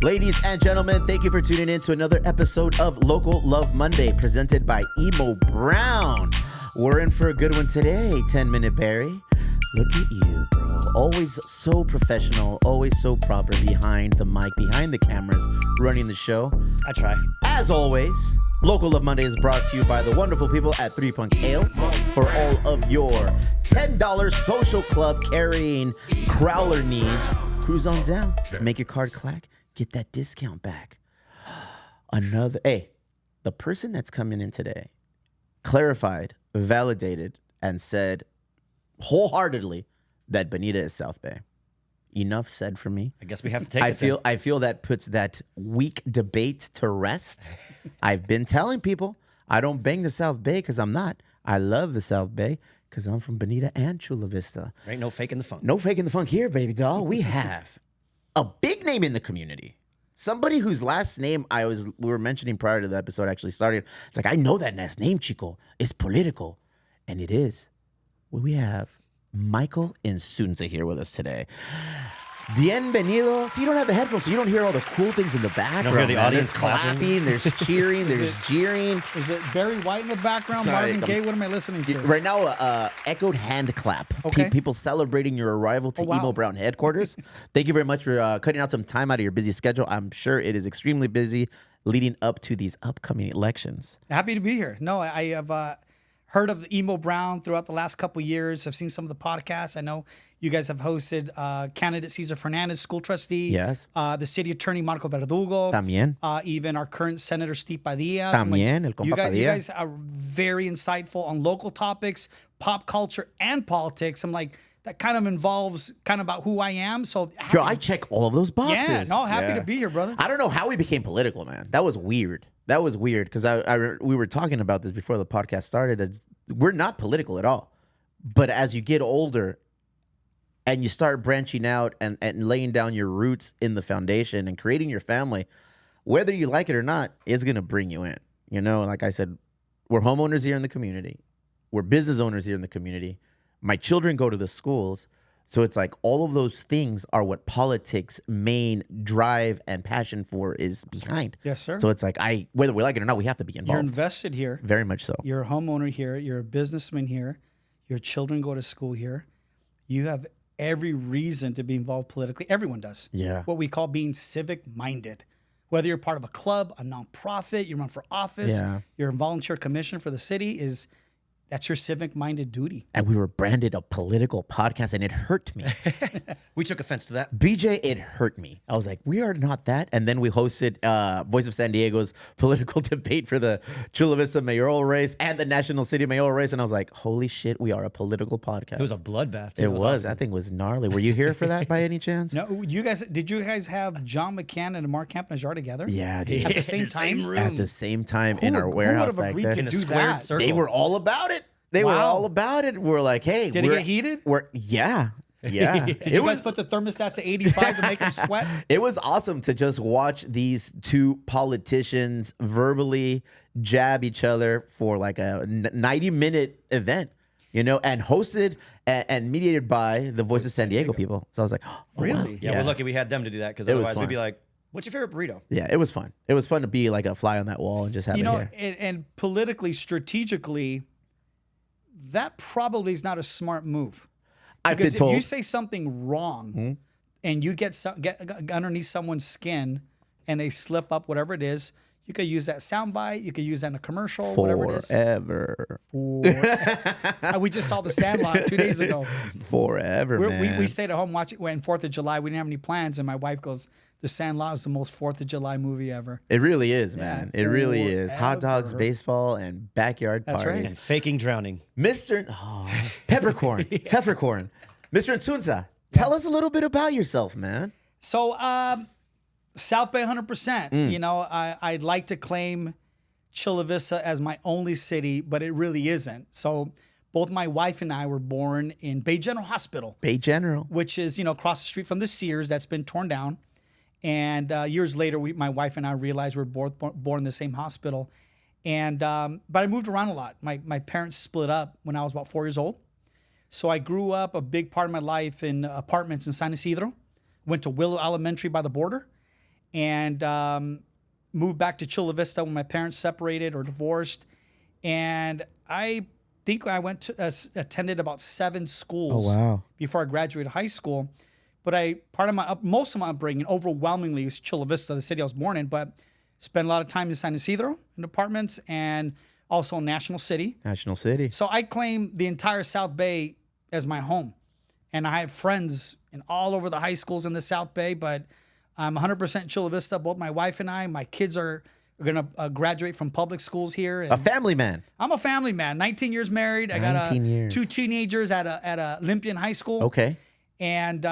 Ladies and gentlemen, thank you for tuning in to another episode of Local Love Monday, presented by Emo Brown. We're in for a good one today, 10-Minute Barry. Look at you, bro. Always so professional, always so proper behind the mic, behind the cameras, running the show. I try. As always, Local Love Monday is brought to you by the wonderful people at 3 Punk Ales for all of your $10 social club carrying crowler needs. Cruise on down, make your card clack, get that discount back. The person that's coming in today clarified, validated, and said wholeheartedly that Bonita is South Bay. Enough said for me. I guess we have to take it. I feel that puts that weak debate to rest. I've been telling people I don't bang the South Bay because I'm not. I love the South Bay because I'm from Bonita and Chula Vista. There ain't no faking the funk. No faking the funk here, baby doll. We have a big name in the community. Somebody whose last name we were mentioning prior to the episode actually started. It's like, I know that last name, Chico. It's political. And it is. Well, we have Michael Inzunza here with us today. Bienvenido. So you don't have the headphones, so you don't hear all the cool things in the background. You don't hear the audience There's clapping, there's cheering, there's jeering. Is it Barry White in the background? Marvin Gaye? What am I listening to? Right now, echoed hand clap. Okay. People celebrating your arrival to Emo Brown headquarters. Thank you very much for cutting out some time out of your busy schedule. I'm sure it is extremely busy leading up to these upcoming elections. Happy to be here. No, I have heard of the Emo Brown throughout the last couple of years. I've seen some of the podcasts. I know you guys have hosted candidate Cesar Fernandez, school trustee. Yes. The city attorney Marco Verdugo. También. Even our current Senator Steve Padilla. También, el compa Padilla. You guys are very insightful on local topics, pop culture, and politics. I'm like, that kind of involves kind of about who I am. So Bro, I check all of those boxes. Yeah, no, happy to be here, brother. I don't know how we became political, man. That was weird. Because we were talking about this before the podcast started. We're not political at all. But as you get older and you start branching out and laying down your roots in the foundation and creating your family, whether you like it or not, is going to bring you in. You know, like I said, we're homeowners here in the community. We're business owners here in the community. My children go to the schools. So it's like all of those things are what politics' main drive and passion for is behind. Yes, sir. So it's like whether we like it or not, we have to be involved. You're invested here. Very much so. You're a homeowner here. You're a businessman here. Your children go to school here. You have every reason to be involved politically. Everyone does. Yeah. What we call being civic-minded. Whether you're part of a club, a nonprofit, you run for office, you're a volunteer commission for the city, that's your civic-minded duty. And we were branded a political podcast, and it hurt me. We took offense to that. BJ, it hurt me. I was like, we are not that. And then we hosted Voice of San Diego's political debate for the Chula Vista mayoral race and the National City mayoral race. And I was like, holy shit, we are a political podcast. It was a bloodbath. It was. Awesome. I think it was gnarly. Were you here for that by any chance? No, did you guys have John McCann and Mark Camp-Najjar together? Yeah, dude. At the same time? Same room. At the same time in our warehouse back there. To In a do squared that? circle. They were all about it. They were all about it. We're like, hey. Did it get heated? Yeah. Yeah. Did you guys put the thermostat to 85 to make them sweat? It was awesome to just watch these two politicians verbally jab each other for like a 90-minute event, you know, and hosted and mediated by the Voice of San Diego people. So I was like, oh, Really? wow. Yeah, we're lucky we had them to do that because otherwise we'd be like, what's your favorite burrito? Yeah, it was fun. It was fun to be like a fly on that wall and just have it here. And politically, strategically, that probably is not a smart move. Because if you say something wrong and you get underneath someone's skin and they slip up, whatever it is, you could use that soundbite. You could use that in a commercial, whatever it is. Forever. We just saw The Sandlot 2 days ago. Forever, man. We stayed at home watching. When 4th of July, we didn't have any plans, and my wife goes, The Sandlot is the most 4th of July movie ever. It really is, man. It really is. Hot dogs, baseball, and backyard parties. Right. And faking drowning. Peppercorn. Peppercorn. Mr. Inzunza, tell us a little bit about yourself, man. So, South Bay 100%. You know, I'd like to claim Chula Vista as my only city, but it really isn't. So both my wife and I were born in Bay General Hospital. Bay General. Which is, across the street from the Sears that's been torn down. And years later, my wife and I realized we were born in the same hospital. And but I moved around a lot. My parents split up when I was about 4 years old. So I grew up a big part of my life in apartments in San Isidro. Went to Willow Elementary by the border. and moved back to Chula Vista when my parents separated or divorced. And I think I went to attended about 7 schools before I graduated high school. But most of my upbringing overwhelmingly was Chula Vista, the city I was born in, but spent a lot of time in San Isidro in apartments and also in National City. National City. So I claim the entire South Bay as my home. And I have friends in all over the high schools in the South Bay, but I'm 100% Chula Vista. Both my wife and I, my kids are going to graduate from public schools here. A family man. I'm a family man. 19 years married. I got 2 teenagers at Olympian High School. Okay. And,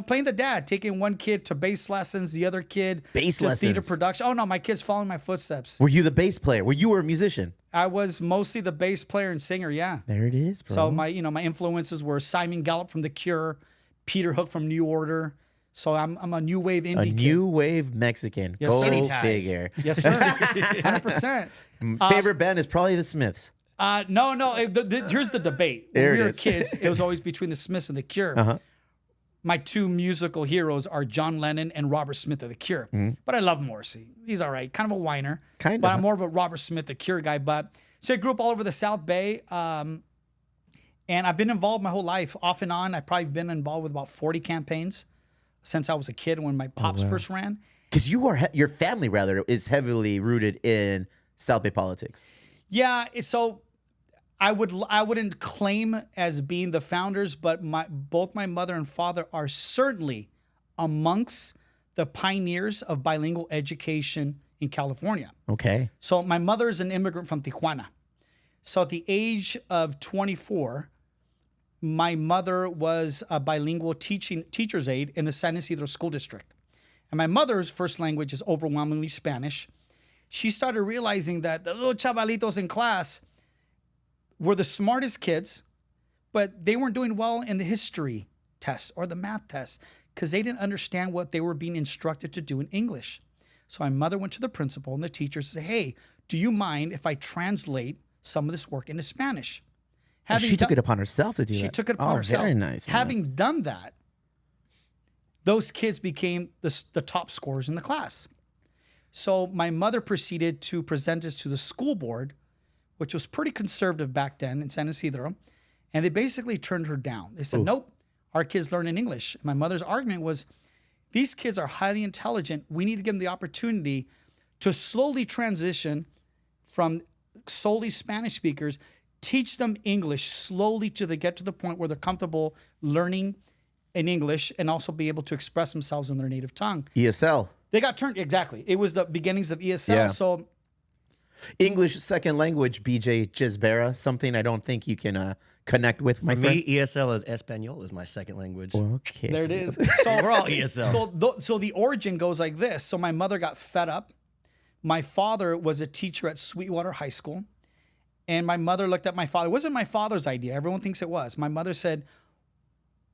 playing the dad, taking one kid to bass lessons, the other kid to theater production. Oh, no, my kid's following my footsteps. Were you the bass player? You were a musician? I was mostly the bass player and singer, yeah. There it is, bro. So my influences were Simon Gallup from The Cure, Peter Hook from New Order. So I'm a new wave indie kid. New wave Mexican. Yes, Go sir. figure. Yes, sir. 100%. Favorite band is probably the Smiths. No. Here's the debate. When we were kids, it was always between the Smiths and The Cure. Uh-huh. My 2 musical heroes are John Lennon and Robert Smith of The Cure. Mm-hmm. But I love Morrissey. He's all right. Kind of a whiner. But I'm more of a Robert Smith, The Cure guy. So I grew up all over the South Bay. And I've been involved my whole life, off and on. I've probably been involved with about 40 campaigns since I was a kid when my pops first ran. Because your family, rather, is heavily rooted in South Bay politics. Yeah. So I wouldn't claim as being the founders, but both my mother and father are certainly amongst the pioneers of bilingual education in California. Okay. So my mother is an immigrant from Tijuana. So at the age of 24, my mother was a bilingual teacher's aide in the San Isidro School District. And my mother's first language is overwhelmingly Spanish. She started realizing that the little chavalitos in class were the smartest kids, but they weren't doing well in the history test or the math test because they didn't understand what they were being instructed to do in English. So my mother went to the principal and the teachers and said, hey, do you mind if I translate some of this work into Spanish? She took it upon herself to do that. She took it upon herself. Very nice. Man. Having done that, those kids became the top scorers in the class. So my mother proceeded to present us to the school board, which was pretty conservative back then in San Isidro, and they basically turned her down. They said, nope, our kids learn in English. And my mother's argument was, these kids are highly intelligent. We need to give them the opportunity to slowly transition from solely Spanish speakers, teach them English slowly till they get to the point where they're comfortable learning in English and also be able to express themselves in their native tongue. ESL. They got turned, exactly. It was the beginnings of ESL. Yeah. So English second language, BJ Gisbera, something I don't think you can connect with, my friend. Me, ESL is Espanol is my second language. Okay. there it is. So we're all ESL. So the origin goes like this. So my mother got fed up. My father was a teacher at Sweetwater High School. And my mother looked at my father. It wasn't my father's idea. Everyone thinks it was. My mother said,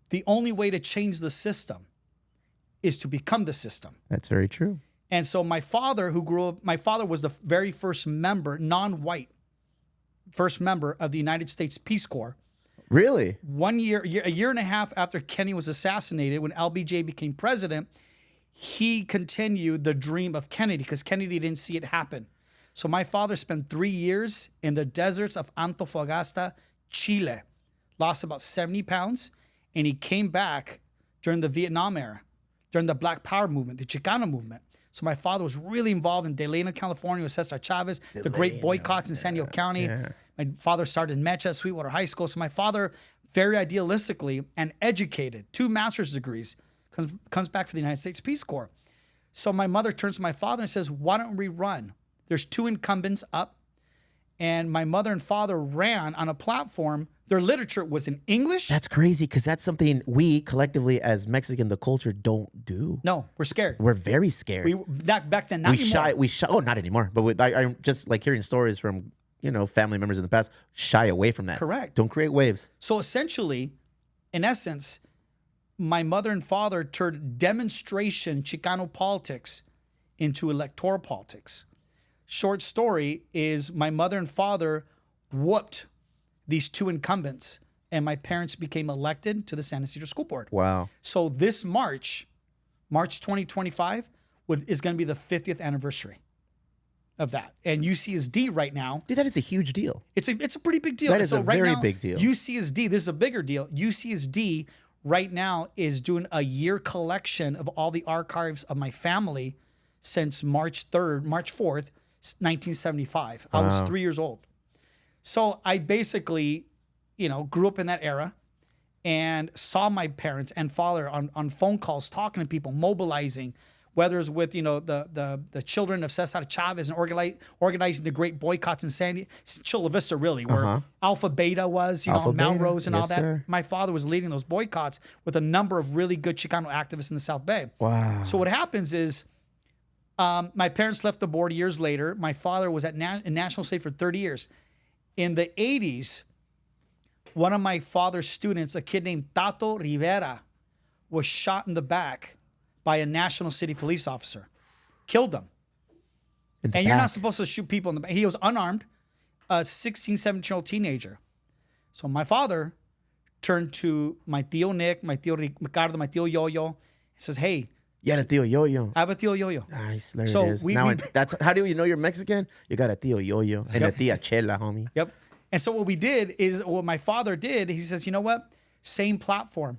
the only way to change the system is to become the system. That's very true. And so my father, my father was the very first member, non-white, first member of the United States Peace Corps. Really? A year and a half after Kennedy was assassinated, when LBJ became president, he continued the dream of Kennedy because Kennedy didn't see it happen. So my father spent 3 years in the deserts of Antofagasta, Chile, lost about 70 pounds, and he came back during the Vietnam era, during the Black Power movement, the Chicano movement. So my father was really involved in Delano, California with Cesar Chavez, the great boycotts in San Diego County. Yeah. My father started in Mecha, Sweetwater High School. So my father, very idealistically and educated, 2 master's degrees, comes back for the United States Peace Corps. So my mother turns to my father and says, why don't we run? There's 2 incumbents up. And my mother and father ran on a platform. Their literature was in English. That's crazy because that's something we collectively as Mexican, the culture, don't do. No, we're scared. We're very scared. Back then, not anymore. We shy. Oh, not anymore. But I'm just like hearing stories from, family members in the past, shy away from that. Correct. Don't create waves. So essentially, in essence, my mother and father turned demonstration Chicano politics into electoral politics. Short story is my mother and father whooped these 2 incumbents, and my parents became elected to the San Isidro School Board. Wow. So this March 2025, is going to be the 50th anniversary of that. And UCSD right now. Dude, that is a huge deal. It's a pretty big deal. That is a very big deal. UCSD, this is a bigger deal. UCSD right now is doing a year collection of all the archives of my family since March 4th, 1975. Wow. I was 3 years old. So I basically, grew up in that era and saw my parents and father on phone calls, talking to people, mobilizing, whether it's with, the children of Cesar Chavez and organizing the great boycotts in Chula Vista, really, where Alpha Beta was, on Melrose and all that. Sir. My father was leading those boycotts with a number of really good Chicano activists in the South Bay. Wow. So what happens is my parents left the board years later. My father was in National City for 30 years. In the 80s, one of my father's students, a kid named Tato Rivera, was shot in the back by a National City police officer. Killed him. And you're not supposed to shoot people in the back. He was unarmed, a 16, 17-year-old teenager. So my father turned to my tío Nick, my tío Ricardo, my tío Yo-Yo, and says, hey. You got a tío Yo-Yo. I have a tío Yo-Yo. Nice. There it is. That's how do you know you're Mexican? You got a tío Yo-Yo and a tía Chela, homie. Yep. And so what we did is, what my father did, he says, you know what? Same platform.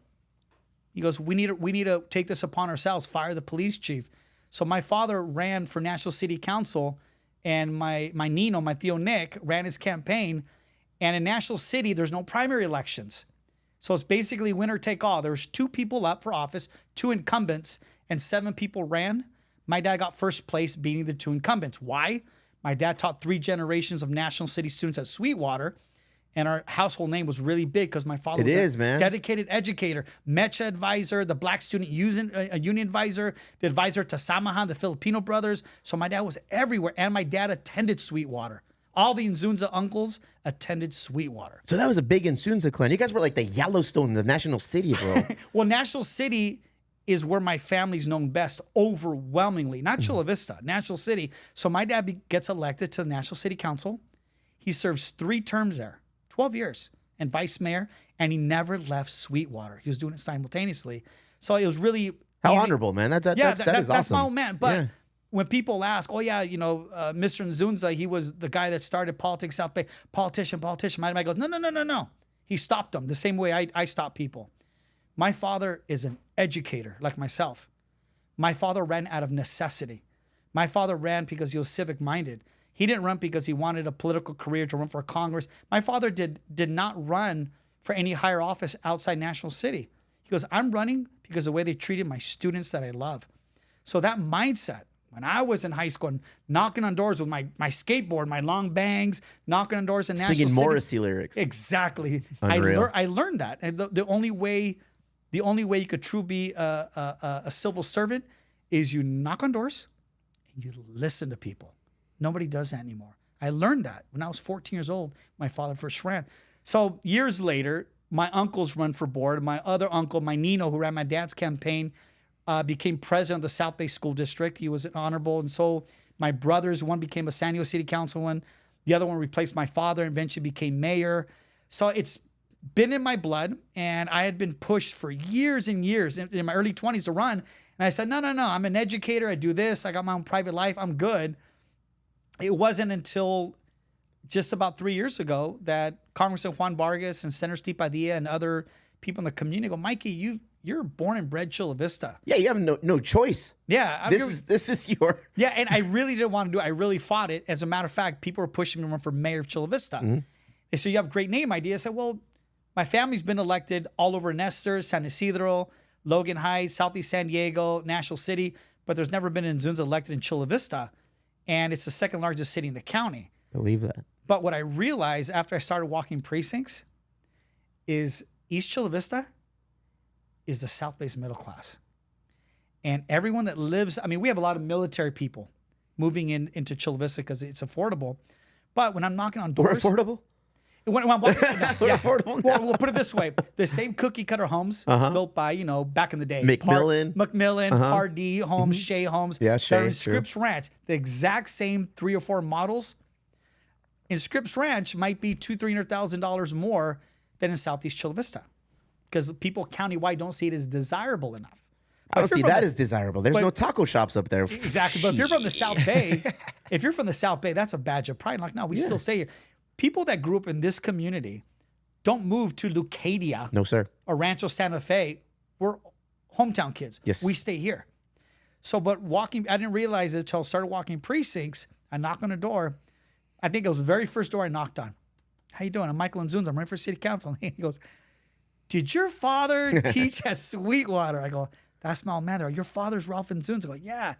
He goes, we need to take this upon ourselves, fire the police chief. So my father ran for National City Council, and my Nino, my tío Nick, ran his campaign. And in National City, there's no primary elections. So it's basically winner take all. There's 2 people up for office, 2 incumbents, and 7 people ran. My dad got first place, beating the 2 incumbents. Why? My dad taught 3 generations of National City students at Sweetwater. And our household name was really big because my father was a dedicated educator, Mecha advisor, the Black Student Union advisor, the advisor to Samahan, the Filipino brothers. So my dad was everywhere. And my dad attended Sweetwater. All the Inzunza uncles attended Sweetwater. So that was a big Inzunza clan. You guys were like the Yellowstone, the National City, bro. Well, National City is where my family's known best, overwhelmingly. Not Chula Vista, National City. So my dad gets elected to the National City Council. He serves 3 terms there. 12 years, and vice mayor, and he never left Sweetwater. He was doing it simultaneously. So it was really how easy. Honorable, man. That is awesome. That's my old man. But when people ask, Mr. Inzunza, he was the guy that started politics South Bay, politician. My dad goes, no. He stopped them the same way I stop people. My father is an educator like myself. My father ran out of necessity. My father ran because he was civic-minded. He didn't run because he wanted a political career to run for Congress. My father did not run for any higher office outside National City. He goes, I'm running because of the way they treated my students that I love. So that mindset, when I was in high school and knocking on doors with my skateboard, my long bangs, knocking on doors in National City. Singing Morrissey lyrics. Exactly. Unreal. I learned that. And the only way you could truly be a civil servant is you knock on doors and you listen to people. Nobody does that anymore. I learned that when I was 14 years old. My father first ran. So years later, my uncles run for board. My other uncle, my Nino, who ran my dad's campaign, became president of the South Bay School District. He was honorable. And so my brothers, one became a San Diego City Councilman. The other one replaced my father and eventually became mayor. So it's been in my blood. And I had been pushed for years and years in my early 20s to run. And I said, no. I'm an educator. I do this. I got my own private life. I'm good. It wasn't until just about 3 years ago that Congressman Juan Vargas and Senator Steve Padilla and other people in the community go, Mikey, you're born and bred Chula Vista. Yeah, you have no choice. Yeah. This is your... Yeah, and I really didn't want to do it. I really fought it. As a matter of fact, people were pushing me to run for mayor of Chula Vista. Mm-hmm. And so you have great name ideas. I said, well, my family's been elected all over Nestor, San Isidro, Logan Heights, Southeast San Diego, National City, but there's never been an Inzunza elected in Chula Vista. And it's the 2nd largest city in the county. Believe that. But what I realized after I started walking precincts is East Chula Vista is the South Bay's middle class. And everyone that lives, we have a lot of military people moving into Chula Vista because it's affordable. But when I'm knocking on doors... We're affordable? When I'm walking, We're affordable now. Well, we'll put it this way. The same cookie cutter homes built by, back in the day. McMillan. Pardee Homes, Shea Homes. Yeah, Shea. In Scripps Ranch, the exact same 3 or 4 models. In Scripps Ranch might be $200,000-$300,000 more than in Southeast Chula Vista because people countywide don't see it as desirable enough. I don't see that as desirable. There's no taco shops up there. Exactly. But if you're from the South Bay, that's a badge of pride. Like, no, we still say it. People that grew up in this community don't move to Leucadia. No, sir. Or Rancho Santa Fe. We're hometown kids. Yes. We stay here. So, but walking, I didn't realize it until I started walking precincts. I knock on a door. I think it was the very first door I knocked on. How you doing? I'm Michael Inzunza. I'm running for city council. And he goes, did your father teach at Sweetwater? I go, that's my old man. Your father's Ralph Inzunza. I go, yeah.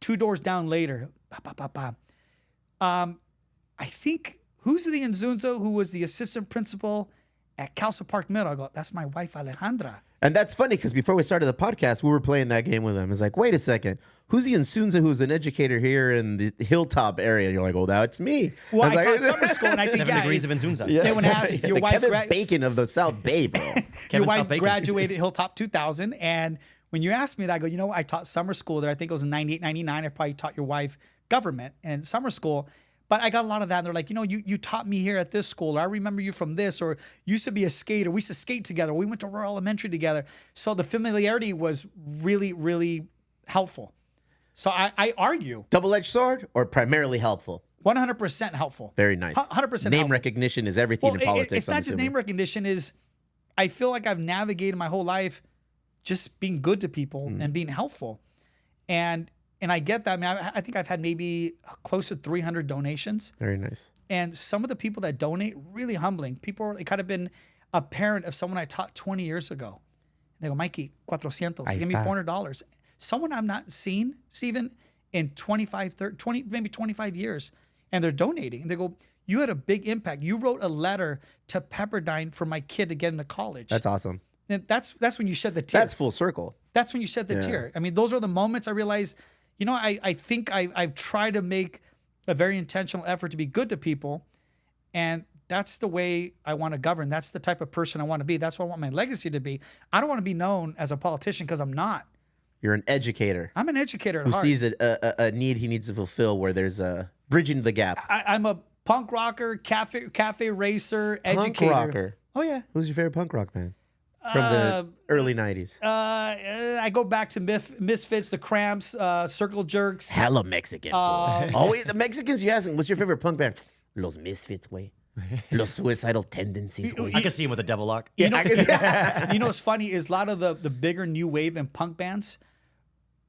2 doors down later. I think, who's the Inzunza who was the assistant principal at Calza Park Middle? I go, that's my wife, Alejandra. And that's funny because before we started the podcast, we were playing that game with him. It's like, wait a second. Who's the Inzunza who's an educator here in the Hilltop area? And you're like, oh, that's me. Well, I taught summer school, and I think 7 degrees of Inzunza. Yeah, they would ask your the wife. Kevin Bacon of the South Bay, bro. Your wife graduated Hilltop 2000, and when you asked me that, I go, I taught summer school there. I think it was in 98, 99. I probably taught your wife government and summer school. But I got a lot of that. And they're like, you taught me here at this school. Or I remember you from this. Or you used to be a skater. We used to skate together. We went to rural elementary together. So the familiarity was really, really helpful. So I argue. Double-edged sword or primarily helpful? 100% helpful. Very nice. 100% Name helpful. recognition is everything in politics. It's not just name recognition. I feel like I've navigated my whole life just being good to people and being helpful. And I get that. I mean, I think I've had maybe close to 300 donations. Very nice. And some of the people that donate, really humbling. People, it kind of been a parent of someone I taught 20 years ago. They go, Mikey, 400. Give me $400. Someone I've not seen, Stephen, in 25, 30, 20, maybe 25 years. And they're donating. And they go, you had a big impact. You wrote a letter to Pepperdine for my kid to get into college. That's awesome. And that's when you shed the tear. That's full circle. That's when you shed the tear. I mean, those are the moments I realized, I think I've tried to make a very intentional effort to be good to people. And that's the way I want to govern. That's the type of person I want to be. That's what I want my legacy to be. I don't want to be known as a politician because I'm not. You're an educator. I'm an educator at who heart. sees a need he needs to fulfill where there's a bridging the gap. I'm a punk rocker, cafe racer, educator. Punk rocker. Oh, yeah. Who's your favorite punk rock band? From the early 90s. I go back to Misfits, The Cramps, Circle Jerks. Hella Mexican. Oh, wait, the Mexicans, you asking, what's your favorite punk band? Los Misfits, way. Los Suicidal Tendencies. I can see him with a devil lock. You know what's funny is a lot of the bigger new wave and punk bands,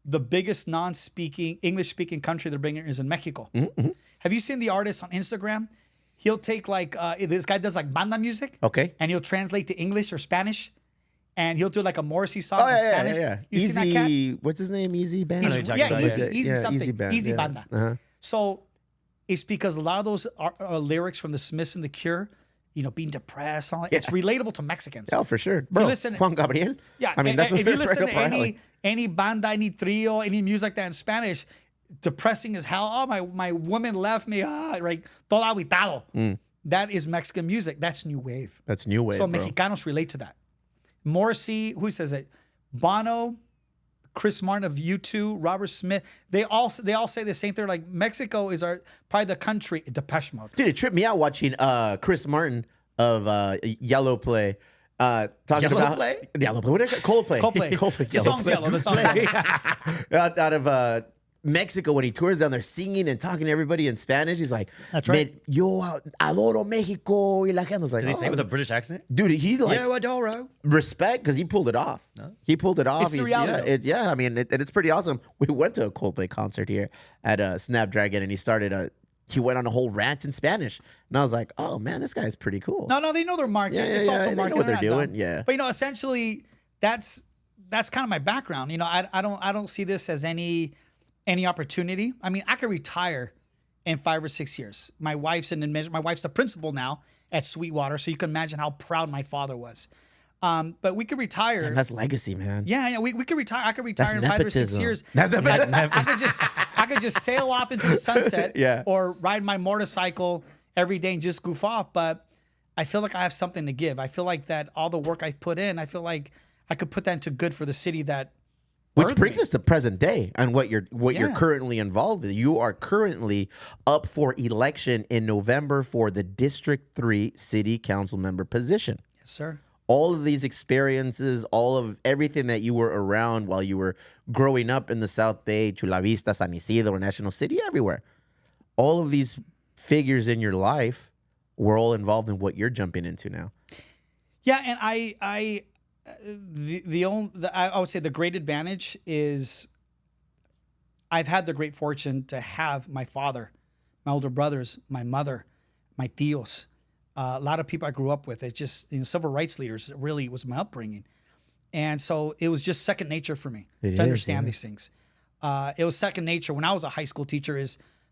the biggest non-speaking, English-speaking country they're bringing is in Mexico. Mm-hmm. Have you seen the artist on Instagram? He'll take this guy does banda music. Okay. And he'll translate to English or Spanish. And he'll do a Morrissey song in Spanish. Yeah. You Easy, seen that cat? What's his name? Easy Band? Easy something. Easy Band. Easy Banda. Uh-huh. So it's because a lot of those are lyrics from the Smiths and the Cure, being depressed, all that. It's relatable to Mexicans. Oh, for sure. Bro, Juan Gabriel? Yeah. I mean, that's what if you listen right to any banda, any trio, any music like that in Spanish, depressing as hell. Oh, my woman left me. Right. Todo aguitado. That is Mexican music. That's new wave. That's new wave, So bro. Mexicanos relate to that. Morrissey, who says it? Bono, Chris Martin of U2, Robert Smith. They all say the same thing. They're like, Mexico is probably the country. Depeche Mode. Dude, it tripped me out watching Chris Martin of Yellow Play. Talking about Yellow Play. What did I call Coldplay. Coldplay. The song's Yellow. The song's Yellow. Out of Mexico, when he tours down there singing and talking to everybody in Spanish, he's like, that's right. Yo adoro Mexico. Y la gente was like, does he say it with a British accent? Dude, he Yo adoro. Respect, because he pulled it off. No? He pulled it off. It's the reality. I mean, it's pretty awesome. We went to a Coldplay concert here at Snapdragon, and he went on a whole rant in Spanish. And I was like, oh, man, this guy's pretty cool. No, they know their market. It's also marketing. They know what they're doing, yeah. But, essentially, that's kind of my background. I don't see this as any opportunity. I mean, I could retire in 5 or 6 years. My wife's the principal now at Sweetwater, so you can imagine how proud my father was. But we could retire. Damn, that's legacy, man. Yeah, we could retire. I could retire in 5 or 6 years. That's I could just sail off into the sunset, yeah, or ride my motorcycle every day and just goof off. But I feel like I have something to give. I feel like that all the work I put in, I feel like I could put that into good for the city that. Which brings us to present day and what you're currently involved with. You are currently up for election in November for the District 3 City Council member position. Yes, sir. all of these experiences, all of everything that you were around while you were growing up in the South Bay, Chula Vista, San Isidro, National City, everywhere. All of these figures in your life were all involved in what you're jumping into now. Yeah, and I would say the great advantage is I've had the great fortune to have my father, my older brothers, my mother, my tios, a lot of people I grew up with. It's just, civil rights leaders. It really was my upbringing. And so it was just second nature for me to understand these things. It was second nature. When I was a high school teacher,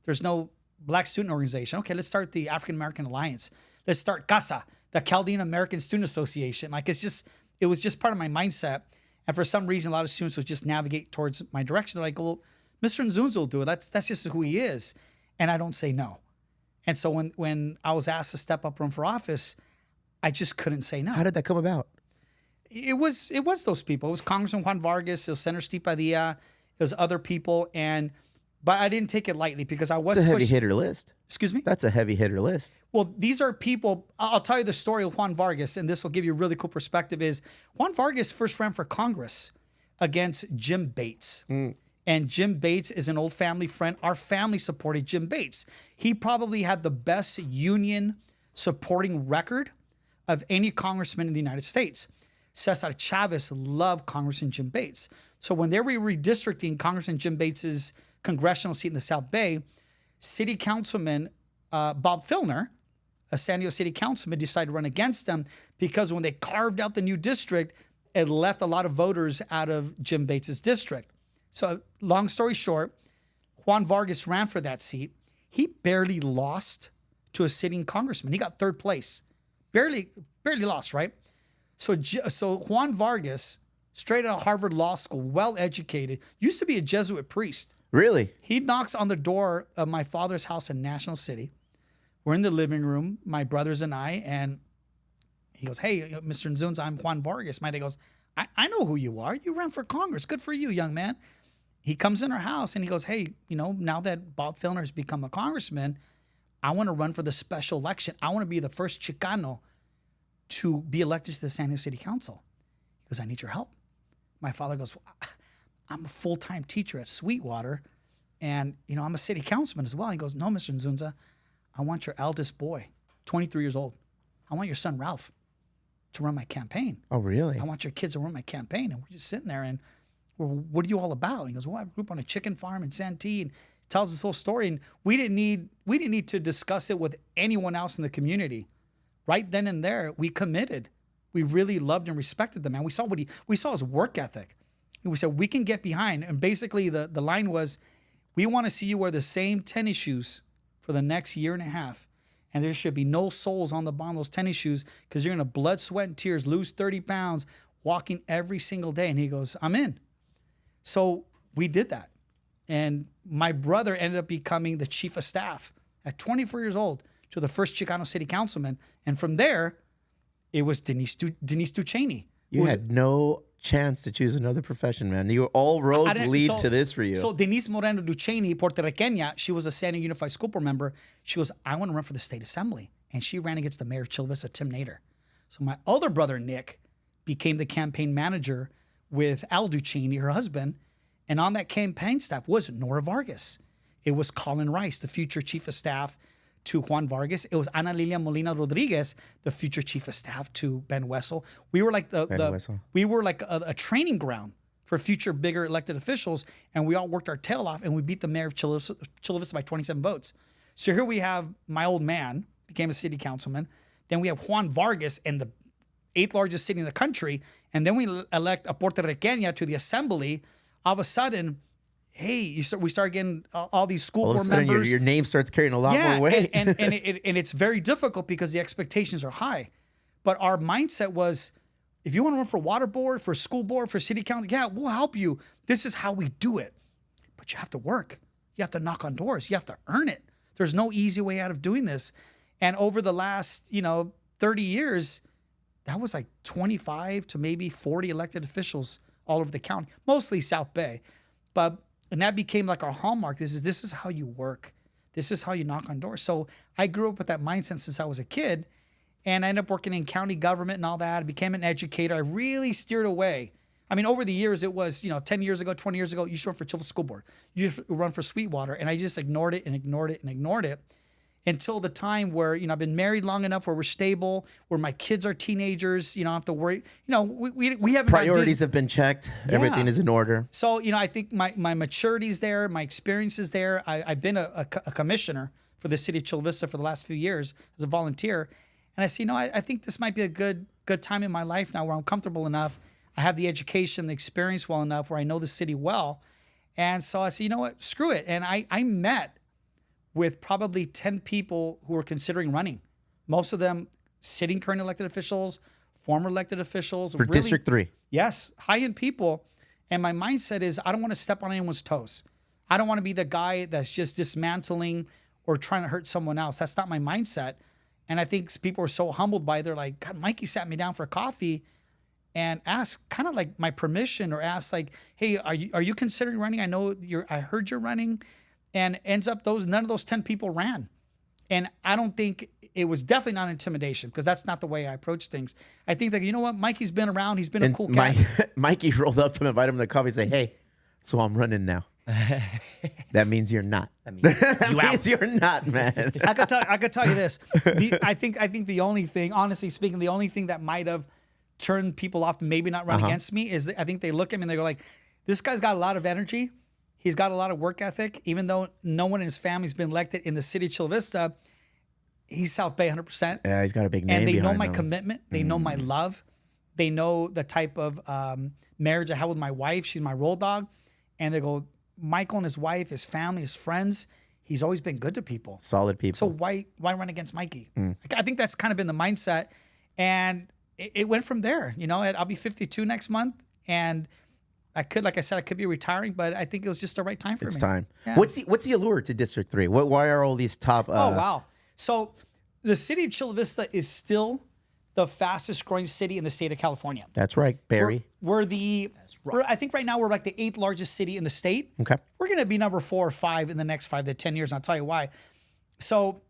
there's no Black student organization. Okay, let's start the African American Alliance. Let's start CASA, the Chaldean American Student Association. Like it was just part of my mindset. And for some reason, a lot of students would just navigate towards my direction. They're like, well, Mr. Inzunza will do it. That's just who he is. And I don't say no. And so when I was asked to step up, run for office, I just couldn't say no. How did that come about? It was those people. It was Congressman Juan Vargas. It was Senator Steve Padilla. It was other people. But I didn't take it lightly because I was It's a heavy hitter list. Excuse me? That's a heavy hitter list. Well, these are people. I'll tell you the story of Juan Vargas, and this will give you a really cool perspective. Is Juan Vargas first ran for Congress against Jim Bates. And Jim Bates is an old family friend. Our family supported Jim Bates. He probably had the best union supporting record of any congressman in the United States. Cesar Chavez loved Congressman Jim Bates. So when they were redistricting Congressman Jim Bates's congressional seat in the South Bay, City Councilman Bob Filner, a San Diego City Councilman, decided to run against them because when they carved out the new district, it left a lot of voters out of Jim Bates's district. So long story short, Juan Vargas ran for that seat. He barely lost to a sitting congressman. He got third place. Barely lost, right? So Juan Vargas, straight out of Harvard Law School, well-educated, used to be a Jesuit priest. Really? He knocks on the door of my father's house in National City. We're in the living room, my brothers and I, and he goes, hey, Mr. Inzunza, I'm Juan Vargas. My dad goes, I know who you are. You ran for Congress. Good for you, young man. He comes in our house and he goes, hey, now that Bob Filner has become a congressman, I want to run for the special election. I want to be the first Chicano to be elected to the San Diego City Council. He goes, I need your help. My father goes, well, I'm a full-time teacher at Sweetwater, and I'm a city councilman as well. He goes, no, Mr. Inzunza, I want your eldest boy, 23 years old. I want your son, Ralph, to run my campaign. Oh, really? I want your kids to run my campaign. And we're just sitting there and, well, what are you all about? And he goes, well, I grew up on a chicken farm in Santee, and he tells this whole story. And we didn't need to discuss it with anyone else in the community. Right then and there, we committed. We really loved and respected the man. We saw his work ethic. And we said, we can get behind. And basically the line was, we want to see you wear the same tennis shoes for the next year and a half. And there should be no soles on the bottom of those tennis shoes because you're going to blood, sweat, and tears, lose 30 pounds, walking every single day. And he goes, I'm in. So we did that. And my brother ended up becoming the chief of staff at 24 years old to the first Chicano city councilman. And from there, it was Denise Ducheney. You had no chance to choose another profession, man. All roads lead to this for you. So Denise Moreno Ducheney, Puerto Riqueña, she was a San Diego Unified School Board member. She goes, I want to run for the state assembly. And she ran against the mayor of Chula Vista, Tim Nader. So my other brother, Nick, became the campaign manager with Al Ducheney, her husband. And on that campaign staff was Nora Vargas. It was Colin Rice, the future chief of staff to Juan Vargas. It was Ana Lilia Molina Rodriguez, the future chief of staff to Ben Wessel. We were like a training ground for future bigger elected officials, and we all worked our tail off, and we beat the mayor of Chula Vista by 27 votes. So here we have my old man, became a city councilman. Then we have Juan Vargas in the 8th largest city in the country, and then we elect a Puerto Riqueña to the assembly. All of a sudden, hey, we start getting all these school board members. Your name starts carrying a lot more weight. and it's very difficult because the expectations are high. But our mindset was, if you want to run for water board, for school board, for city council, yeah, we'll help you. This is how we do it. But you have to work. You have to knock on doors. You have to earn it. There's no easy way out of doing this. And over the last, 30 years, that was like 25 to maybe 40 elected officials all over the county, mostly South Bay. And that became like our hallmark. This is how you work. This is how you knock on doors. So I grew up with that mindset since I was a kid. And I ended up working in county government and all that. I became an educator. I really steered away. I mean, over the years, it was, 10 years ago, 20 years ago, you should run for Chula Vista School Board. You should run for Sweetwater. And I just ignored it and ignored it and ignored it until the time where, I've been married long enough where we're stable, where my kids are teenagers, I don't have to worry. We haven't. Priorities have been checked. Yeah. Everything is in order. So, I think my maturity's there. My experience is there. I've been a commissioner for the city of Chula Vista for the last few years as a volunteer. And I see, I think this might be a good time in my life now where I'm comfortable enough. I have the education, the experience well enough where I know the city well. And so I said, you know what, screw it. And I met with probably 10 people who were considering running. Most of them sitting current elected officials, former elected officials. For really, District 3. Yes, high-end people. And my mindset is I don't want to step on anyone's toes. I don't want to be the guy that's just dismantling or trying to hurt someone else. That's not my mindset. And I think people are so humbled by it. They're like, God, Mikey sat me down for coffee and asked kind of like my permission, or asked like, hey, are you considering running? I heard you're running. And ends up none of those 10 people ran. And I don't think it was definitely not intimidation, because that's not the way I approach things. I think that, you know what, Mikey's been around. He's been a cool guy. Mikey rolled up to him, invited him to coffee, and say, hey, so I'm running now. That means you're not. That means you're not, man. I could tell you this. I think the only thing, honestly speaking, the only thing that might have turned people off to maybe not run against me is that I think they look at me and they go like, this guy's got a lot of energy. He's got a lot of work ethic. Even though no one in his family's been elected in the city of Chula Vista, he's South Bay 100%. Yeah, he's got a big name. And they know my commitment. They know my love. They know the type of marriage I have with my wife. She's my roll dog. And they go, Michael and his wife, his family, his friends, he's always been good to people. Solid people. So why run against Mikey? I think that's kind of been the mindset. And it went from there. I'll be 52 next month. And I could be retiring, but I think it was just the right time for me. It's time. Yeah. What's the allure to District 3? Why are all these top... Oh, wow. So the city of Chula Vista is still the fastest growing city in the state of California. That's right, Barry. I think right now we're like the 8th largest city in the state. Okay. We're going to be number 4 or 5 in the next 5 to 10 years, and I'll tell you why. So,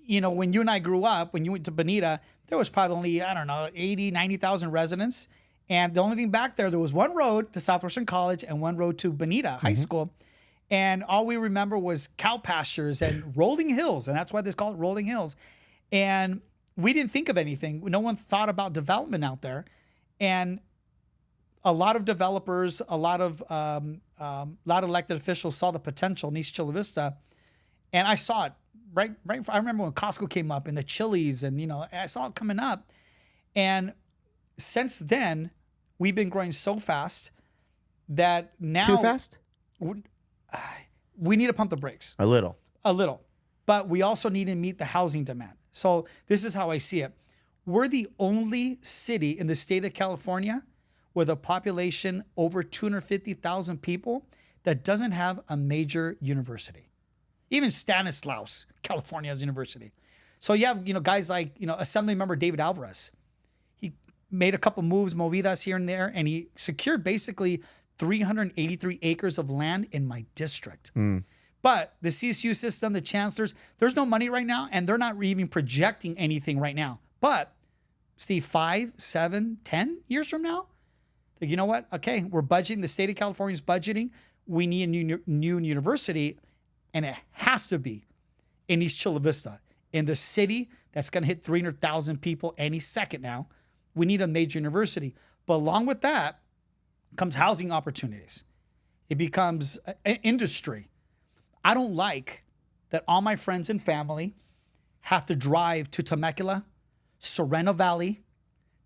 when you and I grew up, when you went to Bonita, there was probably only, 80, 90,000 residents. And the only thing back there was one road to Southwestern College and one road to Bonita High School. And all we remember was cow pastures and rolling hills. And that's why they call it rolling hills. And we didn't think of anything. No one thought about development out there. And a lot of developers, a lot of elected officials saw the potential in East Chula Vista. And I saw it right. I remember when Costco came up and the Chili's, and, I saw it coming up. And since then, we've been growing so fast that now... Too fast? We need to pump the brakes. A little. But we also need to meet the housing demand. So this is how I see it. We're the only city in the state of California with a population over 250,000 people that doesn't have a major university. Even Stanislaus, California has a university. So you have, guys like, Assemblymember David Alvarez. Made a couple moves, movidas here and there, and he secured basically 383 acres of land in my district. But the CSU system, the chancellors, there's no money right now, and they're not even projecting anything right now. But, Steve, 5, 7, 10 years from now, you know what? Okay, we're budgeting. The state of California is budgeting. We need a new university, and it has to be in East Chula Vista, in the city that's going to hit 300,000 people any second now. We need a major university. But along with that comes housing opportunities. It becomes an industry. I don't like that all my friends and family have to drive to Temecula, Sereno Valley,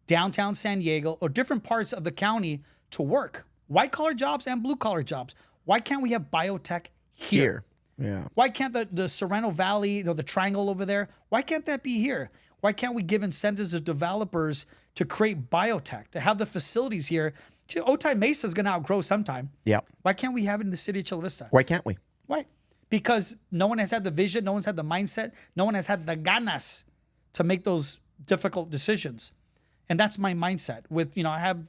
downtown San Diego, or different parts of the county to work. White-collar jobs and blue-collar jobs. Why can't we have biotech here? Yeah. Why can't the Sereno Valley, the triangle over there, why can't that be here? Why can't we give incentives to developers to create biotech, to have the facilities here? Otay Mesa is going to outgrow sometime. Yeah. Why can't we have it in the city of Chula Vista? Why can't we? Why? Because no one has had the vision, no one's had the mindset, no one has had the ganas to make those difficult decisions. And that's my mindset. I have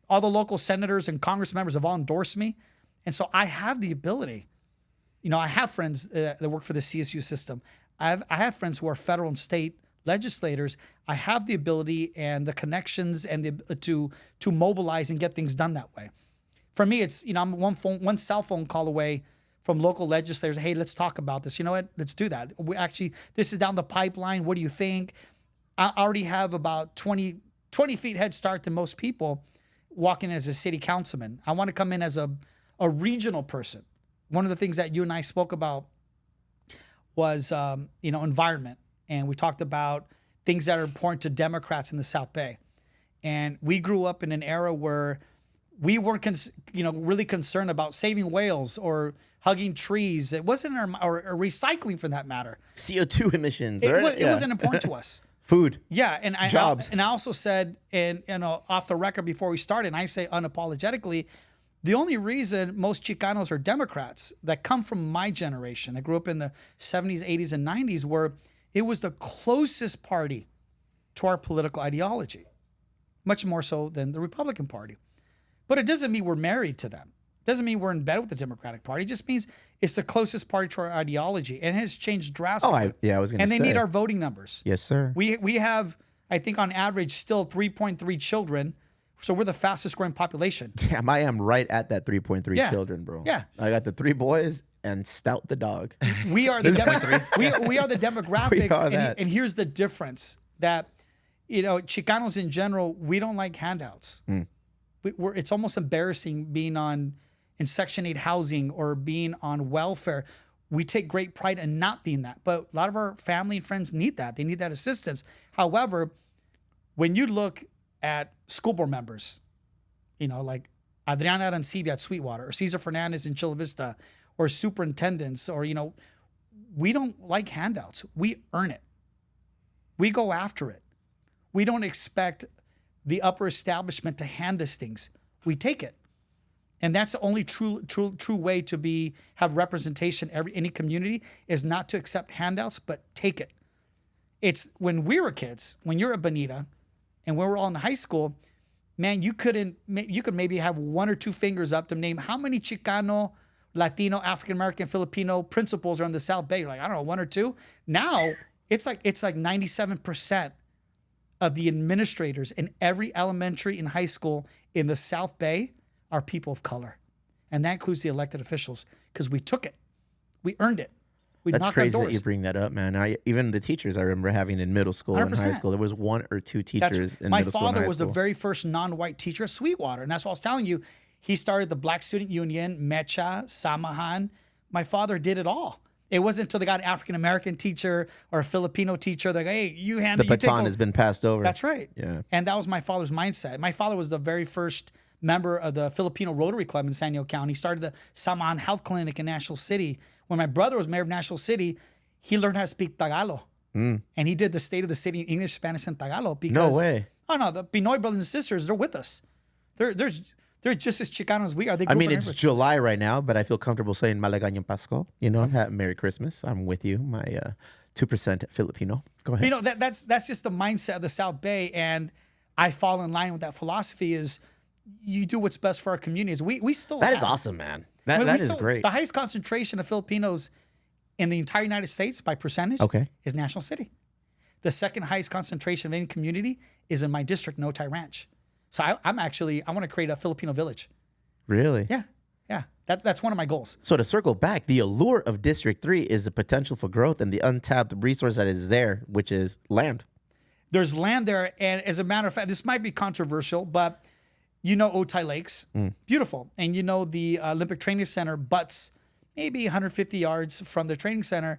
all the local senators and Congress members have all endorsed me. And so I have the ability. I have friends that work for the CSU system. I have friends who are federal and state legislators, I have the ability and the connections and to mobilize and get things done that way. For me, it's, I'm one cell phone call away from local legislators. Hey, let's talk about this. You know what? Let's do that. This is down the pipeline. What do you think? I already have about 20 feet head start than most people walking as a city councilman. I want to come in as a regional person. One of the things that you and I spoke about was, environment. And we talked about things that are important to Democrats in the South Bay. And we grew up in an era where we weren't, really concerned about saving whales or hugging trees. It wasn't, or recycling for that matter. CO2 emissions. It wasn't important to us. Food. Yeah, and jobs. I also said, and off the record before we started, and I say unapologetically, the only reason most Chicanos are Democrats that come from my generation, that grew up in the 70s, 80s, and 90s, were it was the closest party to our political ideology, much more so than the Republican Party. But it doesn't mean we're married to them. It doesn't mean we're in bed with the Democratic Party. It just means it's the closest party to our ideology, and it has changed drastically. I was going to say. And they need our voting numbers. Yes, sir. We have, I think, on average, still 3.3 children. So we're the fastest growing population. Damn, I am right at that 3.3 children, bro. Yeah. I got the 3 boys and Stout the dog. We are the we are the demographics. And here's the difference that, Chicanos in general, we don't like handouts. It's almost embarrassing being in Section 8 housing or being on welfare. We take great pride in not being that. But a lot of our family and friends need that. They need that assistance. However, when you look at school board members, like Adriana Arancibia at Sweetwater or Cesar Fernandez in Chula Vista or superintendents or, we don't like handouts. We earn it. We go after it. We don't expect the upper establishment to hand us things. We take it. And that's the only true way to have representation. Any community is not to accept handouts, but take it. It's when we were kids, when you're at Bonita, and when we're all in high school, man, you could maybe have 1 or 2 fingers up to name how many Chicano, Latino, African American, Filipino principals are in the South Bay. You're like, I don't know, 1 or 2. Now it's like 97% of the administrators in every elementary and high school in the South Bay are people of color. And that includes the elected officials because we took it. We earned it. We That's knocked on crazy doors. that you bring that up, man. Even the teachers I remember having in middle school 100%. and high school, there was 1 or 2 teachers in my middle school and high father was school. the very first non-white teacher at Sweetwater. And that's what I was telling you. He started the Black Student Union, Mecha, Samahan. My father did it all. It wasn't until they got an African-American teacher or a Filipino teacher. They're like, hey, you handle the baton has been passed over. That's right. Yeah. And that was my father's mindset. My father was the very first member of the Filipino Rotary Club in San Diego County. He started the Samahan Health Clinic in National City. When my brother was mayor of National City, he learned how to speak Tagalog. And he did the State of the City in English, Spanish, and Tagalog. Because, no way. Oh, no. The Pinoy brothers and sisters, they're with us. They're just as Chicano as we are. It's July right now, but I feel comfortable saying Maligayang Pasko. Merry Christmas. I'm with you. My 2% Filipino. Go ahead. That's just the mindset of the South Bay. And I fall in line with that philosophy is you do what's best for our communities. We still That is awesome, man. That is great. The highest concentration of Filipinos in the entire United States by percentage is National City. The second highest concentration of any community is in my district, Notay Ranch. So I want to create a Filipino village. Really? Yeah. That's one of my goals. So to circle back, the allure of District 3 is the potential for growth and the untapped resource that is there, which is land. There's land there. And as a matter of fact, this might be controversial, but Otay Lakes, beautiful. And the Olympic Training Center butts maybe 150 yards from the training center.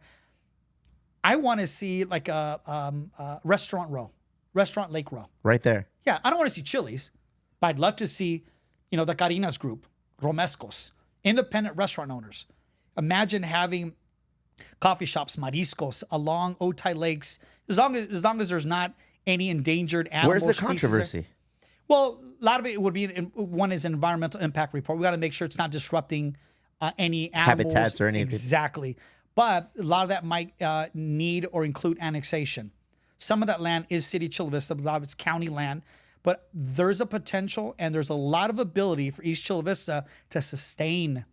I want to see like a restaurant lake row. Right there. Yeah, I don't want to see Chili's, but I'd love to see, the Carinas group, Romescos, independent restaurant owners. Imagine having coffee shops, mariscos, along Otay Lakes, as long as there's not any endangered animals. Where's the controversy? Well, a lot of it would be, one is an environmental impact report. We got to make sure it's not disrupting any animals. Habitats or anything. Exactly. But a lot of that might need or include annexation. Some of that land is City Chula Vista, a lot of it's county land. But there's a potential and there's a lot of ability for East Chula Vista to sustain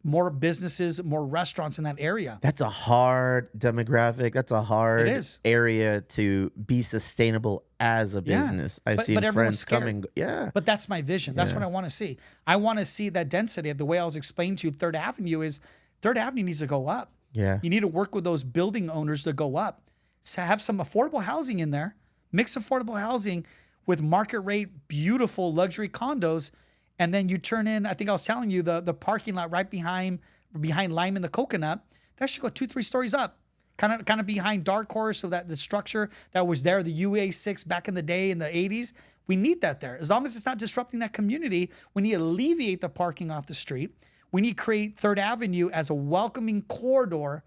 more businesses, more restaurants in that area. That's a hard demographic. That's a hard area to be sustainable as a business. I've seen friends coming. Yeah. But that's my vision. That's what I want to see. I want to see that density. The way I was explaining to you, Third Avenue needs to go up. Yeah. You need to work with those building owners to go up. So have some affordable housing in there, mix affordable housing with market rate, beautiful luxury condos. And then you turn in, I think I was telling you, the parking lot right behind Lime and the Coconut, that should go 2-3 stories up. Kind of behind Dark Horse, so that the structure that was there, the UA6 back in the day in the 80s, we need that there. As long as it's not disrupting that community, we need to alleviate the parking off the street. We need to create Third Avenue as a welcoming corridor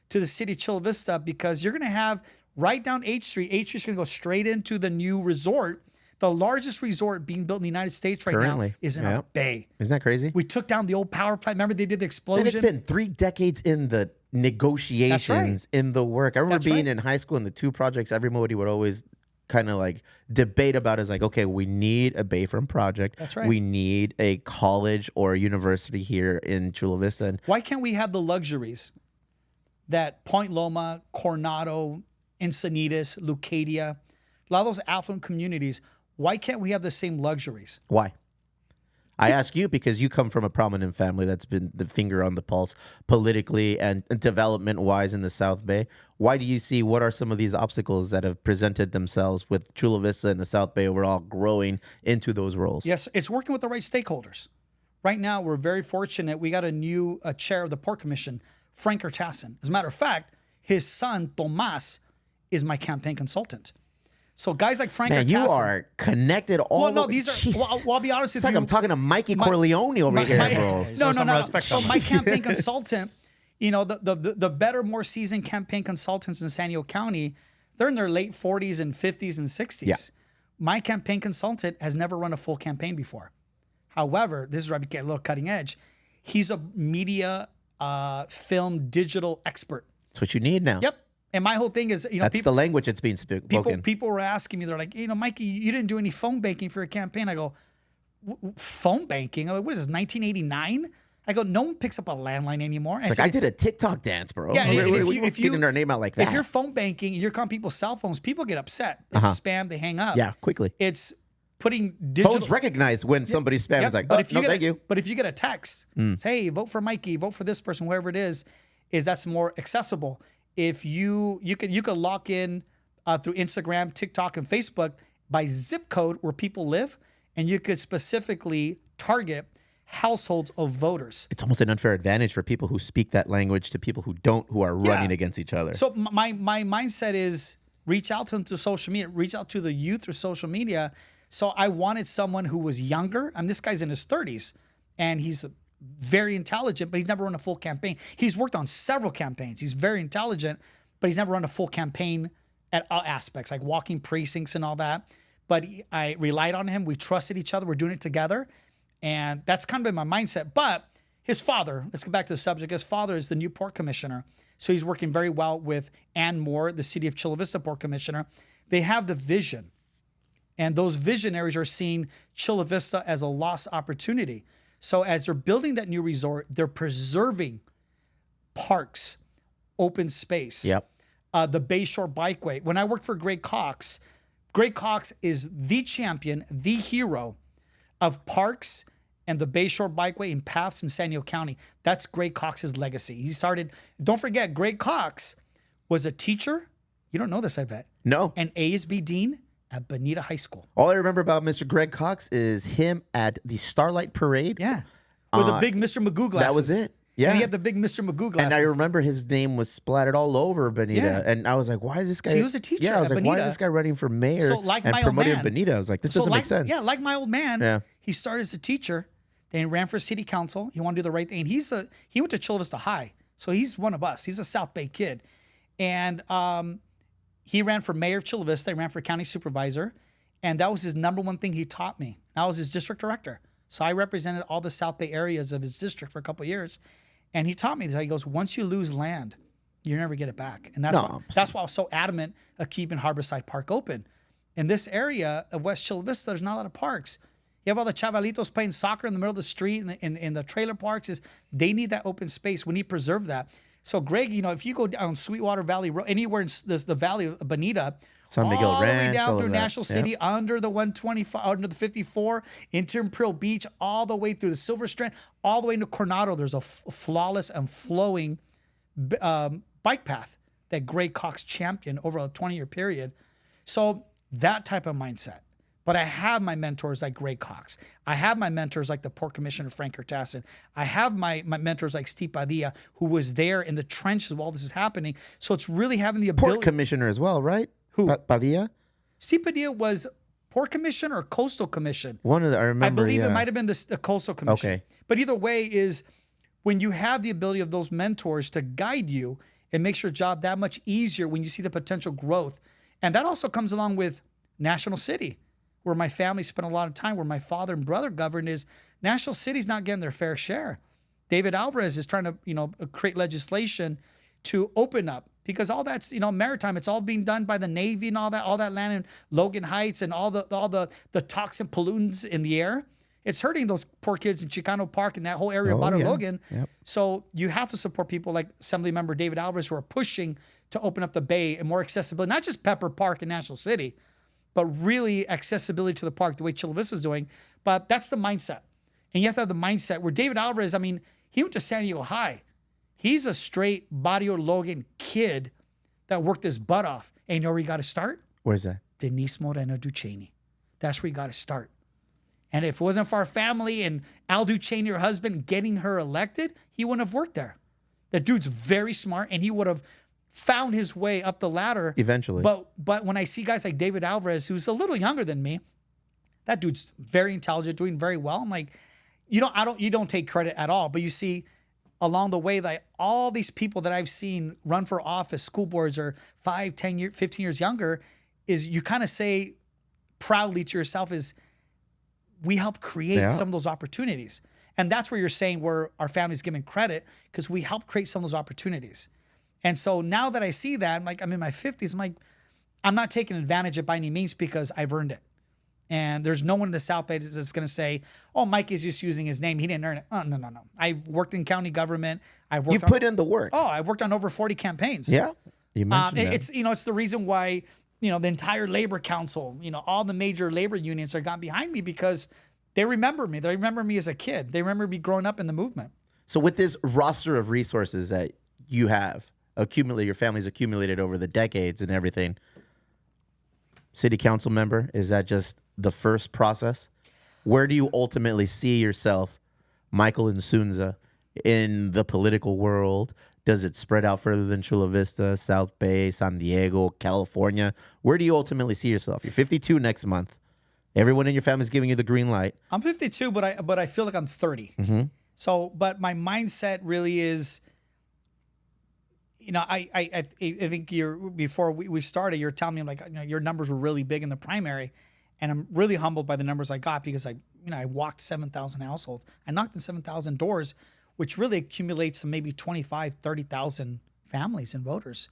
to the city of Chula Vista, because you're going to have right down H Street. H Street's going to go straight into the new resort. The largest resort being built in the United States now is in a bay. Isn't that crazy? We took down the old power plant. Remember they did the explosion? And it's been 3 decades in the negotiations, in the work. I remember being in high school, and the 2 projects everybody would always kind of like debate about is like, okay, we need a Bayfront project. That's right. We need a college or a university here in Chula Vista. And why can't we have the luxuries that Point Loma, Coronado, Encinitas, Leucadia, a lot of those affluent communities, why can't we have the same luxuries? Why? I ask you because you come from a prominent family that's been the finger on the pulse politically and development-wise in the South Bay. Why do you see, what are some of these obstacles that have presented themselves with Chula Vista and the South Bay overall growing into those roles? Yes, it's working with the right stakeholders. Right now, we're very fortunate. We got a new chair of the Port Commission, Frank Ertassin. As a matter of fact, his son, Tomas, is my campaign consultant. So guys like Frank Ertassin. You are connected all Well, no, these are, well, I'll be honest with you. It's like I'm talking to Mikey Corleone over here, bro. No. So my campaign consultant, the better, more seasoned campaign consultants in San Diego County, they're in their late 40s and 50s and 60s. Yeah. My campaign consultant has never run a full campaign before. However, this is where I get a little cutting edge. He's a media, film, digital expert. That's what you need now. Yep. And my whole thing is, that's the language that's being spoken. People were asking me, they're like, Mikey, you didn't do any phone banking for a campaign. I go, phone banking? I'm like, what is this, 1989? I go, no one picks up a landline anymore. It's like, I did a TikTok dance, bro. Yeah, if you getting our name out like that. If you're phone banking and you're calling people's cell phones, people get upset. They spam, they hang up. Yeah, quickly. It's putting digital. Phones recognize when somebody's spamming. It's like, thank you. But if you get a text, say, hey, vote for Mikey, vote for this person, whoever it is that's more accessible. If you could lock in through Instagram, TikTok, and Facebook by zip code where people live, and you could specifically target households of voters. It's almost an unfair advantage for people who speak that language to people who don't, who are running against each other. So my mindset is reach out to them through social media, reach out to the youth through social media. So I wanted someone who was younger. This guy's in his 30s, and he's very intelligent, but he's never run a full campaign. He's worked on several campaigns. He's very intelligent, but he's never run a full campaign at all aspects, like walking precincts and all that. But I relied on him. We trusted each other. We're doing it together. And that's kind of been my mindset. But his father, let's get back to the subject. His father is the new port commissioner. So he's working very well with Ann Moore, the city of Chula Vista port commissioner. They have the vision. And those visionaries are seeing Chula Vista as a lost opportunity. So as they're building that new resort, they're preserving parks, open space. Yep. The Bayshore Bikeway. When I worked for Greg Cox is the champion, the hero of parks and the Bayshore Bikeway and paths in San Diego County. That's Greg Cox's legacy. He started, don't forget, Greg Cox was a teacher. You don't know this, I bet. No. An ASB dean at Bonita High School. All I remember about Mr. Greg Cox is him at the Starlight Parade. Yeah. With the big Mr. Magoo glasses. That was it. Yeah. And he had the big Mr. Magoo glasses. And I remember his name was splattered all over Bonita. Yeah. And I was like, why is this guy? So he was a teacher. Yeah, I was like, Bonita. Why is this guy running for mayor and promoting Bonita? I was like, this doesn't make sense. Yeah, like my old man. He started as a teacher. Then he ran for city council. He wanted to do the right thing. And he went to Chula Vista High. So he's one of us. He's a South Bay kid. And he ran for mayor of Chula Vista. He ran for county supervisor. And that was his number one thing he taught me. I was his district director. So I represented all the South Bay areas of his district for a couple of years. And he taught me this. He goes, once you lose land, you never get it back. And that's why I was so adamant of keeping Harborside Park open. In this area of West Chula Vista, there's not a lot of parks. You have all the chavalitos playing soccer in the middle of the street in the trailer parks. They need that open space. We need to preserve that. So, Greg, if you go down Sweetwater Valley Road, anywhere in the valley of Bonita, San Miguel all Ranch, the way down through that. National City, under the 125, under the 54, into Imperial Beach, all the way through the Silver Strand, all the way into Coronado, there's a flawless and flowing bike path that Greg Cox championed over a 20-year period. So that type of mindset. But I have my mentors like Greg Cox. I have my mentors like the Port Commissioner Frank Kurtassin. I have my mentors like Steve Padilla, who was there in the trenches while this is happening. So it's really having the ability. Port Commissioner as well, right? Who? Padilla? Steve Padilla was Port Commission or Coastal Commission? One of the, I remember. I believe it might have been the Coastal Commission. Okay. But either way is when you have the ability of those mentors to guide you, it makes your job that much easier when you see the potential growth. And that also comes along with National City, where my family spent a lot of time, where my father and brother governed. Is National City's not getting their fair share. David Alvarez is trying to, create legislation to open up, because all that's, maritime, it's all being done by the Navy and all that land in Logan Heights and all the toxin pollutants in the air. It's hurting those poor kids in Chicano Park and that whole area of Logan. Yep. So you have to support people like Assemblymember David Alvarez, who are pushing to open up the bay and more accessibility, not just Pepper Park in National City, but really accessibility to the park, the way Chula Vista is doing. But that's the mindset. And you have to have the mindset where David Alvarez, he went to San Diego High. He's a straight Barrio Logan kid that worked his butt off. And you know where you got to start? Where's that? Denise Moreno Duchesne. That's where you got to start. And if it wasn't for our family and Al Duchesne, her husband, getting her elected, he wouldn't have worked there. The dude's very smart, and he would have found his way up the ladder eventually. But when I see guys like David Alvarez, who's a little younger than me, that dude's very intelligent, doing very well. I'm like, you don't take credit at all, but you see along the way that all these people that I've seen run for office, school boards, are 5, 10 years, 15 years younger, is you kind of say proudly to yourself is we help create some of those opportunities. And that's where you're saying where our family's giving credit, because we help create some of those opportunities. And so now that I see that, I'm in my 50s, I'm not taking advantage of it by any means, because I've earned it. And there's no one in the South Bay that's going to say, oh, Mike is just using his name. He didn't earn it. Oh, no. I worked in county government. You put in the work. Oh, I've worked on over 40 campaigns. Yeah, you mentioned that. It's the reason why, the entire labor council, all the major labor unions are gone behind me, because they remember me. They remember me as a kid. They remember me growing up in the movement. So with this roster of resources that you have your family's accumulated over the decades and everything, city council member, is that just the first process? Where do you ultimately see yourself, Michael Inzunza, in the political world? Does it spread out further than Chula Vista, South Bay, San Diego, California? Where do you ultimately see yourself? You're 52 next month. Everyone in your family is giving you the green light. I'm 52, but I feel like I'm 30. Mm-hmm. So, but my mindset really is, I think before we started, you're telling me your numbers were really big in the primary, and I'm really humbled by the numbers I got, because I walked 7,000 households. I knocked on 7,000 doors, which really accumulates to maybe 25, 30,000 families and voters.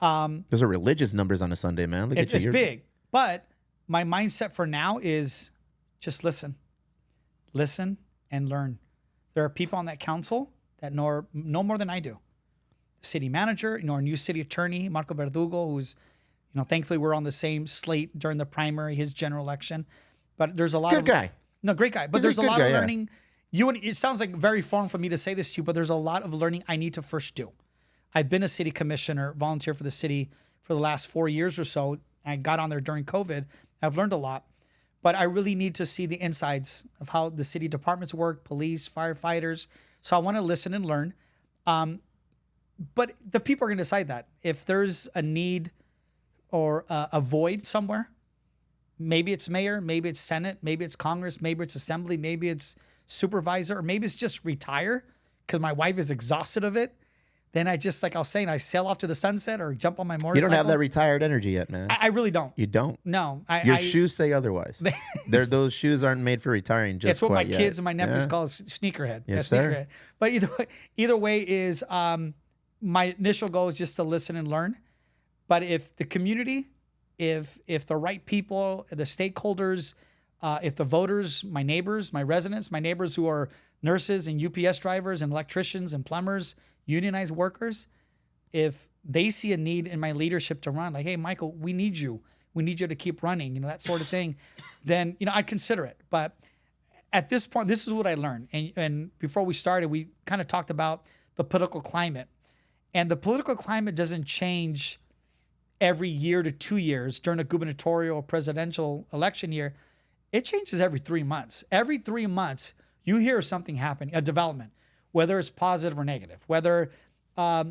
Those are religious numbers on a Sunday, man. It's big, but my mindset for now is just listen and learn. There are people on that council that know more than I do. The city manager, our new city attorney, Marco Verdugo, who's, thankfully we're on the same slate during the primary, his general election. But there's a lot of... Great guy. But there's a lot of learning. It sounds like very foreign for me to say this to you, but there's a lot of learning I need to first do. I've been a city commissioner, volunteer for the city for the last 4 years or so. I got on there during COVID. I've learned a lot, but I really need to see the insides of how the city departments work, police, firefighters. So I want to listen and learn. But the people are going to decide that. If there's a need or a void somewhere, maybe it's mayor, maybe it's Senate, maybe it's Congress, maybe it's assembly, maybe it's supervisor, or maybe it's just retire because my wife is exhausted of it. Then I just, like I was saying, I sail off to the sunset or jump on my motorcycle. You don't have that retired energy yet, man. I really don't. You don't? No. Your shoes say otherwise. Those shoes aren't made for retiring just It's what my yet. kids and my nephews call sneakerhead. Yes, sneakerhead. But either way is my initial goal is just to listen and learn. But if the community, if the right people, the stakeholders if the voters, my neighbors, my residents, my neighbors who are nurses and UPS drivers and electricians and plumbers, unionized workers, if they see a need in my leadership to run, like, hey, Michael, we need you. We need you to keep running, that sort of thing, then, I'd consider it. But at this point, this is what I learned. And before we started, we kind of talked about the political climate. And the political climate doesn't change every year to 2 years during a gubernatorial or presidential election year. It changes every 3 months. Every 3 months, you hear something happening, a development, whether it's positive or negative, whether a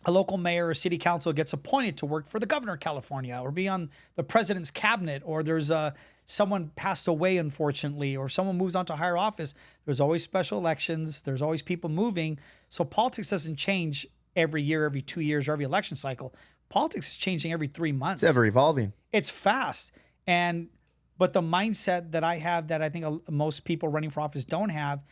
local mayor or city council gets appointed to work for the governor of California or be on the president's cabinet, or there's someone passed away, unfortunately, or someone moves on to higher office. There's always special elections. There's always people moving. So politics doesn't change every year, every 2 years, or every election cycle. Politics is changing every 3 months. It's ever evolving. It's fast. But the mindset that I have that I think most people running for office don't have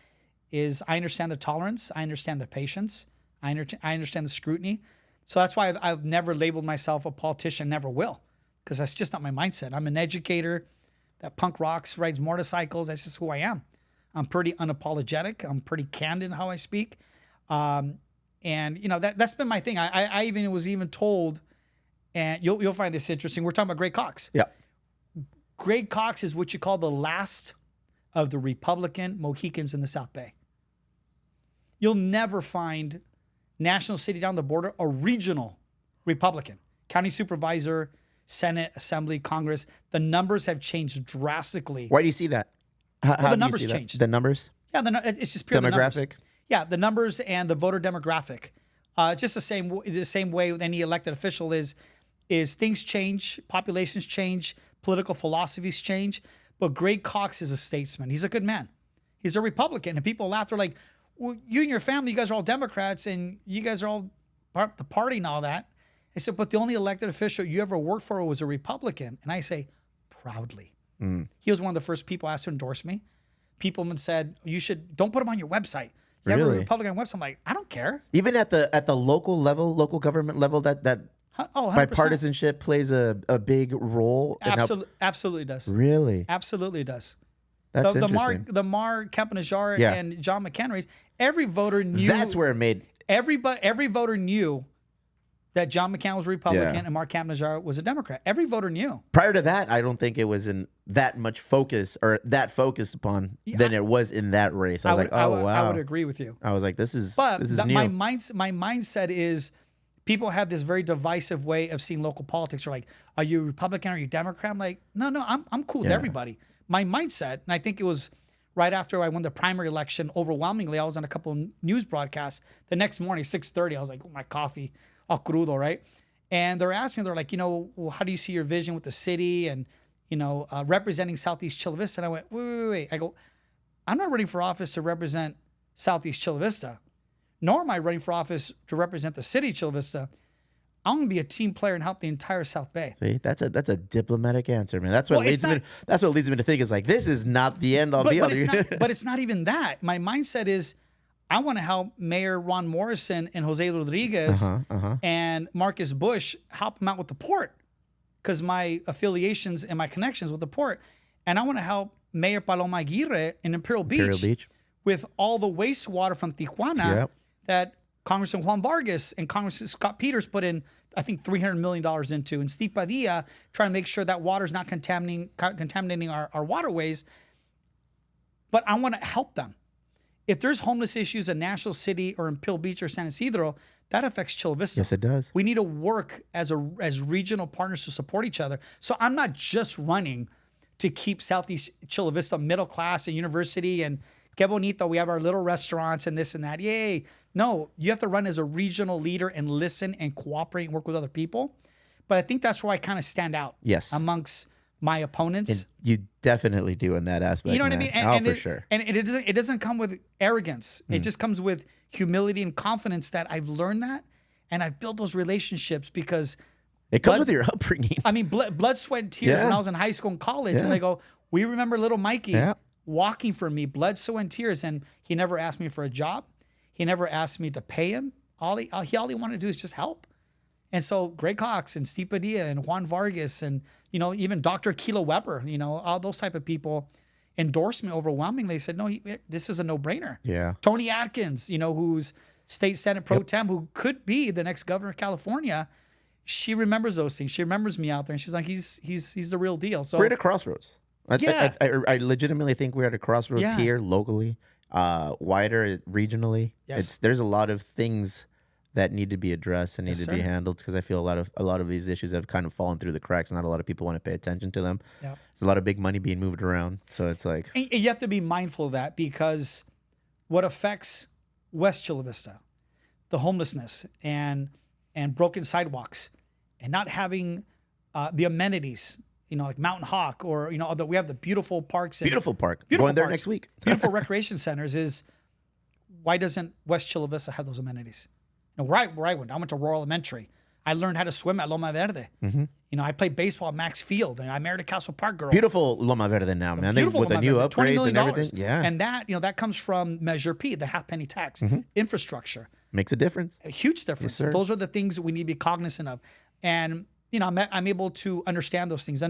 is I understand the tolerance. I understand the patience. I understand the scrutiny. So that's why I've never labeled myself a politician, never will, because that's just not my mindset. I'm an educator that punk rocks, rides motorcycles. That's just who I am. I'm pretty unapologetic. I'm pretty candid in how I speak. And that's been my thing. I was even told, and you'll find this interesting. We're talking about Greg Cox. Yeah. Greg Cox is what you call the last of the Republican Mohicans in the South Bay. You'll never find national city down the border a regional Republican. County supervisor, Senate, Assembly, Congress. The numbers have changed drastically. Why do you see that? How the numbers changed. The numbers? Yeah, it's just pure demographic. Yeah, the numbers and the voter demographic. Just the same way with any elected official is things change, populations change, political philosophies change. But Greg Cox is a statesman. He's a good man. He's a Republican, and people laugh. They're like, well, you and your family, you guys are all Democrats, and you guys are all part of the party and all that. I said, but the only elected official you ever worked for was a Republican. And I say, proudly. He was one of the first people asked to endorse me. People even said, don't put him on your website. You have a Republican website. I'm like, I don't care. Even at the local level, local government level, that bipartisanship plays a big role. Absolutely does. Really? Absolutely does. That's interesting. The Mar Camp-Najar and John McHenry's, every voter knew. That's where it made. Every voter knew that John McCain was a Republican and Mark Camp-Najar was a Democrat. Every voter knew. Prior to that, I don't think it was in that much focus or that focused upon than it was in that race. I was wow. I would agree with you. I was like, this is new. My mindset is people have this very divisive way of seeing local politics. They're like, are you Republican? Are you Democrat? I'm like, no, I'm cool with everybody. My mindset, and I think it was right after I won the primary election, overwhelmingly, I was on a couple of news broadcasts. The next morning, 6:30, I was like, oh, my coffee, all crudo, right? And they're asking me, they're like, well, how do you see your vision with the city and, representing Southeast Chula Vista? And I went, wait. I go, I'm not running for office to represent Southeast Chula Vista, nor am I running for office to represent the city of Chula Vista. I'm going to be a team player and help the entire South Bay. See, that's a diplomatic answer, man. That's what leads me to think is like, this is not the end all be all. But it's not even that. My mindset is I want to help Mayor Ron Morrison and Jose Rodriguez and Marcus Bush help them out with the port because my affiliations and my connections with the port. And I want to help Mayor Paloma Aguirre in Imperial Beach with all the wastewater from Tijuana that Congressman Juan Vargas and Congressman Scott Peters put in, I think, $300 million into, and Steve Padilla trying to make sure that water's not contaminating our waterways. But I want to help them. If there's homeless issues in National City or in Imperial Beach or San Isidro, that affects Chula Vista. Yes, it does. We need to work as regional partners to support each other. So I'm not just running to keep Southeast Chula Vista middle class and university and que bonito, we have our little restaurants and this and that. Yay. No, you have to run as a regional leader and listen and cooperate and work with other people. But I think that's where I kind of stand out amongst my opponents. And you definitely do in that aspect. You know what I mean? For sure. And it doesn't come with arrogance. It just comes with humility and confidence that I've learned that and I've built those relationships because it comes with your upbringing. I mean, blood, sweat, and tears when I was in high school and college. And they go, we remember little Mikey walking for me, blood, sweat, and tears. And he never asked me for a job. He never asked me to pay him. All he wanted to do is just help. And so Greg Cox and Steve Padilla and Juan Vargas and, even Dr. Kilo Weber, all those type of people endorsed me overwhelmingly. They said, no, this is a no-brainer. Yeah. Tony Atkins, who's state Senate pro tem, who could be the next governor of California, she remembers those things. She remembers me out there, and she's like, he's the real deal. So we're at a crossroads. I legitimately think we're at a crossroads here locally, wider regionally. Yes. There's a lot of things that need to be addressed and need to be handled, because I feel a lot of these issues have kind of fallen through the cracks. Not a lot of people want to pay attention to them. Yep. There's a lot of big money being moved around, so it's like, and you have to be mindful of that, because what affects West Chula Vista, the homelessness and broken sidewalks, and not having the amenities, like Mountain Hawk, or although we have the beautiful parks. Beautiful park. Going there next week. Beautiful recreation centers. Is why doesn't West Chula Vista have those amenities? Where I went to Rural Elementary. I learned how to swim at Loma Verde. Mm-hmm. I played baseball at Max Field, and I married a Castle Park girl. Beautiful Loma Verde now, man. With the new upgrades and everything. Yeah. And that, that comes from Measure P, the half-penny tax, infrastructure. Makes a difference. A huge difference. Yes, those are the things that we need to be cognizant of. And, I'm able to understand those things.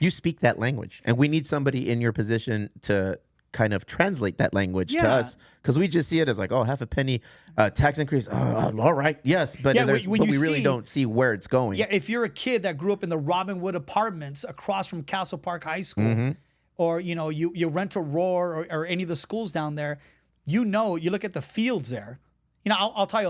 You speak that language. And we need somebody in your position to kind of translate that language to us, because we just see it as like, half a penny tax increase. All right, yes, but we really don't see where it's going. Yeah, if you're a kid that grew up in the Robinwood Apartments across from Castle Park High School, or you rent a Roar or any of the schools down there, you look at the fields there. I'll tell you.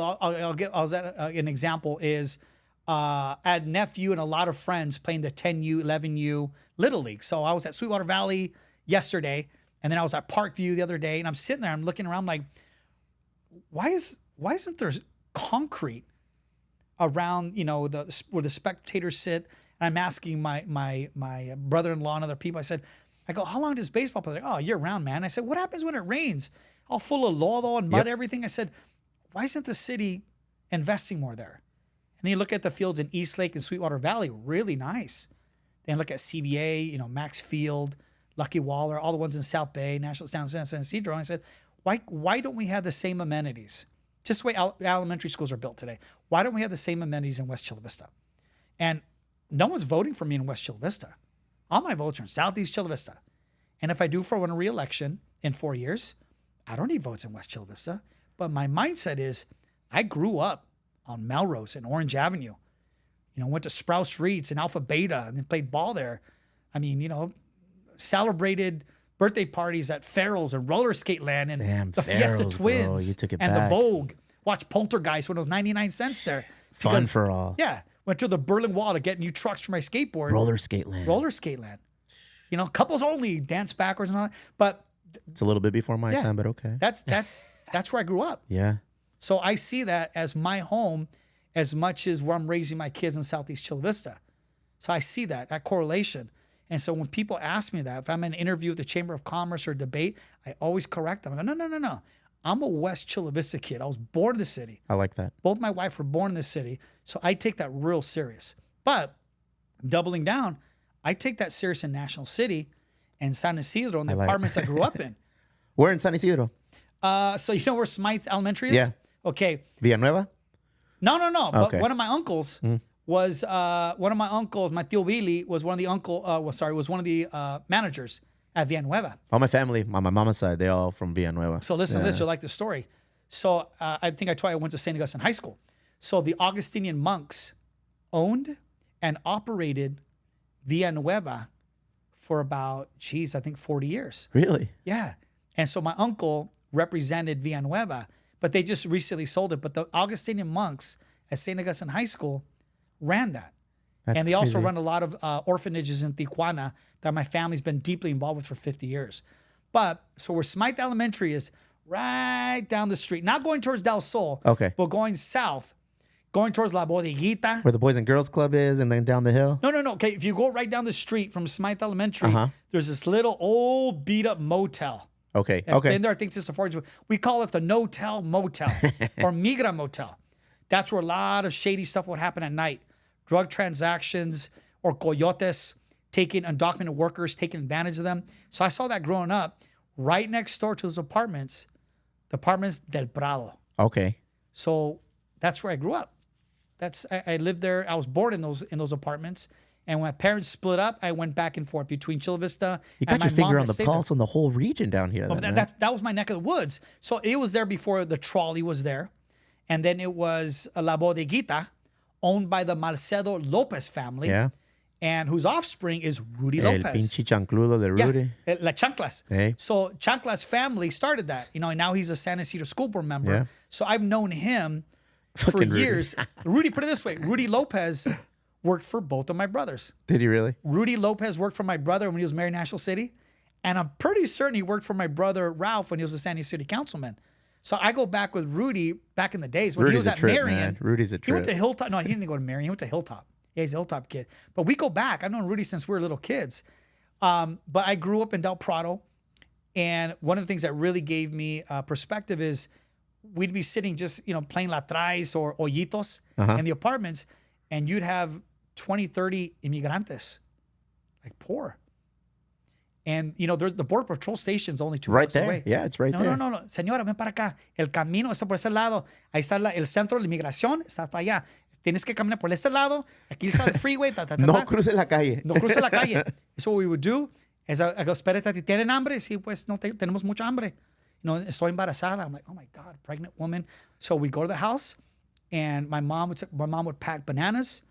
An example is I had nephew and a lot of friends playing the 10U, 11U Little League. So I was at Sweetwater Valley yesterday. And then I was at Parkview the other day, and I'm sitting there, I'm looking around like, why isn't there concrete around, where the spectators sit? And I'm asking my brother-in-law and other people, I go, how long does baseball play? Oh, year round, man. I said, what happens when it rains? All full of lodo and mud, everything. I said, why isn't the city investing more there? And then you look at the fields in Eastlake and Sweetwater Valley, really nice. Then look at CVA, Max Field, Lucky Waller, all the ones in South Bay, National Down San Isidro. And I said, why don't we have the same amenities? Just the way elementary schools are built today. Why don't we have the same amenities in West Chula Vista? And no one's voting for me in West Chula Vista. All my votes are in Southeast Chula Vista. And if I do win a re-election in 4 years, I don't need votes in West Chula Vista. But my mindset is, I grew up on Melrose and Orange Avenue. Went to Sprouse Reeds and Alpha Beta and then played ball there. I mean, celebrated birthday parties at Farrell's and Roller Skate Land and the Fiesta Twins, bro, you took it and back. the Vogue. Watched Poltergeist when it was 99 cents there. Fun for all. Yeah. Went to the Berlin Wall to get new trucks for my skateboard. Roller Skate Land. Couples only, dance backwards and all that. But it's a little bit before my time, but okay. That's where I grew up. Yeah. So I see that as my home as much as where I'm raising my kids in Southeast Chula Vista. So I see that correlation. And so when people ask me that, if I'm in an interview with the Chamber of Commerce or debate, I always correct them. I go, no. I'm a West Chula Vista kid. I was born in the city. I like that. Both my wife were born in the city. So I take that real serious. But doubling down, I take that serious in National City and San Isidro and the apartments I grew up in. Where in San Isidro? So you know where Smythe Elementary is? Yeah. Okay. Villanueva? No. But one of my uncles was my tío Billy was one of the managers at Villanueva. All my family, on my mama's side, they all from Villanueva. So listen to this, you'll like the story. So I think I told you I went to St. Augustine High School. So the Augustinian monks owned and operated Villanueva for about, I think 40 years. Really? Yeah. And so my uncle represented Villanueva, but they just recently sold it. But the Augustinian monks at St. Augustine High School ran that. And they also run a lot of orphanages in Tijuana that my family's been deeply involved with for 50 years. But so where Smythe Elementary is right down the street, not going towards Del Sol, okay, but going south, going towards La Bodeguita. Where the Boys and Girls Club is, and then down the hill? No. Okay, if you go right down the street from Smythe Elementary, there's this little old beat-up motel. Okay. That's been there, I think, since the 40s. We call it the No-Tell Motel or Migra Motel. That's where a lot of shady stuff would happen at night. Drug transactions or coyotes taking undocumented workers, taking advantage of them. So I saw that growing up right next door to those apartments, the apartments Del Prado. Okay. So that's where I grew up. I lived there. I was born in those apartments. And when my parents split up, I went back and forth between Chula Vista. You got your finger on the pulse on the whole region down here. That was my neck of the woods. So it was there before the trolley was there. And then it was La Bodeguita, owned by the Marcelo Lopez family. Yeah. And whose offspring is Rudy Lopez. El pinche chancludo de Rudy. Yeah, La Chanclas. Hey. So Chanclas family started that, and now he's a San Ysidro school board member. Yeah. So I've known him for years. Rudy, put it this way, Rudy Lopez worked for both of my brothers. Did he really? Rudy Lopez worked for my brother when he was mayor of National City, and I'm pretty certain he worked for my brother Ralph when he was a San Ysidro City councilman. So I go back with Rudy back in the days when he was at Marion. Man. Rudy's a trip. He went to Hilltop. No, he didn't go to Marion. He went to Hilltop. Yeah, he's a Hilltop kid. But we go back. I've known Rudy since we were little kids. But I grew up in Del Prado. And one of the things that really gave me perspective is we'd be sitting just, playing La Traes or Hoyitos in the apartments. And you'd have 20, 30 inmigrantes, like poor. And, the Border Patrol station's only 2 blocks away. Yeah, it's right there. No. Señora, ven para acá. El camino está por ese lado. Ahí está el centro de la inmigración. Está para allá. Tienes que caminar por este lado. Aquí está el freeway. No cruce la calle. No cruce la calle. So what we would do is, espérate, ¿tienen hambre? Sí, pues no tenemos mucha hambre. Estoy embarazada. I'm like, oh my God, pregnant woman. So we go to the house, and my mom would pack bananas,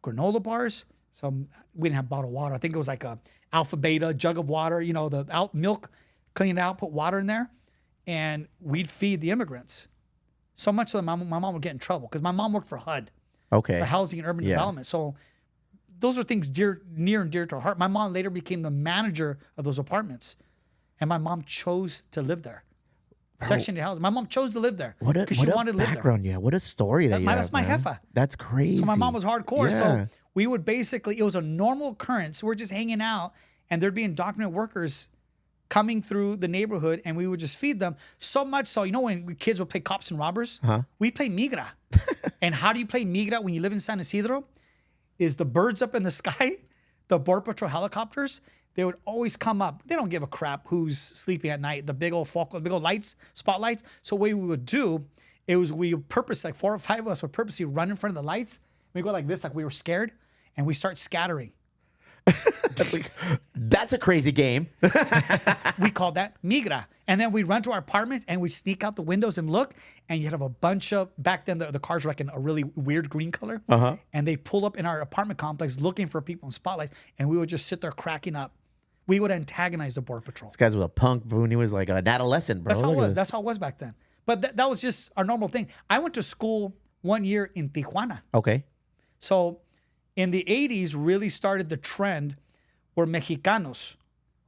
granola bars. So we didn't have bottled water. I think it was like a Alpha Beta jug of water. The milk, clean it out, put water in there, and we'd feed the immigrants. So much so that my mom would get in trouble because my mom worked for HUD. Okay. For housing and urban development. So those are things near and dear to our heart. My mom later became the manager of those apartments, and my mom chose to live there. Section 8 housing. My mom chose to live there because she wanted to live there. Background, yeah. What a story that's my jefa. That's crazy. So my mom was hardcore. Yeah. So we would basically, it was a normal occurrence. We're just hanging out, and there'd be undocumented workers coming through the neighborhood, and we would just feed them. So much so, when kids would play cops and robbers, we play migra. And how do you play migra when you live in San Ysidro? Is the birds up in the sky, the Border Patrol helicopters, they would always come up. They don't give a crap who's sleeping at night, the big old lights, spotlights. So what we would do, we would purpose, like 4 or 5 of us would purposely run in front of the lights. We go like this, like we were scared, and we start scattering. That's a crazy game. We called that migra. And then we run to our apartments and we sneak out the windows and look, and you'd have a bunch of, back then the cars were like in a really weird green color. And they pull up in our apartment complex looking for people in spotlights, and we would just sit there cracking up. We would antagonize the Border Patrol. This guy was a punk when he was like an adolescent, bro. That's how it was. That's how it was back then. But that was just our normal thing. I went to school 1 year in Tijuana. Okay. So in the 80s really started the trend where Mexicanos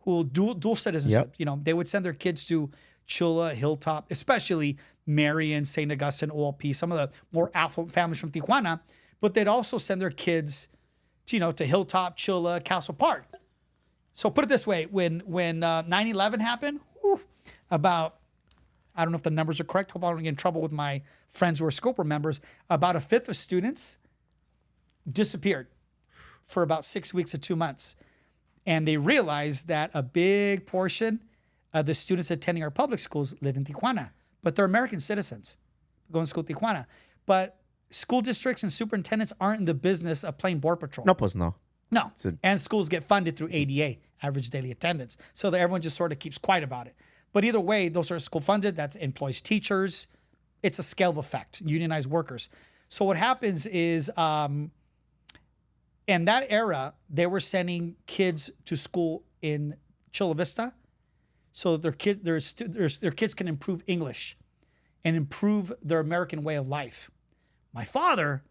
who dual citizenship, they would send their kids to Chula, Hilltop, especially Marion, St. Augustine, OLP, some of the more affluent families from Tijuana, but they'd also send their kids to Hilltop, Chula, Castle Park. So put it this way, when 9/11 happened, about, I don't know if the numbers are correct, hope I don't get in trouble with my friends who are Scoper members, about 1/5 of students disappeared for about 6 weeks to 2 months. And they realized that a big portion of the students attending our public schools live in Tijuana, but they're American citizens going to school in Tijuana. But school districts and superintendents aren't in the business of playing Border Patrol. No, pues no. No. And schools get funded through ADA, average daily attendance. So that everyone just sort of keeps quiet about it. But either way, those are school funded. That employs teachers. It's a scale effect, unionized workers. So what happens is, in that era, they were sending kids to school in Chula Vista, so their kids can improve English and improve their American way of life. My father,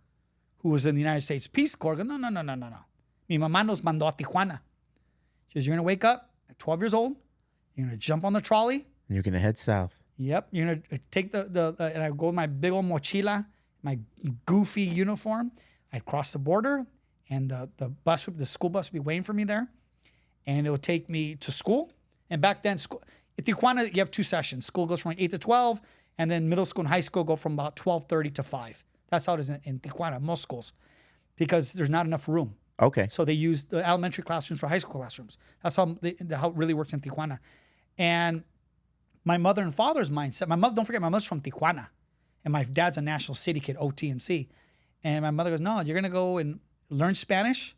who was in the United States Peace Corps, goes, no. Mi mamá nos mandó a Tijuana. She goes, you're going to wake up at 12 years old, you're going to jump on the trolley. And you're going to head south. Yep. You're going to take and I go with my big old mochila, my goofy uniform. I'd cross the border, and the school bus would be waiting for me there, and it would take me to school. And back then, in Tijuana, you have 2 sessions. School goes from 8 to 12, and then middle school and high school go from about 12:30 to 5. That's how it is in Tijuana, most schools, because there's not enough room. Okay. So they use the elementary classrooms for high school classrooms. That's how it really works in Tijuana. And my mother and father's mindset, don't forget, my mother's from Tijuana, and my dad's a National City kid, OT and C. And my mother goes, no, you're going to go and learn Spanish,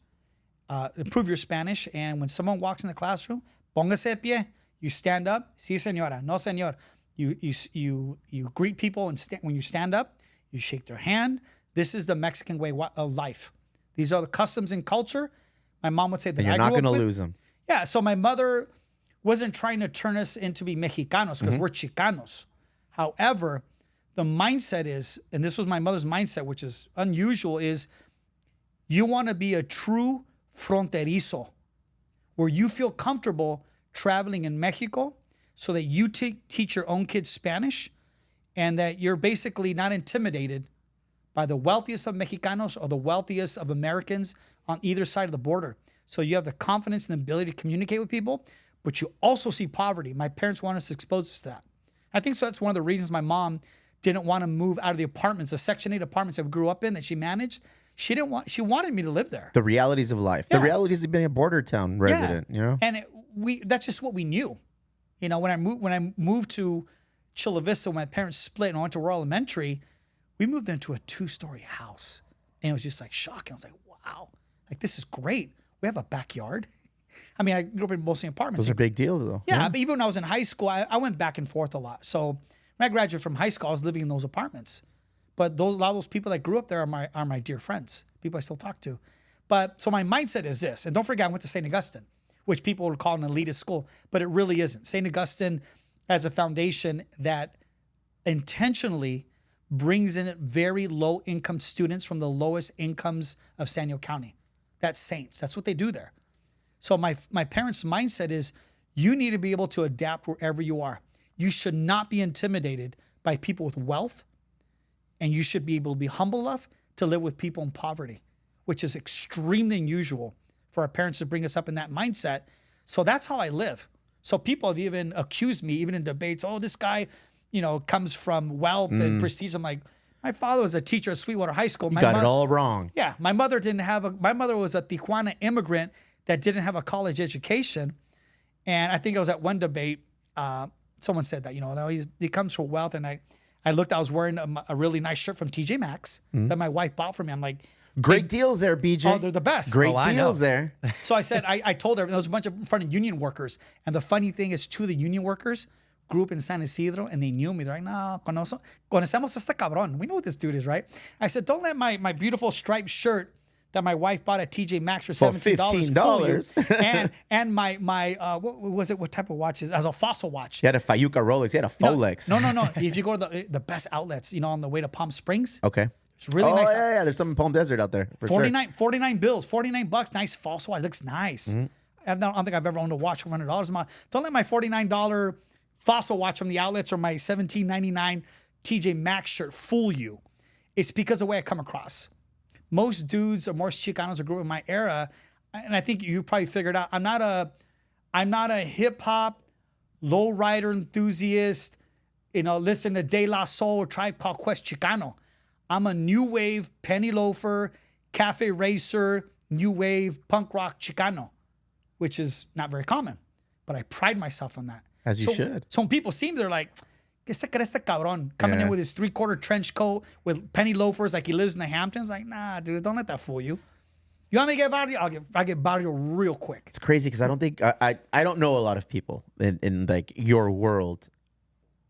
improve your Spanish. And when someone walks in the classroom, póngase de pie, you stand up. Sí, señora. No, señor. You greet people, and when you stand up, you shake their hand. This is the Mexican way of life. These are the customs and culture. My mom would say that you're not going to lose them. Yeah. So my mother wasn't trying to turn us into be Mexicanos because we're Chicanos. However, the mindset is, and this was my mother's mindset, which is unusual, is you want to be a true fronterizo, where you feel comfortable traveling in Mexico so that you teach your own kids Spanish, and that you're basically not intimidated by the wealthiest of Mexicanos or the wealthiest of Americans on either side of the border. So you have the confidence and the ability to communicate with people, but you also see poverty. My parents wanted us to expose us to that. I think so. That's one of the reasons my mom didn't want to move out of the apartments, the Section 8 apartments that we grew up in that she managed. She wanted me to live there. The realities of life. Yeah. The realities of being a border town resident, you know? And that's just what we knew. You know, when I moved to Chula Vista, when my parents split and I went to Royal Elementary, we moved into a 2-story house. And it was just like shocking. I was like, wow, like this is great. We have a backyard. I mean, I grew up in mostly apartments. Those are a big deal, though. Yeah, but even when I was in high school, I went back and forth a lot. So when I graduated from high school, I was living in those apartments. But a lot of those people that grew up there are my dear friends, people I still talk to. But so my mindset is this, and don't forget I went to St. Augustine, which people would call an elitist school, but it really isn't. St. Augustine has a foundation that intentionally brings in very low-income students from the lowest incomes of San Diego County. That's Saints. That's what they do there. So my parents' mindset is you need to be able to adapt wherever you are. You should not be intimidated by people with wealth, and you should be able to be humble enough to live with people in poverty, which is extremely unusual for our parents to bring us up in that mindset. So that's how I live. So people have even accused me, even in debates, oh, this guy, comes from wealth and prestige. I'm like, my father was a teacher at Sweetwater High School. You got it all wrong. Yeah. My mother was a Tijuana immigrant that didn't have a college education. And I think it was at one debate, someone said that, he comes from wealth. And I was wearing a really nice shirt from TJ Maxx that my wife bought for me. I'm like, great deals there, BJ. Oh, they're the best. Great deals there. So I said, I told her, there was a bunch of in front of union workers. And the funny thing is, 2 of the union workers grew up in San Isidro and they knew me. They're like, no, conocemos este cabrón. We know what this dude is, right? I said, don't let my beautiful striped shirt that my wife bought at TJ Maxx for $17 and my what was it? What type of watches? As a Fossil watch. He had a Fayuca Rolex. He had a Folex. No. If you go to the best outlets, on the way to Palm Springs. Okay. It's really nice. Yeah. There's some in Palm Desert out there. For 49 bills, $49. Nice Fossil watch. It looks nice. I don't think I've ever owned a watch for $100. Don't let my $49 Fossil watch from the outlets or my $17.99 TJ Maxx shirt fool you. It's because of the way I come across. Most dudes or most Chicanos that grew up in my era, and I think you probably figured out, I'm not a hip hop lowrider enthusiast, listen to De La Soul, Tribe Called Quest Chicano. I'm a new wave penny loafer, cafe racer, new wave punk rock Chicano, which is not very common, but I pride myself on that. As you should. So when people see me, they're like, ¿Qué se cree este cabrón? Coming in with his 3/4 trench coat with penny loafers like he lives in the Hamptons. Like, nah, dude, don't let that fool you. You want me to get barrio? I'll get barrio real quick. It's crazy because I don't think I don't know a lot of people in like your world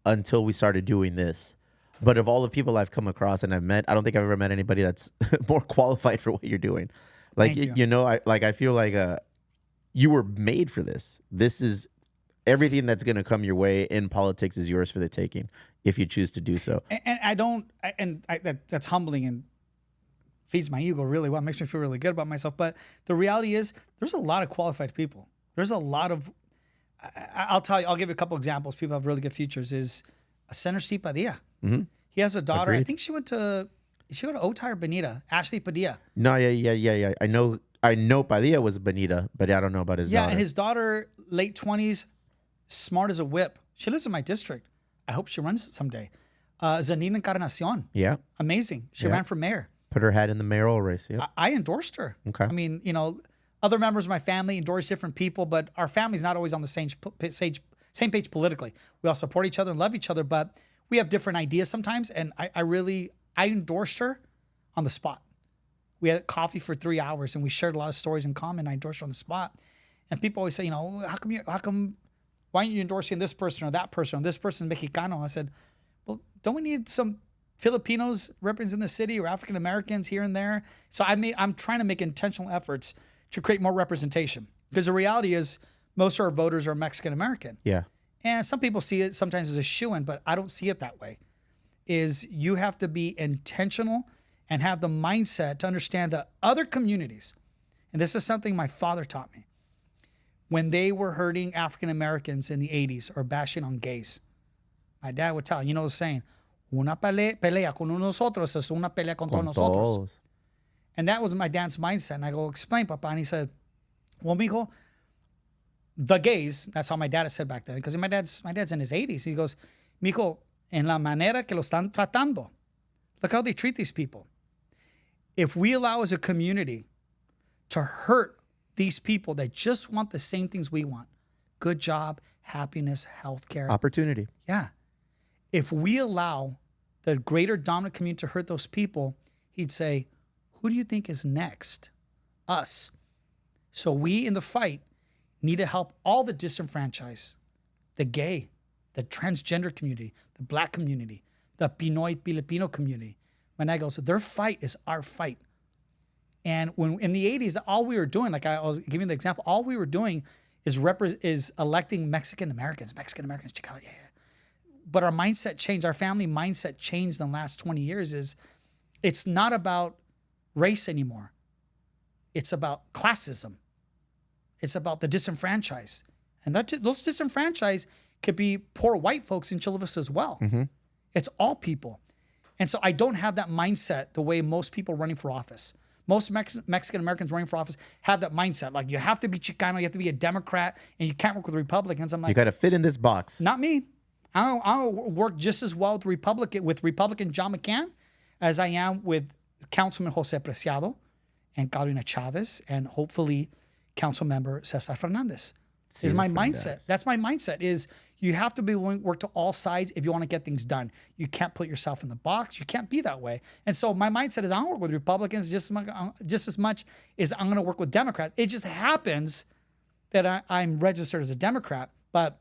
until we started doing this. But of all the people I've come across and I've met, I don't think I've ever met anybody that's more qualified for what you're doing. Like I feel like you were made for this. This is everything that's going to come your way in politics is yours for the taking if you choose to do so. And that's humbling and feeds my ego really well. It makes me feel really good about myself. But the reality is there's a lot of qualified people. There's a lot of, I'll give you a couple examples. People have really good futures. Is Senator Steve Padilla. Mm-hmm. He has a daughter. Agreed. I think she went to Otay or Bonita. Ashley Padilla. No, yeah. I know Padilla was Bonita, but I don't know about his daughter. Yeah, and his daughter, late 20s, smart as a whip. She lives in my district. I hope she runs someday. Zanina Encarnacion. Yeah. Amazing. She ran for mayor. Put her hat in the mayoral race. Yeah. I endorsed her. Okay. I mean, other members of my family endorse different people, but our family's not always on the same page politically. We all support each other and love each other, but we have different ideas sometimes. And I endorsed her on the spot. We had coffee for 3 hours and we shared a lot of stories in common. I endorsed her on the spot. And people always say, why aren't you endorsing this person or that person? Or this person's Mexicano. I said, well, don't we need some Filipinos representing the city or African Americans here and there? So I'm trying to make intentional efforts to create more representation, because the reality is most of our voters are Mexican American. Yeah. And some people see it sometimes as a shoo-in, but I don't see it that way. Is you have to be intentional and have the mindset to understand that other communities, and this is something my father taught me, when they were hurting African Americans in the 80s or bashing on gays, my dad would tell, the saying, una pelea con nosotros es una pelea con todos nosotros. And that was my dad's mindset. And I go, explain, Papa. And he said, well, mijo, the gays, that's how my dad said back then, because my dad's in his 80s. He goes, mijo, en la manera que lo están tratando, look how they treat these people. If we allow as a community to hurt these people that just want the same things we want, good job, happiness, healthcare, opportunity. Yeah. If we allow the greater dominant community to hurt those people, he'd say, who do you think is next? Us. So we in the fight need to help all the disenfranchised, the gay, the transgender community, the black community, the Pinoy Filipino community. My dad goes, their fight is our fight. And when in the 80s, all we were doing, like I was giving the example, all we were doing is electing Mexican Americans, Chicano, yeah. But our mindset changed, our family mindset changed in the last 20 years. It's not about race anymore. It's about classism. It's about the disenfranchised. And those disenfranchised could be poor white folks in Chula Vista as well. Mm-hmm. It's all people. And so I don't have that mindset the way most people running for office. Most Mexican Americans running for office have that mindset. Like, you have to be Chicano, you have to be a Democrat, and you can't work with Republicans. I'm like, you got to fit in this box. Not me. I'll work just as well with Republican John McCann as I am with Councilman Jose Preciado and Carolina Chavez and hopefully Council Member Cesar Fernandez. Is my mindset. That's my mindset. Is you have to be willing to work to all sides if you want to get things done. You can't put yourself in the box. You can't be that way. And so my mindset is I'm going to work with Republicans just as much as I'm going to work with Democrats. It just happens that I'm registered as a Democrat, but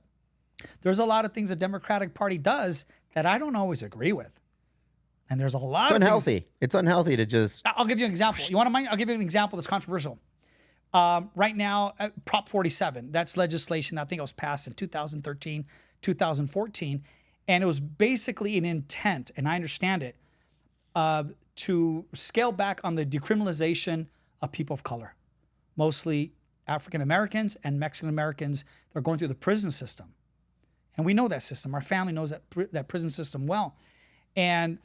there's a lot of things the Democratic Party does that I don't always agree with. And there's a lot of unhealthy. It's unhealthy to just... I'll give you an example. You want to mind? I'll give you an example that's controversial. Right now, Prop 47, that's legislation that I think it was passed in 2013, 2014. And it was basically an intent, and I understand it, to scale back on the decriminalization of people of color, mostly African Americans and Mexican Americans that are going through the prison system. And we know that system. Our family knows that prison system well. And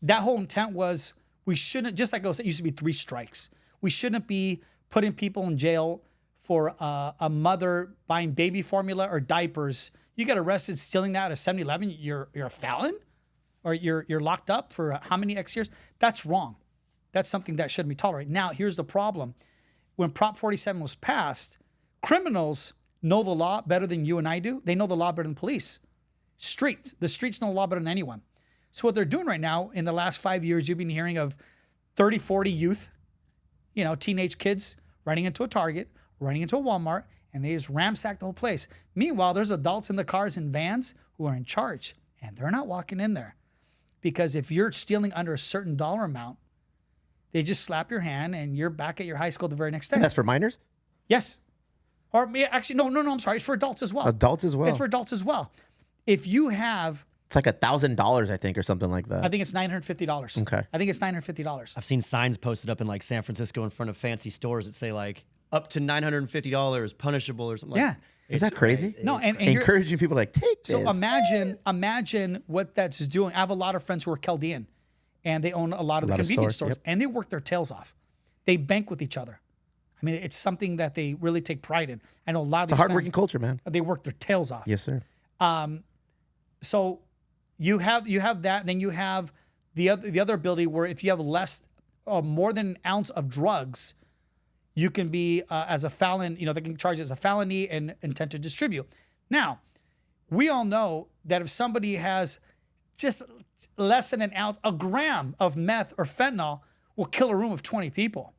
that whole intent was we shouldn't, just like it used to be 3 strikes. We shouldn't be putting people in jail for a mother buying baby formula or diapers. You get arrested stealing that at a 7-Eleven, you're a felon? Or you're locked up for how many X years? That's wrong. That's something that shouldn't be tolerated. Now, here's the problem. When Prop 47 was passed, criminals know the law better than you and I do. They know the law better than police. The streets know the law better than anyone. So what they're doing right now, in the last 5 years, you've been hearing of 30, 40 youth, teenage kids running into a Target, running into a Walmart, and they just ransack the whole place. Meanwhile, there's adults in the cars and vans who are in charge, and they're not walking in there. Because if you're stealing under a certain dollar amount, they just slap your hand and you're back at your high school the very next day. And that's for minors? Yes. Or actually, no, I'm sorry. It's for adults as well. Adults as well? It's for adults as well. If you have... It's like $1,000, I think, or something like that. I think it's $950. Okay. I think it's $950. I've seen signs posted up in like San Francisco in front of fancy stores that say like up to $950, punishable or something. Yeah. Like that. Is that crazy? No, and encouraging people like, take this. So imagine what that's doing. I have a lot of friends who are Chaldean, and they own a lot of the convenience stores, yep. and they work their tails off. They bank with each other. I mean, it's something that they really take pride in. I know a lot of it's a hardworking culture, man. They work their tails off. Yes, sir. So you have that, then you have the other ability where if you have less or more than an ounce of drugs, you can be as a felon. They can charge it as a felony and intent to distribute. Now, we all know that if somebody has just less than an ounce, a gram of meth or fentanyl, will kill a room of 20 people.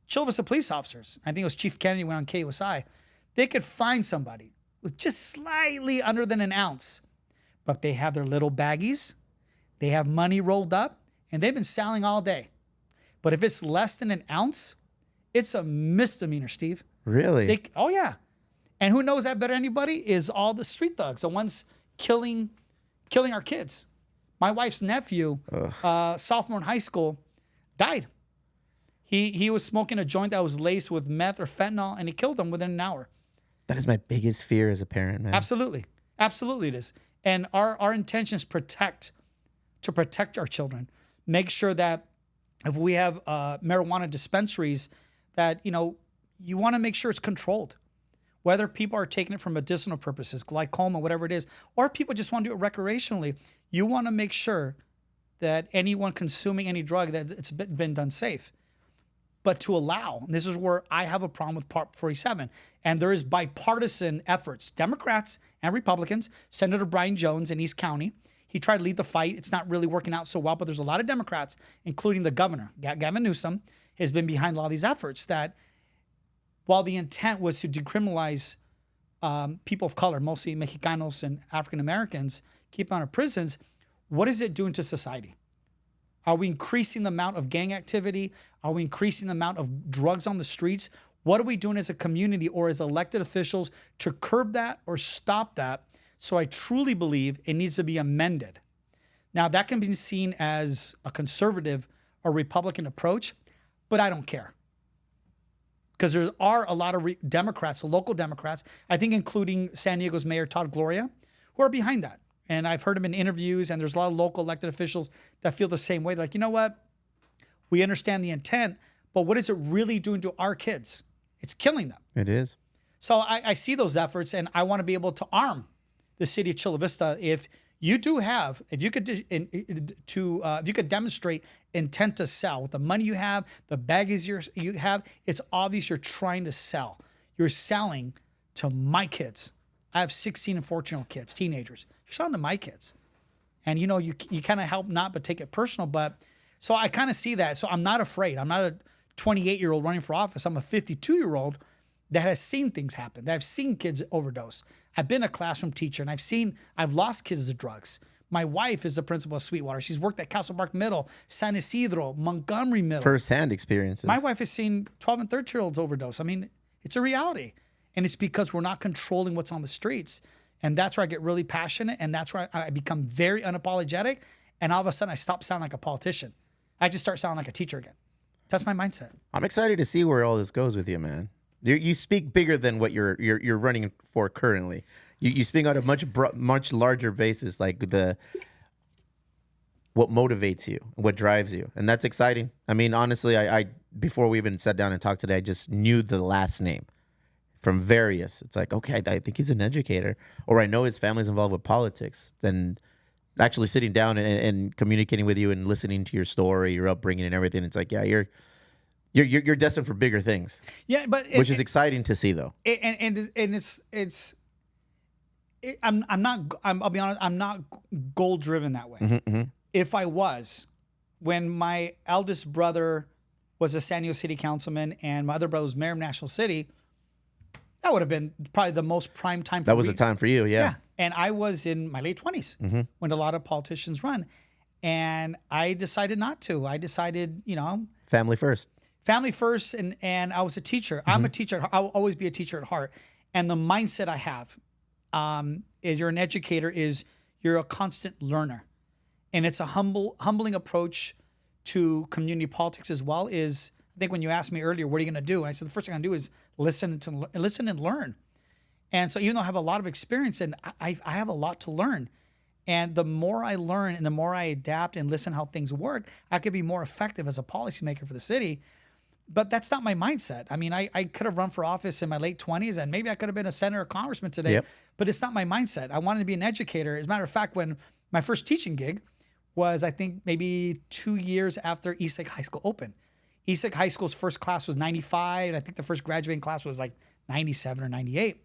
Chula Vista police officers, I think it was Chief Kennedy went on KUSI, they could find somebody with just slightly under than an ounce, but they have their little baggies, they have money rolled up, and they've been selling all day. But if it's less than an ounce, it's a misdemeanor, Steve. Really? Oh, yeah. And who knows that better than anybody is all the street thugs, the ones killing our kids. My wife's nephew, sophomore in high school, died. He was smoking a joint that was laced with meth or fentanyl, and he killed him within an hour. That is my biggest fear as a parent, man. Absolutely. Absolutely it is. And our intention is to protect our children. Make sure that if we have marijuana dispensaries, that, you want to make sure it's controlled. Whether people are taking it for medicinal purposes, glaucoma, whatever it is, or people just want to do it recreationally, you want to make sure that anyone consuming any drug, that it's been done safe. But to allow, and this is where I have a problem with Part 47, and there is bipartisan efforts, Democrats and Republicans. Senator Brian Jones in East County, he tried to lead the fight. It's not really working out so well, but there's a lot of Democrats, including the governor, Gavin Newsom, has been behind a lot of these efforts that while the intent was to decriminalize people of color, mostly Mexicanos and African Americans, keep them out of prisons, what is it doing to society? Are we increasing the amount of gang activity? Are we increasing the amount of drugs on the streets? What are we doing as a community or as elected officials to curb that or stop that? So I truly believe it needs to be amended. Now, that can be seen as a conservative or Republican approach, but I don't care. Because there are a lot of Democrats, local Democrats, I think including San Diego's Mayor Todd Gloria, who are behind that. And I've heard him in interviews, and there's a lot of local elected officials that feel the same way. They're like, you know what? We understand the intent, but what is it really doing to our kids? It's killing them. It is. So I see those efforts, and I want to be able to arm the city of Chula Vista. If you could demonstrate intent to sell with the money you have, the baggies you have, it's obvious you're trying to sell. You're selling to my kids. I have 16 and 14-year-old kids, teenagers. You're selling to my kids. And, you kind of help not but take it personal. But so I kind of see that. So I'm not afraid. I'm not a 28-year-old running for office. I'm a 52-year-old that has seen things happen, that I've seen kids overdose. I've been a classroom teacher, and I've lost kids to drugs. My wife is the principal of Sweetwater. She's worked at Castle Park Middle, San Isidro, Montgomery Middle. First-hand experiences. My wife has seen 12 and 13-year-olds overdose. I mean, it's a reality. And it's because we're not controlling what's on the streets. And that's where I get really passionate. And that's where I become very unapologetic. And all of a sudden, I stop sounding like a politician. I just start sounding like a teacher again. That's my mindset. I'm excited to see where all this goes with you, man. You speak bigger than what you're running for currently. You speak on a much larger basis, like what motivates you, what drives you. And that's exciting. I mean, honestly, I before we even sat down and talked today, I just knew the last name. From various, it's like, okay, I think he's an educator, or I know his family's involved with politics. Then actually sitting down and communicating with you and listening to your story, your upbringing, and everything, it's like, yeah, you're destined for bigger things. Yeah, but which is exciting to see, though. I'll be honest, I'm not goal driven that way. Mm-hmm. If I was, when my eldest brother was a San Diego City Councilman and my other brother was mayor of National City, that would have been probably the most prime time for me. That was the time for you, yeah. And I was in my late 20s when a lot of politicians run. And I decided not to. I decided, family first. Family first, and I was a teacher. I'm a teacher. I'll always be a teacher at heart. And the mindset I have is you're an educator, is you're a constant learner. And it's a humbling approach to community politics as well. Is I think when you asked me earlier, what are you going to do? And I said, the first thing I'm going to do is listen and learn. And so even though I have a lot of experience and I have a lot to learn, and the more I learn and the more I adapt and listen how things work, I could be more effective as a policymaker for the city. But that's not my mindset. I mean, I could have run for office in my late 20s, and maybe I could have been a senator or congressman today, but it's not my mindset. I wanted to be an educator. As a matter of fact, when my first teaching gig was, I think, maybe 2 years after Eastlake High School opened. Eastlake High School's first class was 95, and I think the first graduating class was like 97 or 98.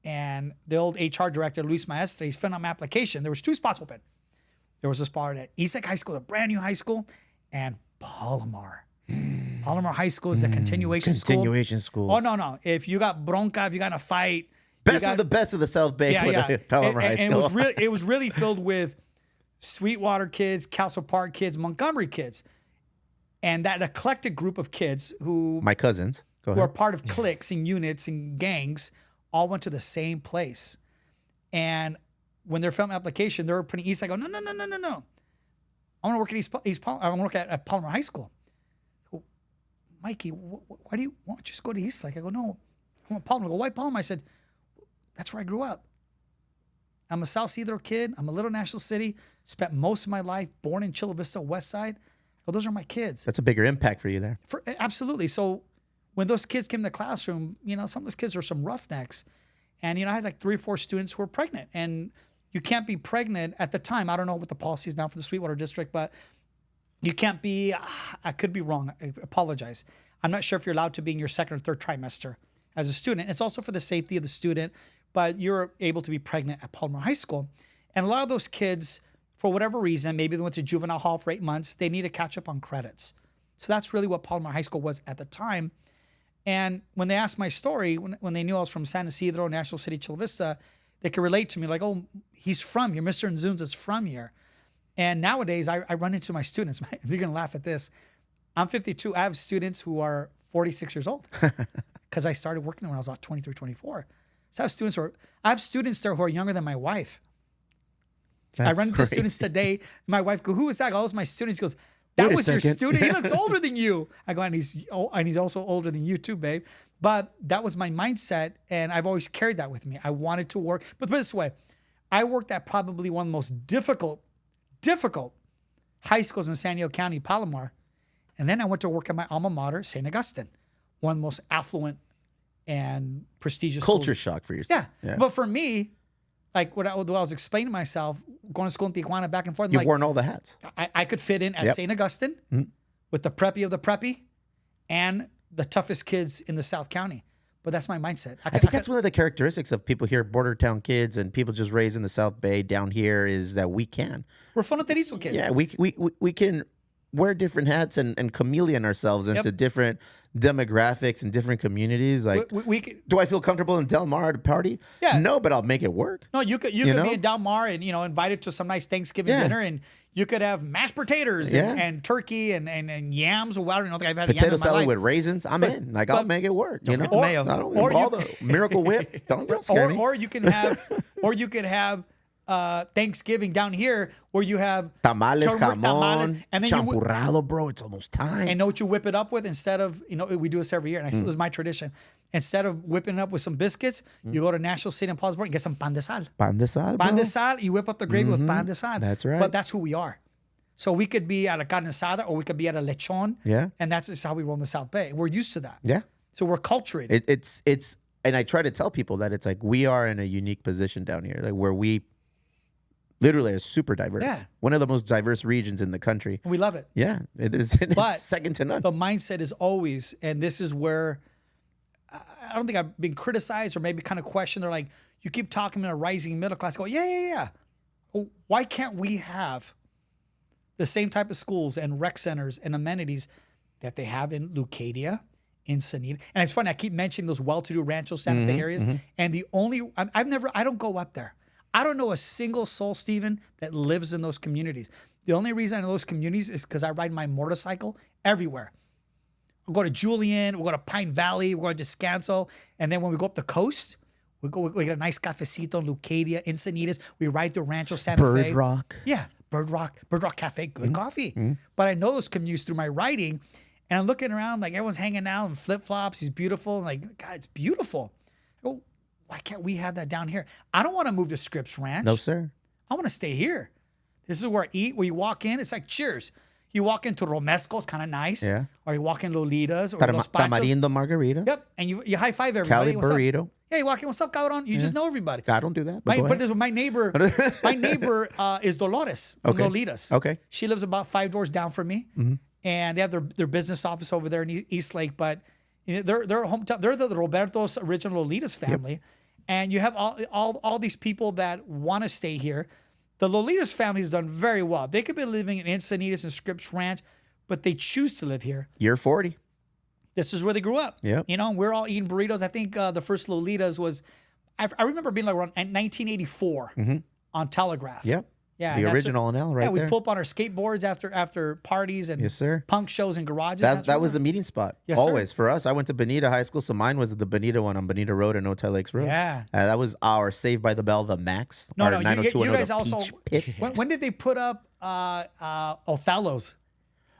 And the old HR director, Luis Maestre, he's filling out my application. There was 2 spots open. There was a spot at Eastlake High School, a brand new high school, and Palomar. Palomar High School is a continuation school. Continuation school. Oh, no. If you got bronca, if you got in a fight. Best of the South Bay. Yeah. Palomar High School. And it was really filled with Sweetwater kids, Castle Park kids, Montgomery kids. And that eclectic group of kids who... My cousins. Go ahead. Who are part of cliques and units and gangs all went to the same place. And when they're filming application, they were putting East. I go, no. I want to work at I want to work at Palomar High School. I go, Mikey, why don't you just go to East Lake? I go, no, I want Palomar. I go, why Palomar? I said, that's where I grew up. I'm a South Cedar kid. I'm a little National City. Spent most of my life born in Chula Vista, West Side. Well, those are my kids. That's a bigger impact for you there. Absolutely. So when those kids came to the classroom, some of those kids were some roughnecks. And, I had like 3 or 4 students who were pregnant. And you can't be pregnant at the time. I don't know what the policy is now for the Sweetwater District, but you can't be, I could be wrong. I apologize. I'm not sure if you're allowed to be in your 2nd or 3rd trimester as a student. It's also for the safety of the student, but you're able to be pregnant at Palomar High School. And a lot of those kids, for whatever reason, maybe they went to juvenile hall for 8 months, they need to catch up on credits. So that's really what Palomar High School was at the time. And when they asked my story, when they knew I was from San Isidro, National City, Chula Vista, they could relate to me like, oh, he's from here. Mr. Inzunza's from here. And nowadays, I run into my students. They're going to laugh at this. I'm 52. I have students who are 46 years old because I started working there when I was about 23, 24. So I have students there who are younger than my wife. I run into students today. My wife goes, who is that? I go, those my students. She goes, that was your student. He looks older than you. I go, and he's also older than you too, babe. But that was my mindset, and I've always carried that with me. I wanted to work. But put it this way, I worked at probably one of the most difficult high schools in San Diego County, Palomar. And then I went to work at my alma mater, St. Augustine, one of the most affluent and prestigious culture schools. Shock for yourself. Yeah. But for me, like what I was explaining to myself, going to school in Tijuana, back and forth. You've worn all the hats. I could fit in at St. Augustine with the preppy of the preppy and the toughest kids in the South County. But that's my mindset. I think that's one of the characteristics of people here, border town kids and people just raised in the South Bay down here, is that we're fronterizo kids. Yeah, we can wear different hats and chameleon ourselves into different demographics and different communities. Like, do I feel comfortable in Del Mar at a party? Yeah. No, but I'll make it work. No, you could be in Del Mar and, invited to some nice Thanksgiving dinner, and you could have mashed potatoes and turkey and yams. Well, I don't know. I've had potato salad with raisins. I'm in. Like, I'll make it work. You know, mayo. Or all the Miracle Whip. Don't scare me. Or you can have, Thanksgiving down here where you have tamales, jamon, and then champurrado, bro. It's almost time. And know what you whip it up with instead of, we do this every year, and this is my tradition. Instead of whipping it up with some biscuits, you go to National City and Paulsburg and get some pan de sal. Pan de sal, Pan de sal, you whip up the gravy with pan de sal. That's right. But that's who we are. So we could be at a carne asada or we could be at a lechon. Yeah. And that's just how we roll in the South Bay. We're used to that. Yeah. So we're acculturated. It's and I try to tell people that it's like we are in a unique position down here, like where we literally are super diverse. Yeah. One of the most diverse regions in the country. We love it. Yeah. It's second to none. The mindset is always, and this is where I don't think I've been criticized or maybe kind of questioned. They're like, you keep talking in a rising middle class. I go, yeah. Well, why can't we have the same type of schools and rec centers and amenities that they have in Leucadia, in Encinitas? And it's funny, I keep mentioning those well-to-do Rancho Santa Fe areas. And I don't go up there. I don't know a single soul, Steven, that lives in those communities. The only reason I know those communities is because I ride my motorcycle everywhere. We'll go to Julian, we'll go to Pine Valley, we'll go to Descanso. And then when we go up the coast, we get a nice cafecito in Leucadia, Encinitas. We ride through Rancho Santa Fe. Bird Rock. Yeah, Bird Rock Cafe, good coffee. But I know those commutes through my riding. And I'm looking around like everyone's hanging out in flip-flops. He's beautiful. I'm like, God, it's beautiful. Oh, why can't we have that down here? I don't want to move to Scripps Ranch. No, sir. I want to stay here. This is where I eat. Where you walk in, it's like cheers. You walk into Romesco, it's kind of nice. Yeah. Or you walk in Lolitas or Los Panchos. Tamarindo Margarita. Yep. And you high five everybody. Cali burrito. Yeah, you walk in, what's up, cabrón? You just know everybody. I don't do that. My neighbor is Dolores from Lolitas. Okay. She lives about 5 doors down from me. And they have their business office over there in East Lake. But they're hometown. They're the Roberto's original Lolitas family. Yep. And you have all these people that want to stay here. The Lolitas family has done very well. They could be living in Encinitas and Scripps Ranch, but they choose to live here. You're 40. This is where they grew up. Yep. You know, we're all eating burritos. I think the first Lolitas was, I remember being like around 1984 on Telegraph. Yep. Yeah, The original in L right there. we'd pull up on our skateboards after parties and Yes, sir. punk shows and garages. That was the meeting spot. Yes, sir. Always. For us, I went to Bonita High School, so mine was the Bonita one on Bonita Road and Hotel Lakes Road. Yeah. That was our Saved by the Bell, the Max. No, our no, you guys also, Pit. when did they put up Othello's?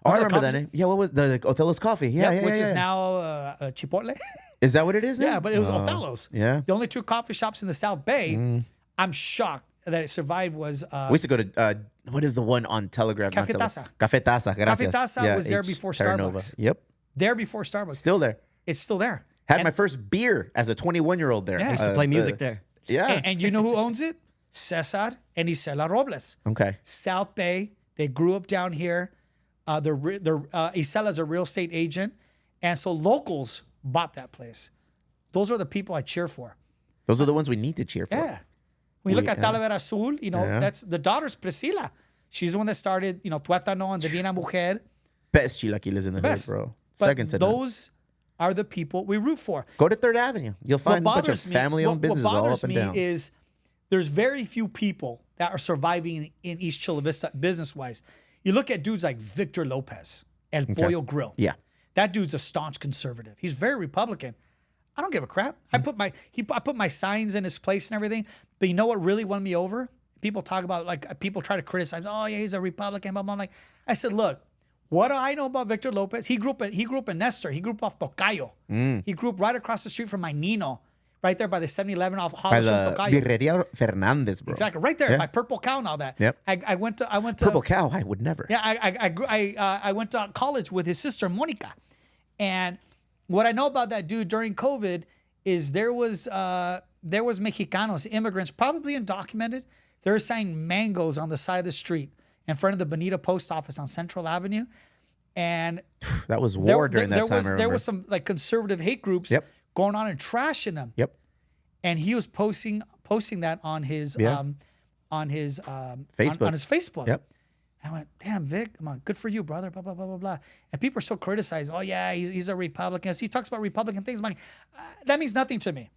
Oh, I remember that name. Yeah, what was the Othello's Coffee? Yeah, which is now Chipotle. Is that what it is now? Yeah, but it was Othello's. Yeah. The only 2 coffee shops in the South Bay. I'm shocked that it survived was... we used to go to, what is the one on Telegraph? Café Taza. Café Taza, gracias. Café Taza was there before Terranova. Starbucks. Yep. There before Starbucks. Still there. It's still there. Had my first beer as a 21-year-old there. Yeah. I used to play music there. Yeah. And you know who owns it? Cesar and Isela Robles. Okay. South Bay. They grew up down here. Isela's a real estate agent. And so locals bought that place. Those are the people I cheer for. Those are the ones we need to cheer for. Yeah. When you look at Talavera Azul, you know, that's the daughter's Priscilla. She's the one that started, you know, Tuétano and Divina Mujer. Best chilaquiles in the hood, bro. But Second to none. those are the people we root for. Go to 3rd Avenue. You'll find a bunch of family-owned businesses all up and down. What bothers me is there's very few people that are surviving in East Chula Vista business-wise. You look at dudes like Victor Lopez, El Pollo Grill. Yeah. That dude's a staunch conservative. He's very Republican. I don't give a crap. I put my signs in his place and everything. But you know what really won me over? People talk about, like, people try to criticize. Oh yeah, he's a Republican. Blah, blah, blah. I said, look, what do I know about Victor Lopez? He grew up in Nestor. He grew up off Tocayo. He grew up right across the street from my Nino, right there by the 7-Eleven off Hollis and Tocayo. Birreria Fernandez, bro. Exactly, right there by Purple Cow and all that. Yep. I went to Purple Cow. I would never. Yeah, I went to college with his sister Monica, and what I know about that dude during COVID is there was Mexicanos, immigrants, probably undocumented. They were selling mangoes on the side of the street in front of the Bonita Post Office on Central Avenue, and that was war during that time. There was some like conservative hate groups going on and trashing them. Yep. And he was posting that on his Facebook. On his Facebook. Yep. I went, damn, Vic, come on, good for you, brother, blah, blah, blah, blah, blah. And people are so criticized. Oh, yeah, he's a Republican. He talks about Republican things. I'm like, that means nothing to me.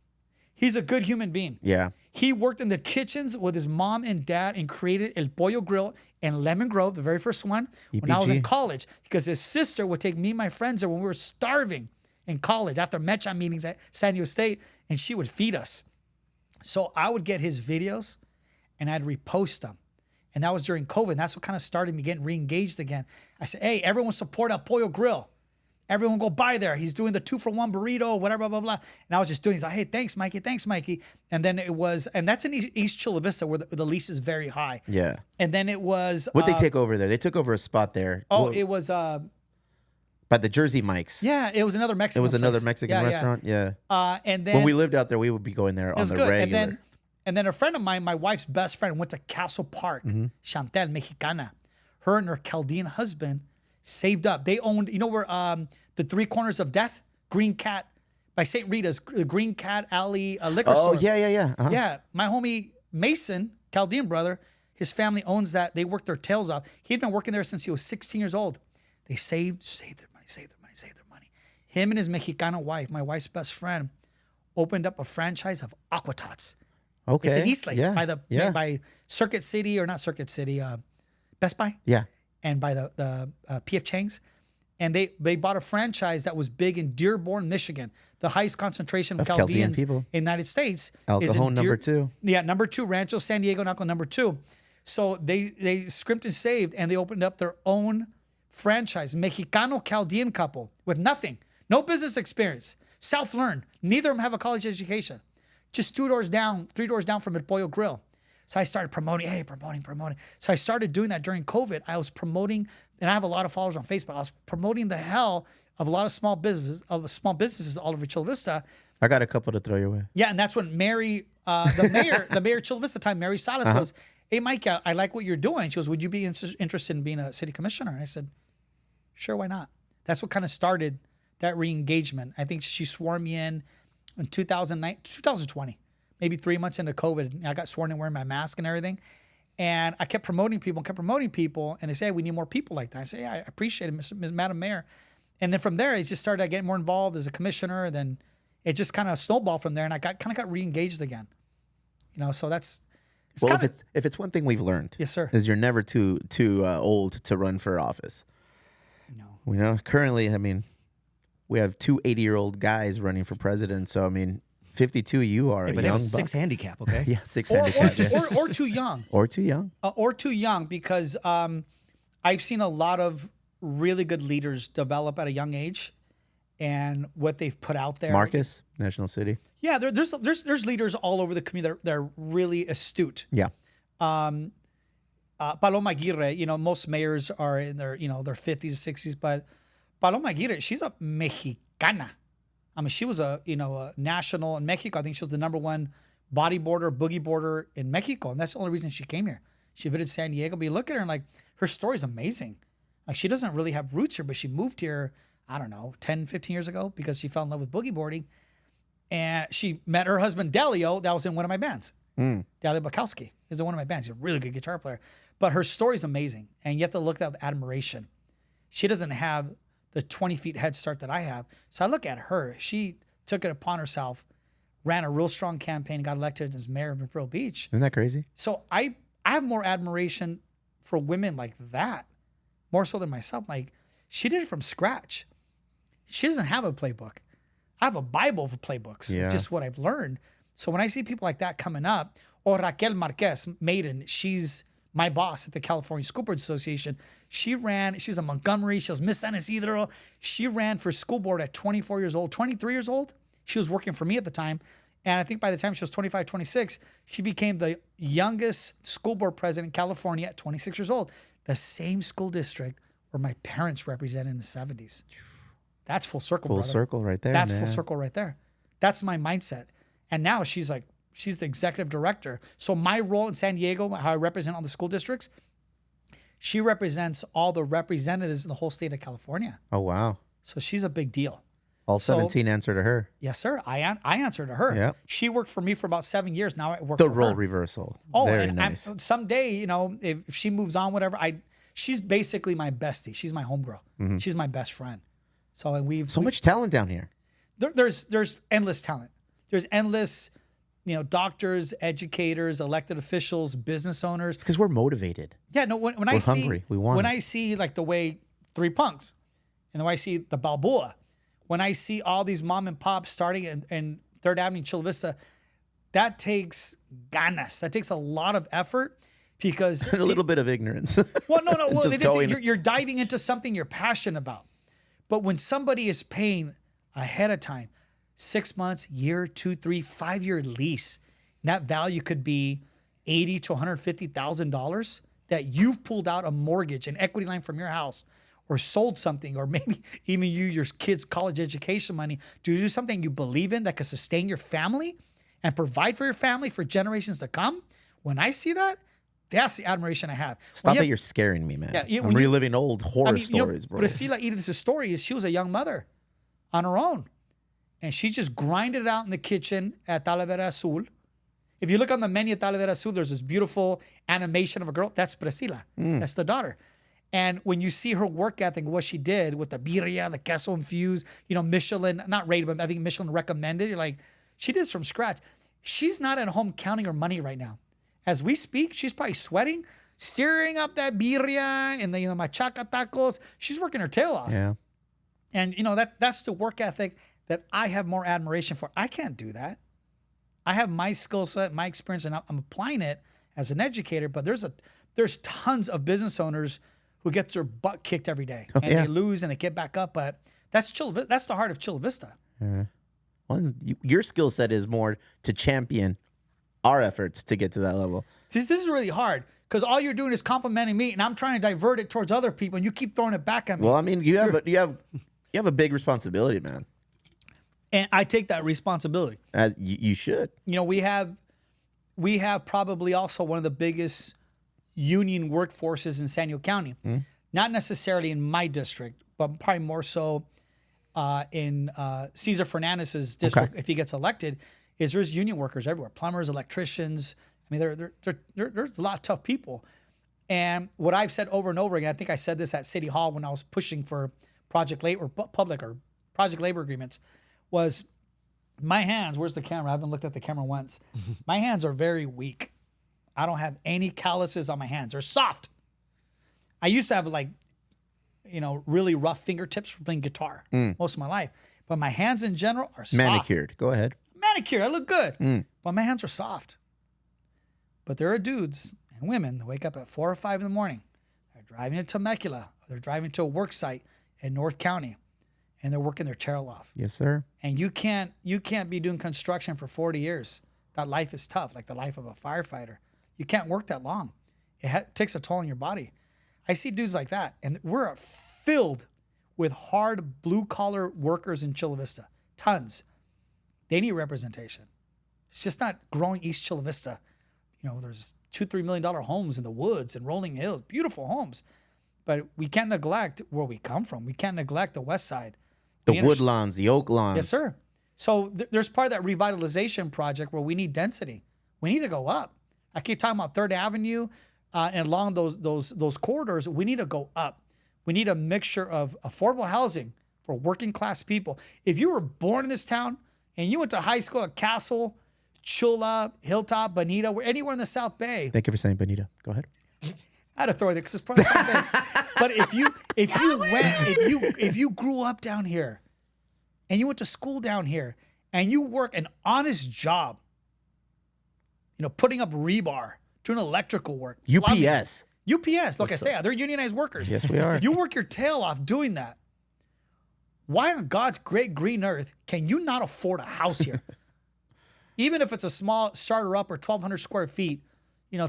He's a good human being. Yeah. He worked in the kitchens with his mom and dad and created El Pollo Grill in Lemon Grove, the very first one, when I was in college, because his sister would take me and my friends there when we were starving in college after Mecha meetings at San Diego State, and she would feed us. So I would get his videos, and I'd repost them. And that was during COVID. And that's what kind of started me getting re-engaged again. I said, hey, everyone support El Pollo Grill. Everyone go by there. He's doing the 2-for-1 burrito, whatever, blah, blah, blah. And I was just doing, he's like, hey, thanks, Mikey. Thanks, Mikey. And then it was, and that's in East Chula Vista where the lease is very high. Yeah. And then it was. What'd they take over there? They took over a spot there. Oh, it was. By the Jersey Mikes. Yeah, it was another Mexican place. Another Mexican restaurant. Yeah. And then. When we lived out there, we would be going there on the regular. And then a friend of mine, my wife's best friend, went to Castle Park, Chantel, Mexicana. Her and her Chaldean husband saved up. They owned, you know where the 3 Corners of Death, Green Cat, by St. Rita's, the Green Cat Alley liquor store. Oh, yeah. Uh-huh. Yeah, my homie Mason, Chaldean brother, his family owns that. They worked their tails off. He'd been working there since he was 16 years old. They saved their money. Him and his Mexicana wife, my wife's best friend, opened up a franchise of Aqua Tots. Okay. It's in Eastlake by Circuit City, or not Circuit City, Best Buy. Yeah. And by the P.F. Chang's. And they bought a franchise that was big in Dearborn, Michigan. The highest concentration of Chaldeans in the United States. El Cajon, number 2. Yeah, number 2. Rancho San Diego, Naco, number 2. So they scrimped and saved, and they opened up their own franchise. Mexicano Chaldean couple with nothing. No business experience. Self-learned. Neither of them have a college education. Just 3 doors down from El Pollo Grill. So I started promoting. So I started doing that during COVID. I was promoting, and I have a lot of followers on Facebook. I was promoting the hell of a lot of small businesses all over Chula Vista. I got a couple to throw your way. Yeah, and that's when Mary, the mayor of Chula Vista time, Mary Salas goes, hey, Mike, I like what you're doing. She goes, would you be interested in being a city commissioner? And I said, sure, why not? That's what kind of started that re-engagement. I think she swore me in 2020, maybe 3 months into COVID. I got sworn in wearing my mask and everything. And I kept promoting people, and they say, hey, we need more people like that. I say, yeah, I appreciate it, Ms. Madam Mayor. And then from there, it just started getting more involved as a commissioner. Then it just kind of snowballed from there, and I got re-engaged again. So that's well. If it's one thing we've learned, yes, sir, is you're never too old to run for office. No, currently, I mean, we have two 80-year-old guys running for president. So I mean, 52, you are a young. But they have a 6 handicap, okay? Yeah, 6 handicap. Or too young. Or too young. Or too young, because I've seen a lot of really good leaders develop at a young age, and what they've put out there. Marcus, National City. Yeah, there's leaders all over the community that are really astute. Yeah. Paloma Aguirre, most mayors are in their 50s, 60s, but Paloma Aguirre, she's a Mexicana. I mean, she was a national in Mexico. I think she was the #1 bodyboarder, boogie boarder in Mexico, and that's the only reason she came here. She visited San Diego, but you look at her and her story is amazing. Like, she doesn't really have roots here, but she moved here, I don't know, 10, 15 years ago because she fell in love with boogie boarding. And she met her husband, Delio, that was in one of my bands. Delio Bukowski is in one of my bands. He's a really good guitar player. But her story is amazing, and you have to look at with admiration. She doesn't have the 20 feet head start that I have. So I look at her. She took it upon herself, ran a real strong campaign, and got elected as mayor of Imperial Beach. Isn't that crazy? So I have more admiration for women like that, more so than myself. Like, she did it from scratch. She doesn't have a playbook. I have a Bible for playbooks. Yeah. Just what I've learned. So when I see people like that coming up, or Raquel Marquez, Maiden, she's my boss at the California School Board Association. She's a Montgomery. She was Miss San Isidro. She ran for school board at 24 years old, 23 years old. She was working for me at the time. And I think by the time she was 25, 26, she became the youngest school board president in California at 26 years old. The same school district where my parents represented in the 70s. That's full circle, brother. Full circle right there, That's man. full circle right there. That's my mindset. And now she's the executive director. So my role in San Diego, how I represent all the school districts, she represents all the representatives in the whole state of California. Oh, wow. So she's a big deal. All 17 answer to her. Yes, sir. I answer to her. Yep. She worked for me for about 7 years. Now I work for her. The role reversal. Oh, very and nice. Someday, if she moves on, whatever, she's basically my bestie. She's my homegirl. Mm-hmm. She's my best friend. So much talent down here. There's endless talent. There's endless, doctors, educators, elected officials, business owners. It's because we're motivated. Yeah, no. When we're hungry. We want. When I see the way Three Punks, and then when I see the Balboa, when I see all these mom and pops starting in 3rd Avenue, Chula Vista, that takes ganas. That takes a lot of effort. Because and a little bit of ignorance. Well, no. Well, you're diving into something you're passionate about. But when somebody is paying ahead of time, 6 months, year, 2, 3, 5-year lease, that value could be $80,000 to $150,000 that you've pulled out a mortgage, an equity line from your house, or sold something, or maybe even your kids' college education money to do something you believe in that could sustain your family and provide for your family for generations to come. When I see that, that's the admiration I have. Stop it, you're scaring me, man. Yeah, I'm reliving old horror stories, bro. Priscilla Edith's story is she was a young mother on her own. And she just grinded it out in the kitchen at Talavera Azul. If you look on the menu at Talavera Azul, there's this beautiful animation of a girl. That's Priscilla. That's the daughter. And when you see her work ethic, what she did with the birria, the queso infused, Michelin, not rated, but I think Michelin recommended. You're like, she did this from scratch. She's not at home counting her money right now. As we speak, she's probably sweating, stirring up that birria and the machaca tacos. She's working her tail off. Yeah. And that's the work ethic that I have more admiration for. I can't do that. I have my skill set, my experience, and I'm applying it as an educator. But there's tons of business owners who get their butt kicked every day, and they lose and they get back up. But that's the heart of Chula Vista. Yeah. Well, your skill set is more to champion our efforts to get to that level. This is really hard because all you're doing is complimenting me, and I'm trying to divert it towards other people, and you keep throwing it back at me. Well, I mean, you have a big responsibility, man. And I take that responsibility. As you should. We have probably also one of the biggest union workforces in San Diego County. Not necessarily in my district, but probably more so in Cesar Fernandez's district if he gets elected. There's union workers everywhere, plumbers, electricians, I mean, there's a lot of tough people. And what I've said over and over again, I think I said this at City Hall when I was pushing for project labor agreements, was my hands, where's the camera? I haven't looked at the camera once. My hands are very weak. I don't have any calluses on my hands. They're soft. I used to have really rough fingertips from playing guitar most of my life. But my hands in general are soft. Manicured. Go ahead. Manicured. I look good. But my hands are soft. But there are dudes and women that wake up at 4 or 5 in the morning. They're driving to Temecula. Or they're driving to a work site in North County. And they're working their tail off. Yes, sir. And you can't be doing construction for 40 years. That life is tough, like the life of a firefighter. You can't work that long. It takes a toll on your body. I see dudes like that, and we're filled with hard blue-collar workers in Chula Vista. Tons. They need representation. It's just not growing East Chula Vista. There's $2-3 million homes in the woods and rolling hills, beautiful homes. But we can't neglect where we come from. We can't neglect the West Side. The woodlands, the oak lawns. Yes, sir. So there's part of that revitalization project where we need density. We need to go up. I keep talking about 3rd Avenue and along those corridors. We need to go up. We need a mixture of affordable housing for working class people. If you were born in this town and you went to high school at Castle, Chula, Hilltop, Bonita, anywhere in the South Bay. Thank you for saying Bonita. Go ahead. I had to throw it because it's probably the same thing. But if you grew up down here and you went to school down here and you work an honest job, putting up rebar, doing electrical work. UPS. Like I say, they're unionized workers. Yes, we are. You work your tail off doing that. Why on God's great green earth can you not afford a house here? Even if it's a small starter up or 1,200 square feet,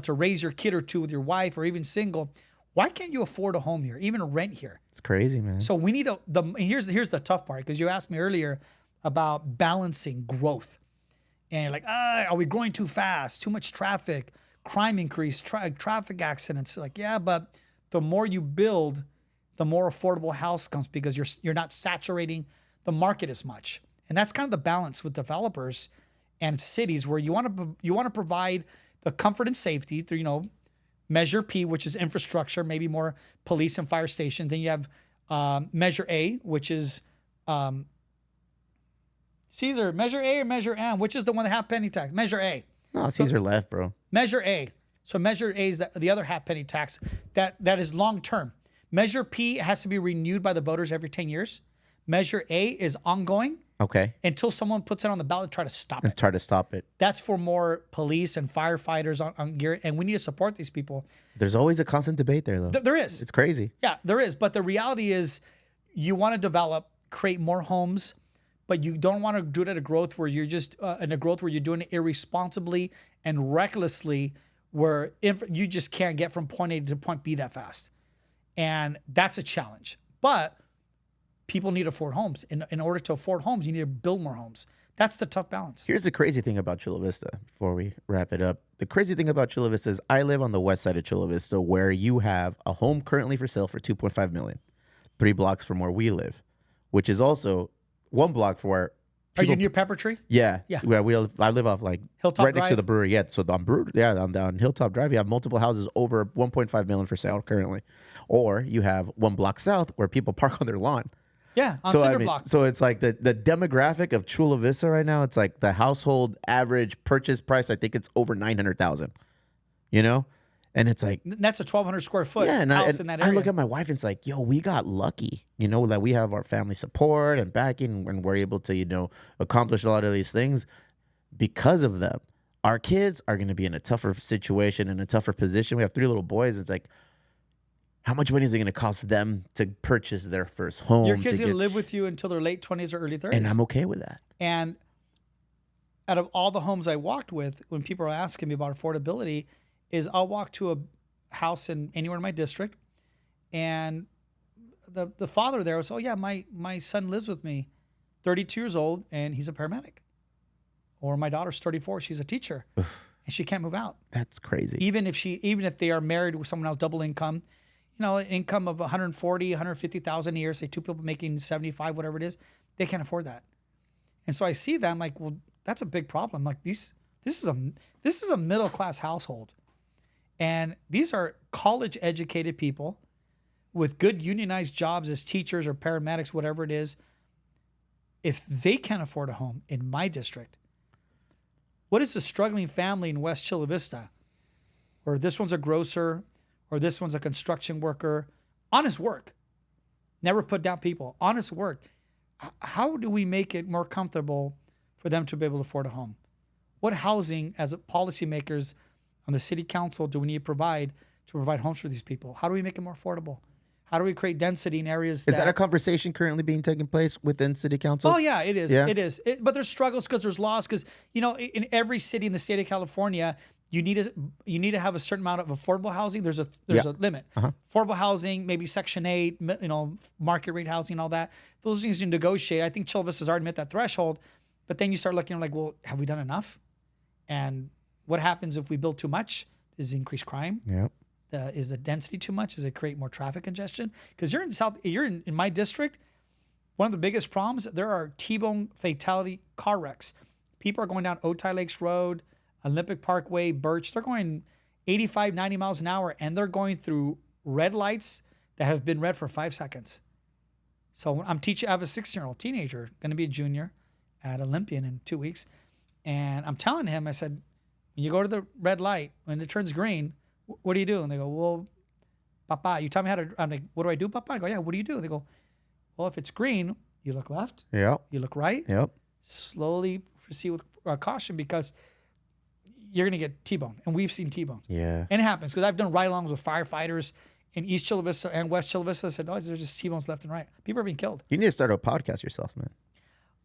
to raise your kid or two with your wife or even single, why can't you afford a home here, even rent here? It's crazy, man. So we need here's the tough part, because you asked me earlier about balancing growth. And you're like, are we growing too fast? Too much traffic, crime increase, traffic accidents. Like, yeah, but the more you build, the more affordable house comes because you're not saturating the market as much. And that's kind of the balance with developers and cities, where you want to provide the comfort and safety through, Measure P, which is infrastructure, maybe more police and fire stations. Then you have Measure A, which is Caesar. Measure A or Measure M, which is the one that half penny tax? Measure A. No, Caesar left, bro. Measure A. So Measure A is the other half penny tax that is long term. Measure P has to be renewed by the voters every 10 years. Measure A is ongoing. Okay. Until someone puts it on the ballot, try to stop it. Try to stop it. That's for more police and firefighters on gear, and we need to support these people. There's always a constant debate there, though. There is. It's crazy. Yeah, there is. But the reality is, you want to develop, create more homes, but you don't want to do it at a growth where you're just where you're doing it irresponsibly and recklessly, where you just can't get from point A to point B that fast, and that's a challenge. But people need to afford homes. In order to afford homes, you need to build more homes. That's the tough balance. Here's the crazy thing about Chula Vista before we wrap it up. The crazy thing about Chula Vista is I live on the west side of Chula Vista, where you have a home currently for sale for $2.5 million, 3 blocks from where we live, which is also 1 block for where people, are you near Pepper Tree? Yeah. Yeah. I live off Hilltop right next Drive? to the brewery. Yeah. So I'm down Hilltop Drive. You have multiple houses over $1.5 million for sale currently. Or you have 1 block south where people park on their lawn. Yeah, on Cinder Block. So it's like the demographic of Chula Vista right now, it's like the household average purchase price, I think it's over $900,000. And it's like, that's a 1,200 square foot house in that area. I look at my wife and it's like, yo, we got lucky, that we have our family support and backing, and we're able to, accomplish a lot of these things because of them. Our kids are going to be in a tougher situation, in a tougher position. We have 3 little boys. It's like, how much money is it going to cost them to purchase their first home? Your kids going to live with you until their late 20s or early 30s. And I'm okay with that. And out of all the homes I walked with, when people are asking me about affordability, is I'll walk to a house anywhere in my district, and the father there was, oh yeah, my son lives with me, 32 years old, and he's a paramedic. Or my daughter's 34, she's a teacher, and she can't move out. That's crazy. Even if they are married with someone else, double income, income of 140, 150,000 a year, say 2 people making 75, whatever it is, they can't afford that. And so I see that, I'm like, well, that's a big problem. Like these This is a middle class household, and these are college educated people with good unionized jobs as teachers or paramedics, whatever it is. If they can't afford a home in my district, what is a struggling family in West Chula Vista, or this one's a grocer, or this one's a construction worker, honest work, never put down people, honest work. How do we make it more comfortable for them to be able to afford a home? What housing, as policymakers on the city council, do we need to provide homes for these people? How do we make it more affordable? How do we create density in areas? Is that a conversation currently being taken place within city council? Oh yeah, it is. Yeah. It is. But there's struggles because there's laws. Because in every city in the state of California, you need to have a certain amount of affordable housing. There's a limit. Affordable housing, maybe Section 8, market rate housing, all that. Those things you negotiate. I think Chula Vista's already met that threshold. But then you start looking like, well, have we done enough? And what happens if we build too much? Is it increased crime? Yeah. Is the density too much? Does it create more traffic congestion? Because you're in my district. One of the biggest problems, there are T-bone fatality car wrecks. People are going down Otay Lakes Road, Olympic Parkway, Birch. They're going 85, 90 miles an hour, and they're going through red lights that have been red for 5 seconds. So I'm teaching. I have a 16-year-old teenager, going to be a junior at Olympian in 2 weeks, and I'm telling him, I said, when you go to the red light, when it turns green, what do you do? And they go, well, Papa, you tell me how to. I'm like, what do I do, Papa? I go, yeah, what do you do? They go, well, if it's green, you look left. Yeah. You look right. Yep. Slowly proceed with caution because you're going to get T-bone. And we've seen T-bones. Yeah. And it happens because I've done ride-alongs with firefighters in East Chula Vista and West Chula Vista. I said, oh, there's just T-bones left and right. People are being killed. You need to start a podcast yourself, man.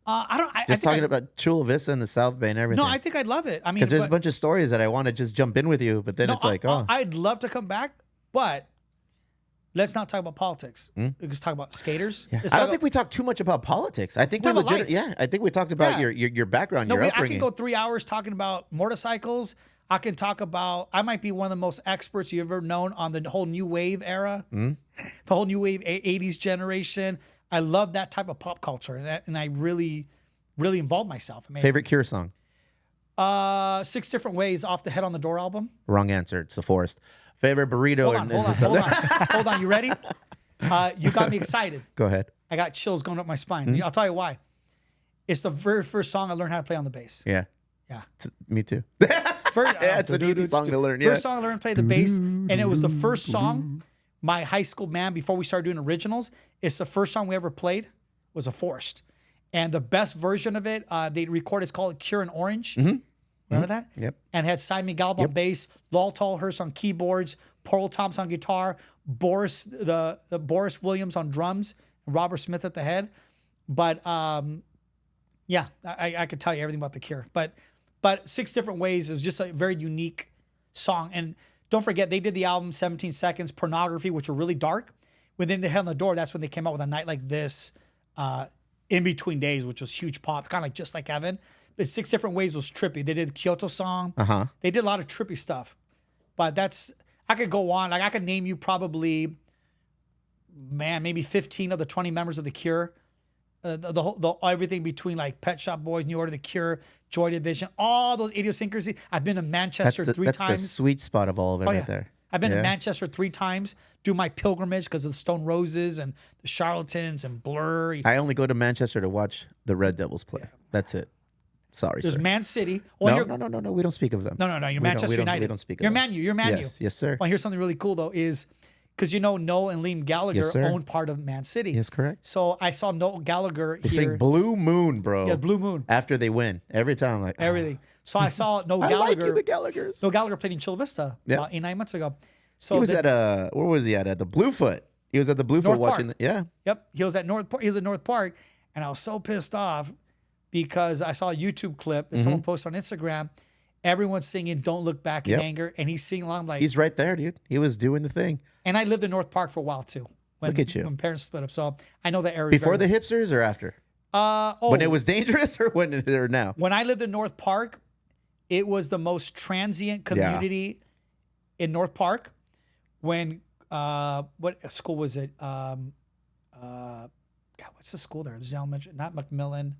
I just talking about Chula Vista and the South Bay and everything. No, I think I'd love it. I mean, because there's a bunch of stories that I want to just jump in with you, but then it's like, I'd love to come back, but let's not talk about politics. Let's talk about skaters. Yeah. I don't think we talk too much about politics. I think we're legit. Yeah, I think we talked about your background, your upbringing. I can go 3 hours talking about motorcycles. I can talk about. I might be one of the most experts you've ever known on the whole new wave era, the whole new wave '80s generation. I love that type of pop culture, and I really, really involved myself. Favorite Cure song? 6 Different Ways, Off the Head on the Door album. Wrong answer. It's The Forest. Favorite burrito? Hold on. You ready? You got me excited. Go ahead. I got chills going up my spine. I'll tell you why. It's the very first song I learned how to play on the bass. Yeah. Yeah. Me too. It's an easy song to learn. Yeah. First song I learned to play the bass, and it was the first song. My high school band, before we started doing originals, it's the first song we ever played was A Forest. And the best version of it, they recorded, it's called Cure in Orange. Remember that? Yep. And it had Simon Gallup on bass, Lol Tallhurst on keyboards, Pearl Thompson on guitar, Boris Williams on drums, and Robert Smith at the head. But yeah, I could tell you everything about the Cure. But 6 Different Ways is just a very unique song. And don't forget, they did the album 17 Seconds, Pornography, which were really dark. Within the Head on the Door, that's when they came out with A Night Like This, In Between Days, which was huge pop, kind of like Just Like Heaven. But 6 Different Ways was trippy. They did the Kyoto song. They did a lot of trippy stuff. But I could go on. Like I could name you probably, maybe 15 of the 20 members of The Cure. The everything between like Pet Shop Boys, New Order, The Cure, Joy Division, all those idiosyncrasies. I've been to Manchester 3 times. That's the sweet spot of all of it right there. I've been to Manchester 3 times, do my pilgrimage because of the Stone Roses and the Charlatans and Blur. I only go to Manchester to watch the Red Devils play. That's it. Sorry, There's Man City. No. We don't speak of them. No. You're Manchester United. We don't speak of them. You're Man U. Yes, sir. Well, here's something really cool though is because Noel and Liam Gallagher owned part of Man City. Yes, correct. So I saw Noel Gallagher They here. sing Blue Moon, bro. Yeah, Blue Moon. After they win. Every time, I'm like, everything. So I saw Noel I Gallagher. like you, the Gallaghers. Noel Gallagher played in Chula Vista about 8-9 months ago. So he was at where was he at? At the Bluefoot. He was at the Bluefoot watching. Yep. He was at North Park, and I was so pissed off because I saw a YouTube clip that someone posted on Instagram. Everyone's singing "Don't Look Back in Anger," and he's singing along like he's right there, dude. He was doing the thing. And I lived in North Park for a while too. Look at you. When parents split up, so I know the area. Before the hipsters or after? When it was dangerous or or now? When I lived in North Park, it was the most transient community in North Park. When what school was it? God, what's the school there? There's elementary, not Macmillan.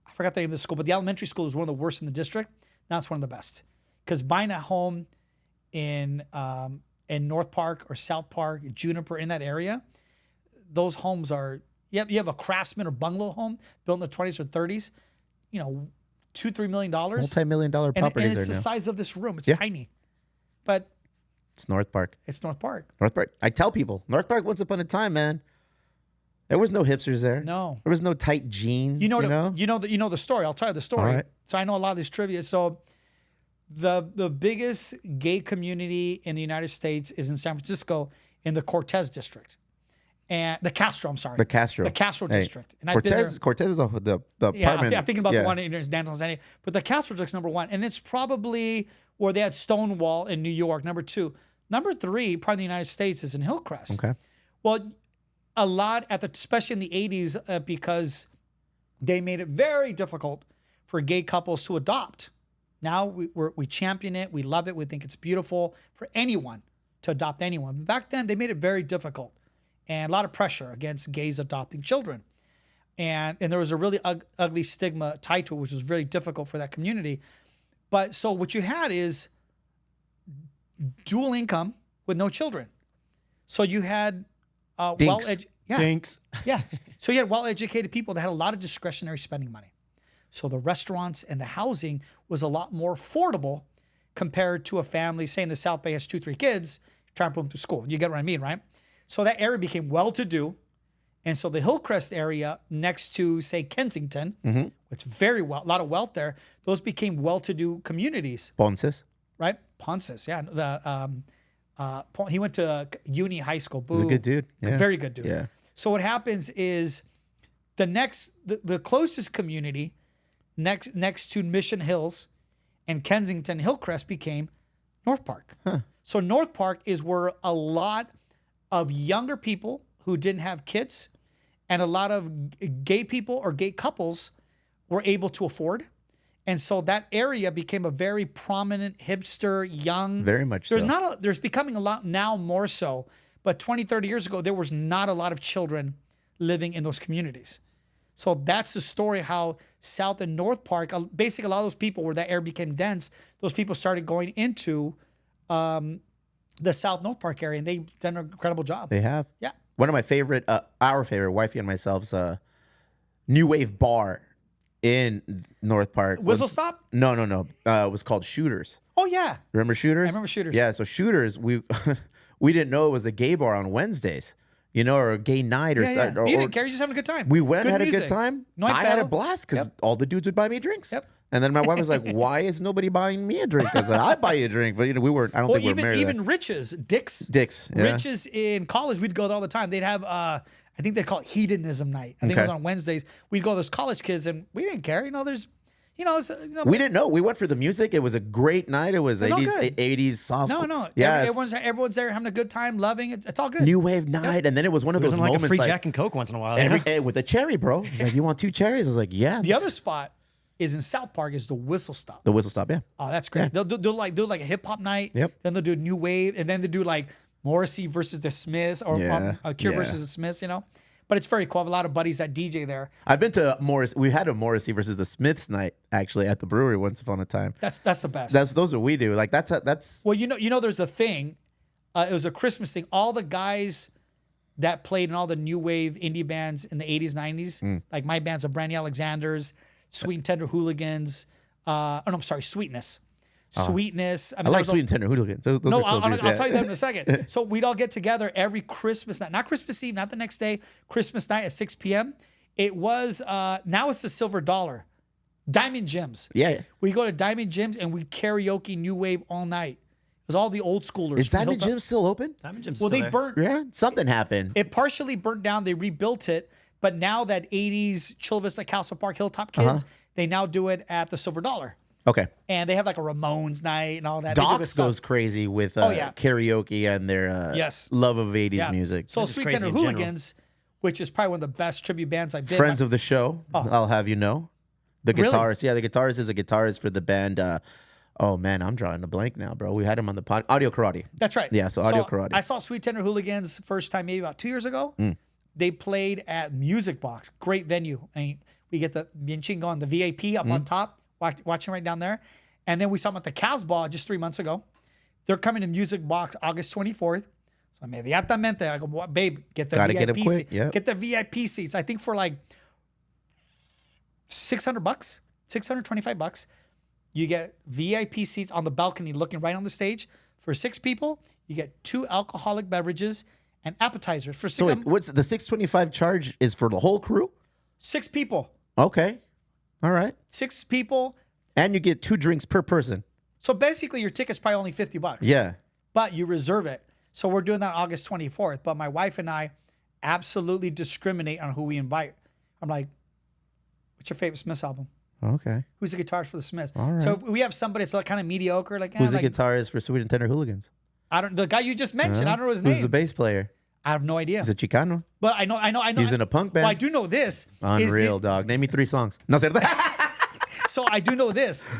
I forgot the name of the school, but the elementary school was one of the worst in the district. Now it's one of the best. Because buying a home in North Park or South Park, Juniper, in that area, those homes are, you have a craftsman or bungalow home built in the 20s or 30s, you know, $2-3 million. Multi-million-dollar properties. And it's the size of this room. It's tiny. But it's North Park. It's North Park. North Park. I tell people, North Park, once upon a time, man, there was no hipsters there. No. There was no tight jeans. You know the story. I'll tell you the story. All right. So I know a lot of these trivia. So the biggest gay community in the United States is in San Francisco in the Cortez district. And the Castro, I'm sorry. The Castro district. And Cortez is off of the apartment. I'm thinking about the one in downtown San Diego. But the Castro district's number one. And it's probably where they had Stonewall in New York, number two. Number three, probably in the United States, is in Hillcrest. Okay. Well, a lot especially in the 80s, because they made it very difficult for gay couples to adopt. Now we champion it. We love it. We think it's beautiful for anyone to adopt anyone. But back then, they made it very difficult and a lot of pressure against gays adopting children. And there was a really ugly stigma tied to it, which was very difficult for that community. But so what you had is dual income with no children. So you had Dinks. Yeah. So you had well-educated people that had a lot of discretionary spending money. So the restaurants and the housing was a lot more affordable compared to a family, say in the South Bay has 2-3 kids, trying to put them through school. You get what I mean, right? So that area became well-to-do. And so the Hillcrest area next to, say, Kensington, it's very well, a lot of wealth there. Those became well-to-do communities. Ponces. Right? Ponces, yeah. He went to Uni High School. Boo. He's a good dude. Yeah. Very good dude. Yeah. So what happens is the closest community next to Mission Hills and Kensington Hillcrest became North Park. Huh. So North Park is where a lot of younger people who didn't have kids and a lot of gay people or gay couples were able to afford. And so that area became a very prominent hipster, young. Very much so. There's becoming a lot now more so. But 20, 30 years ago, there was not a lot of children living in those communities. So that's the story how South and North Park, basically a lot of those people where that area became dense, those people started going into the South North Park area, and they've done an incredible job. They have. Yeah. One of my favorite, our favorite, wifey and myself's new wave bar in North Park. Whistle Stop? No. It was called Shooters. Oh, yeah. Remember Shooters? I remember Shooters. Yeah, so Shooters, we didn't know it was a gay bar on Wednesdays, or a gay night or something. You didn't care. You're just having a good time. We went and had music. a good time. Night I had a blast because all the dudes would buy me drinks. Yep. And then my wife was like, "Why is nobody buying me a drink?" I was like, "I buy you a drink," but we weren't. I don't think we were married. Even Rich's, Dick's. Yeah. Rich's in college, we'd go there all the time. They'd have, I think they call it hedonism night. I think it was on Wednesdays. We'd go to those college kids, and we didn't care. We didn't know. We went for the music. It was a great night. It was 80s soft. No. Yeah, everyone's there having a good time, loving it. It's all good. New wave night, and then it was one of those moments like a free Jack and Coke once in a while. With a cherry, bro. He's like, "You want 2 cherries?" I was like, "Yeah." The other spot is in South Park is the Whistle Stop. The Whistle Stop, yeah. Oh, that's great. Yeah. They'll do like a hip hop night. Yep. Then they'll do new wave, and then they do like Morrissey versus the Smiths or Cure versus the Smiths. But it's very cool. I have a lot of buddies that DJ there. I've been to Morris. We had a Morrissey versus the Smiths night actually at the brewery once upon a time. That's the best. Those are what we do. Like that's. Well, there's a thing. It was a Christmas thing. All the guys that played in all the new wave indie bands in the 80s, 90s, like my bands of Brandy Alexander's, Sweet and Tender Hooligans. Sweetness. Sweetness. I like Sweet and Tender Hooligans. Those I'll tell you that in a second. So we'd all get together every Christmas night. Not Christmas Eve, not the next day. Christmas night at 6 p.m. It was, now it's the Silver Dollar. Diamond Gyms. Yeah. We go to Diamond Gyms and we karaoke new wave all night. It was all the old schoolers. Is Diamond Gym still open? Diamond Gym's well, still they there. burnt. Yeah. Something happened. It partially burnt down. They rebuilt it. But now that 80s Chula Vista Council Park Hilltop kids, they now do it at the Silver Dollar. Okay. And they have like a Ramones night and all that. Docs goes crazy with karaoke and their love of 80s music. So Sweet Tender Hooligans, which is probably one of the best tribute bands I've been. Friends of the show, I'll have you know. The guitarist. Really? Yeah, the guitarist is a guitarist for the band. Oh, man, I'm drawing a blank now, bro. We had him on the pod. Audio Karate. That's right. Yeah, so Audio Karate. I saw Sweet Tender Hooligans first time maybe about 2 years ago. They played at Music Box. Great venue. And We get the bien chingon, the VIP up on top, watching right down there. And then we saw them at the Casbah just 3 months ago. They're coming to Music Box August 24th. So inmediatamente, I go, babe, get the VIP seats. Yep. Get the VIP seats. I think for like $600, $625. You get VIP seats on the balcony looking right on the stage. For 6 people, you get 2 alcoholic beverages and appetizers. For 6 So wait, what's the $625 charge is for the whole crew? 6 people. Okay. All right. 6 people. And you get 2 drinks per person. So basically your ticket's probably only $50. Yeah. But you reserve it. So we're doing that August 24th. But my wife and I absolutely discriminate on who we invite. I'm like, what's your favorite Smiths album? Okay. Who's the guitarist for the Smiths? All right. So if we have somebody that's like kind of mediocre. Like, Who's the guitarist for Sweet and Tender Hooligans? The guy you just mentioned. I don't know his name. Who's the bass player? I have no idea. He's a Chicano. But I know. He's in a punk band. Well, I do know this. Unreal, dog. Name me 3 songs. No, So I do know this.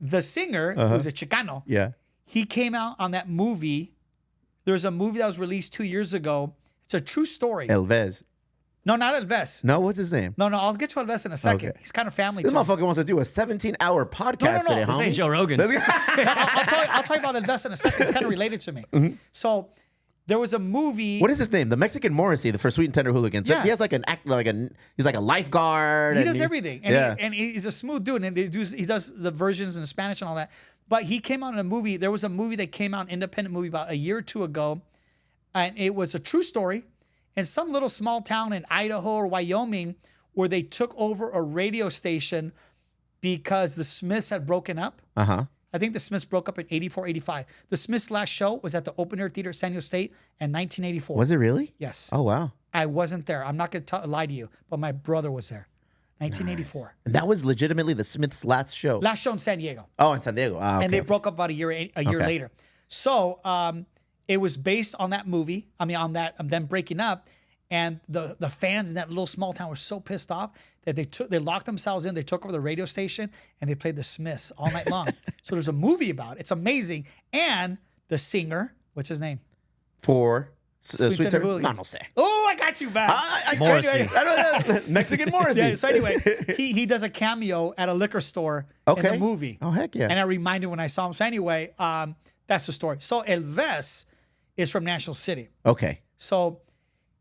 The singer, who's a Chicano, yeah, he came out on that movie. There's a movie that was released 2 years ago. It's a true story. Elvez. No, not Elvis. No, what's his name? No, I'll get to Elvis in a second. Okay. He's kind of family. This to me. motherfucker wants to do a 17-hour podcast today, This homie. ain't Joe Rogan. I'll tell you about Elvis in a second. It's kind of related to me. So there was a movie. What is his name? The Mexican Morrissey, the for Sweet and Tender Hooligans. Yeah. He has he's like a lifeguard. He does everything. And, yeah. he's a smooth dude. And he does the versions in Spanish and all that. But he came out in a movie. There was a movie that came out, an independent movie about a year or 2 ago. And it was a true story in some little small town in Idaho or Wyoming where they took over a radio station because the Smiths had broken up. Uh-huh. I think the Smiths broke up in 84, 85. The Smiths' last show was at the Open Air Theater at San Diego State in 1984. Was it really? Yes. Oh, wow. I wasn't there. I'm not going to lie to you, but my brother was there. 1984. Nice. And that was legitimately the Smiths' last show. Last show in San Diego. Oh, in San Diego. Ah, okay. And they broke up about a year later. So it was based on that movie. I mean, on them breaking up. And the fans in that little small town were so pissed off that they locked themselves in. They took over the radio station and they played the Smiths all night long. So there's a movie about it. It's amazing. And the singer, what's his name? For Sweet Tender Hooligans. No sé. Oh, I got you back. Morrissey. Anyway. Mexican Morrissey. Yeah, so anyway, he does a cameo at a liquor store in the movie. Oh, heck yeah. And I reminded when I saw him. So anyway, that's the story. So Elvis is from National City. Okay. So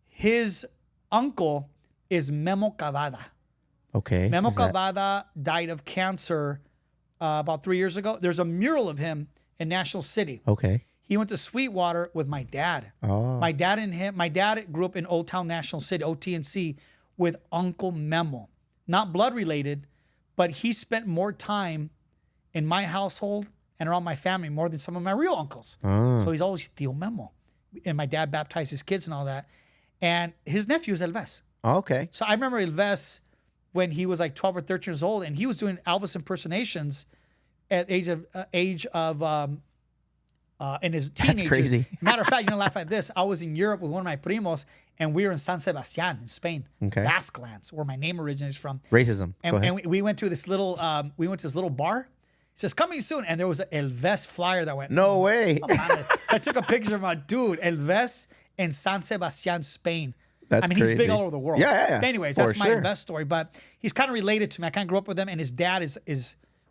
his uncle is Memo Cavada. Okay. Memo Cavada died of cancer about 3 years ago. There's a mural of him in National City. Okay. He went to Sweetwater with my dad. Oh. My dad grew up in Old Town National City, OTNC, with Uncle Memo. Not blood related, but he spent more time in my household and around my family more than some of my real uncles. Oh. So he's always Tío Memo. And my dad baptized his kids and all that. And his nephew is Elvis. Okay. So I remember Elvis when he was like 12 or 13 years old, and he was doing Elvis impersonations at age of in his teenagers. That's crazy. Matter of fact, you're gonna laugh at this. I was in Europe with one of my primos, and we were in San Sebastian in Spain, Okay. Basque lands, where my name originates from. Racism. Go ahead. And we went to this little bar. It says coming soon, and there was an Elvis flyer that went. No way. Oh, man. So I took a picture of my dude, Elvis in San Sebastian, Spain. That's he's big crazy. all over the world. Yeah. But anyways, For that's my sure. Elvis story. But he's kind of related to me. I kind of grew up with him, and his dad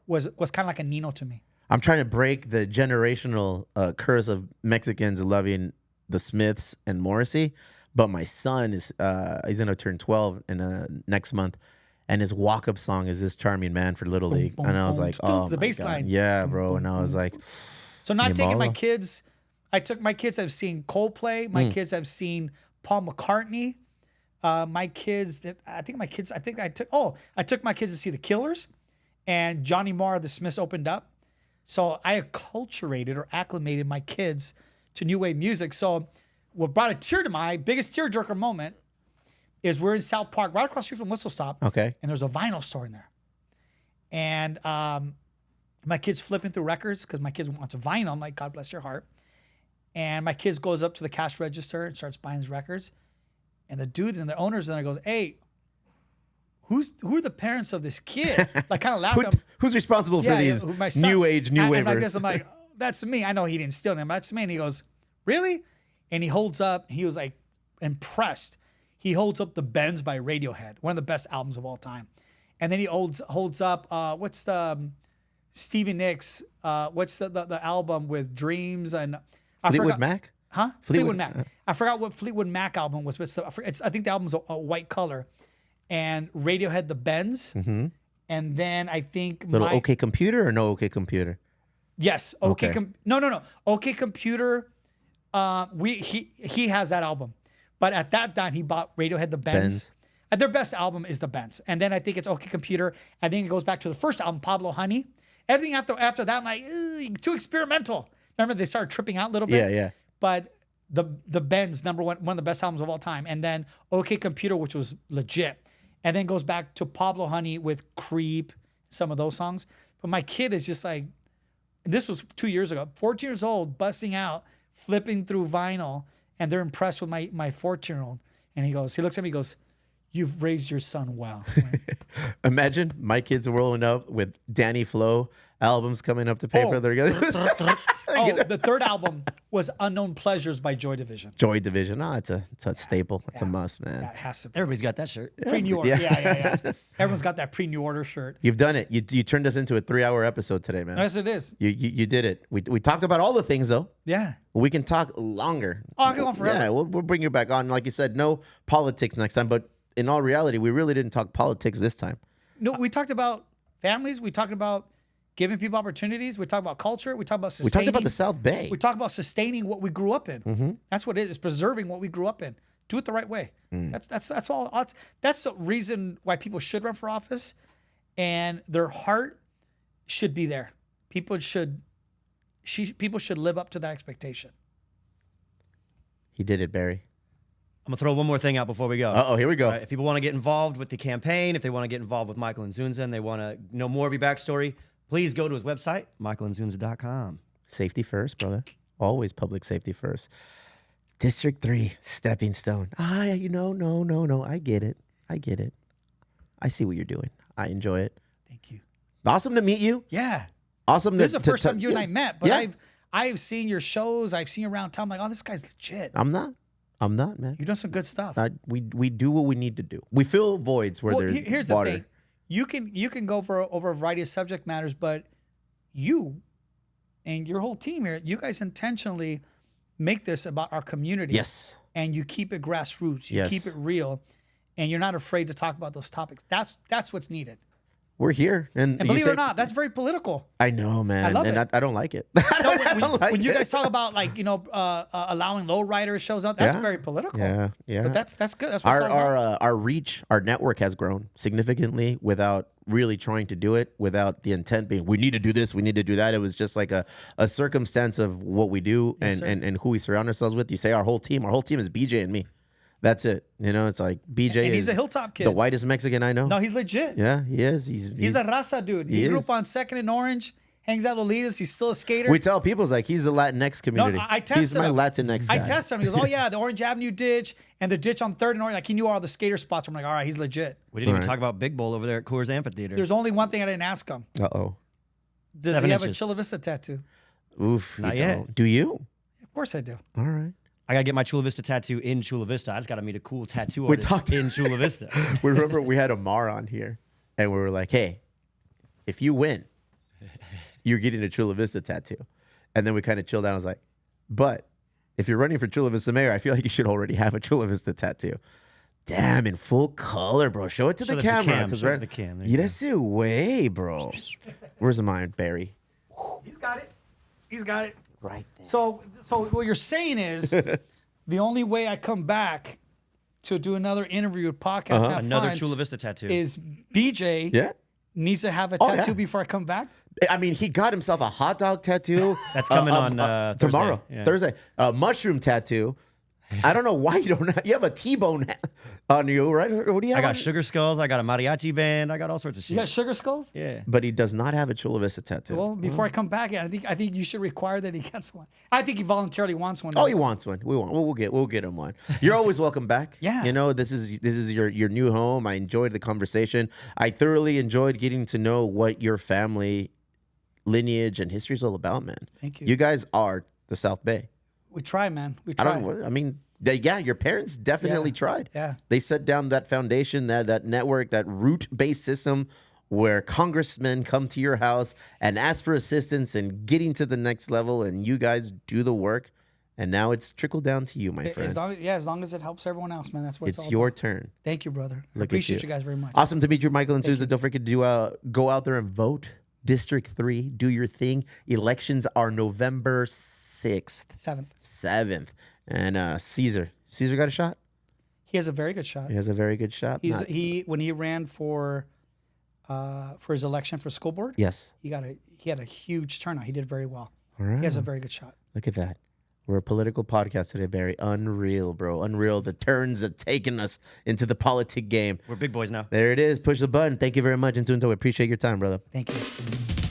was kind of like a Nino to me. I'm trying to break the generational curse of Mexicans loving the Smiths and Morrissey, but my son is he's gonna turn 12 in next month, and his walk-up song is "This Charming Man" for Little League, and I was like, oh, the my bass God. line. Yeah, bro, and I was like, So not taking my Nimalo. kids. I took my kids. Have seen Coldplay. My kids have seen Paul McCartney. I took my kids to see the Killers, and Johnny Marr. The Smiths opened up. So I acculturated or acclimated my kids to new wave music. So what brought a tear to my biggest tearjerker moment is we're in South Park, right across the street from Whistle Stop. okay, And there's a vinyl store in there. And my kid's flipping through records because my kid wants a vinyl. I'm like, God bless your heart. And my kid goes up to the cash register and starts buying his records. And the dude and the owners in there goes, hey, who are the parents of this kid? Like kind of laughing. who's responsible for these my son. new age, new And like waivers? this, I'm like, that's me. I know he didn't steal them. That's me. And he goes, really? And he holds up. He was like impressed. he holds up The Bends by Radiohead, one of the best albums of all time. And then he holds up, what's the Stevie Nicks, what's the album with Dreams and Fleetwood Mac? Huh? Fleetwood Mac. I forgot what Fleetwood Mac album was, but I think the album's a white color. And Radiohead, The Bends. Mm-hmm. And then I think Little OK Computer or no OK Computer? Yes. OK. No. OK Computer. He has that album. But at that time, he bought Radiohead, The Bends. Their best album is The Bends. And then I think it's OK Computer. And then it goes back to the first album, Pablo Honey. Everything after that, I'm like, too experimental. Remember, they started tripping out a little bit? Yeah. But the Bends, number one of the best albums of all time. And then OK Computer, which was legit. And then goes back to Pablo Honey with Creep, some of those songs. But my kid is just like, this was 2 years ago, 14 years old, busting out, flipping through vinyl, and they're impressed with my 14-year-old. And he looks at me, he goes, "You've raised your son well." Imagine my kids rolling up with Danny Flow albums coming up to pay for their... The third album was Unknown Pleasures by Joy Division. Joy Division. Oh, it's a staple. It's a must, man. That has to be. Everybody's got that shirt. Pre-New Order. Yeah. Everyone's got that pre-New Order shirt. You've done it. You turned us into a 3-hour episode today, man. Yes, it is. You did it. We talked about all the things, though. Yeah. We can talk longer. Oh, I can go on forever. Yeah, we'll bring you back on. Like you said, no politics next time. But in all reality, we really didn't talk politics this time. No, we talked about families. We talked about giving people opportunities. We talked about culture. We talked about sustaining. We talked about the South Bay. We talked about sustaining what we grew up in. Mm-hmm. That's what it is, preserving what we grew up in. Do it the right way. That's all. That's the reason why people should run for office, and their heart should be there. People should live up to that expectation. He did it, Barry. I'm going to throw one more thing out before we go. Uh-oh, here we go. Right, if people want to get involved with the campaign, if they want to get involved with Michael Inzunza, and they want to know more of your backstory, please go to his website, michaelinzunza.com. Safety first, brother. Always public safety first. District 3, stepping stone. No. I get it. I see what you're doing. I enjoy it. Thank you. Awesome to meet you. Yeah. Awesome. This is the first time you and I met, but I've seen your shows. I've seen you around town. I'm like, oh, this guy's legit. I'm not, man. You've done some good stuff. We do what we need to do. We fill voids where there's here's water. The thing. You can go over a variety of subject matters, but you and your whole team here, you guys intentionally make this about our community. Yes. And you keep it grassroots. You keep it real, and you're not afraid to talk about those topics. That's what's needed. We're here, and believe it or not, that's very political. I know, man. I love it. I don't like it. When you guys talk about allowing lowrider shows out, that's very political. Yeah. But that's good. That's what our reach, our network has grown significantly without really trying to do it, without the intent being we need to do this, we need to do that. It was just like a circumstance of what we do and who we surround ourselves with. You say our whole team is BJ and me. That's it. It's like BJ and he's a Hilltop kid. The whitest Mexican I know. No, he's legit. Yeah, he is. He's a raza dude. He grew up on 2nd and Orange, hangs out with Lolitas. He's still a skater. We tell people, it's like, he's the Latinx community. No, I tested He's my Latinx guy. I tested him. He goes, oh, yeah, the Orange Avenue ditch and the ditch on 3rd and Orange. Like, he knew all the skater spots. I'm like, all right, he's legit. We didn't even talk about Big Bowl over there at Coors Amphitheater. There's only one thing I didn't ask him. Uh-oh. Does he have a Chula Vista tattoo? Oof. Not yet. Do you? Of course I do. All right. I got to get my Chula Vista tattoo in Chula Vista. I just got to meet a cool tattoo artist in Chula Vista. We remember we had Amar on here, and we were like, hey, if you win, you're getting a Chula Vista tattoo. And then we kind of chilled out. I was like, but if you're running for Chula Vista mayor, I feel like you should already have a Chula Vista tattoo. Damn, in full color, bro. Show it to the camera. Show it to the cam. Yeah, that's it way, bro. Where's mine, Barry? He's got it. He's got it. Right there. So what you're saying is the only way I come back to do another interview with podcast, have another fun, Chula Vista tattoo, is BJ needs to have a tattoo before I come back. I mean, he got himself a hot dog tattoo. That's coming on tomorrow, Thursday. A mushroom tattoo. I don't know why you don't have. You have a T-bone on you, right? What do you have? I got sugar skulls. I got a mariachi band. I got all sorts of shit. You got sugar skulls? Yeah. But he does not have a Chula Vista tattoo. Well, before I come back, I think you should require that he gets one. I think he voluntarily wants one. Oh, he wants one. We'll get him one. You're always welcome back. Yeah. This is your new home. I enjoyed the conversation. I thoroughly enjoyed getting to know what your family lineage and history is all about, man. Thank you. You guys are the South Bay. We try, man. We try. Your parents definitely tried. Yeah. They set down that foundation, that network, that root-based system where congressmen come to your house and ask for assistance and getting to the next level, and you guys do the work. And now it's trickled down to you, my friend. As long as it helps everyone else, man. That's what it's all your about. turn. Thank you, brother. I appreciate you guys very much. Awesome to meet you, Michael Inzunza. Don't forget to go out there and vote. District 3, do your thing. Elections are November 6th. 7th. And Caesar got a shot? He has a very good shot. He has a very good shot. When he ran for his election for school board, yes, he had a huge turnout. He did very well. All right. He has a very good shot. Look at that. We're a political podcast today, Barry. Unreal, bro. Unreal. The turns that taken us into the politic game. We're big boys now. There it is. Push the button. Thank you very much, Inzunza. We appreciate your time, brother. Thank you.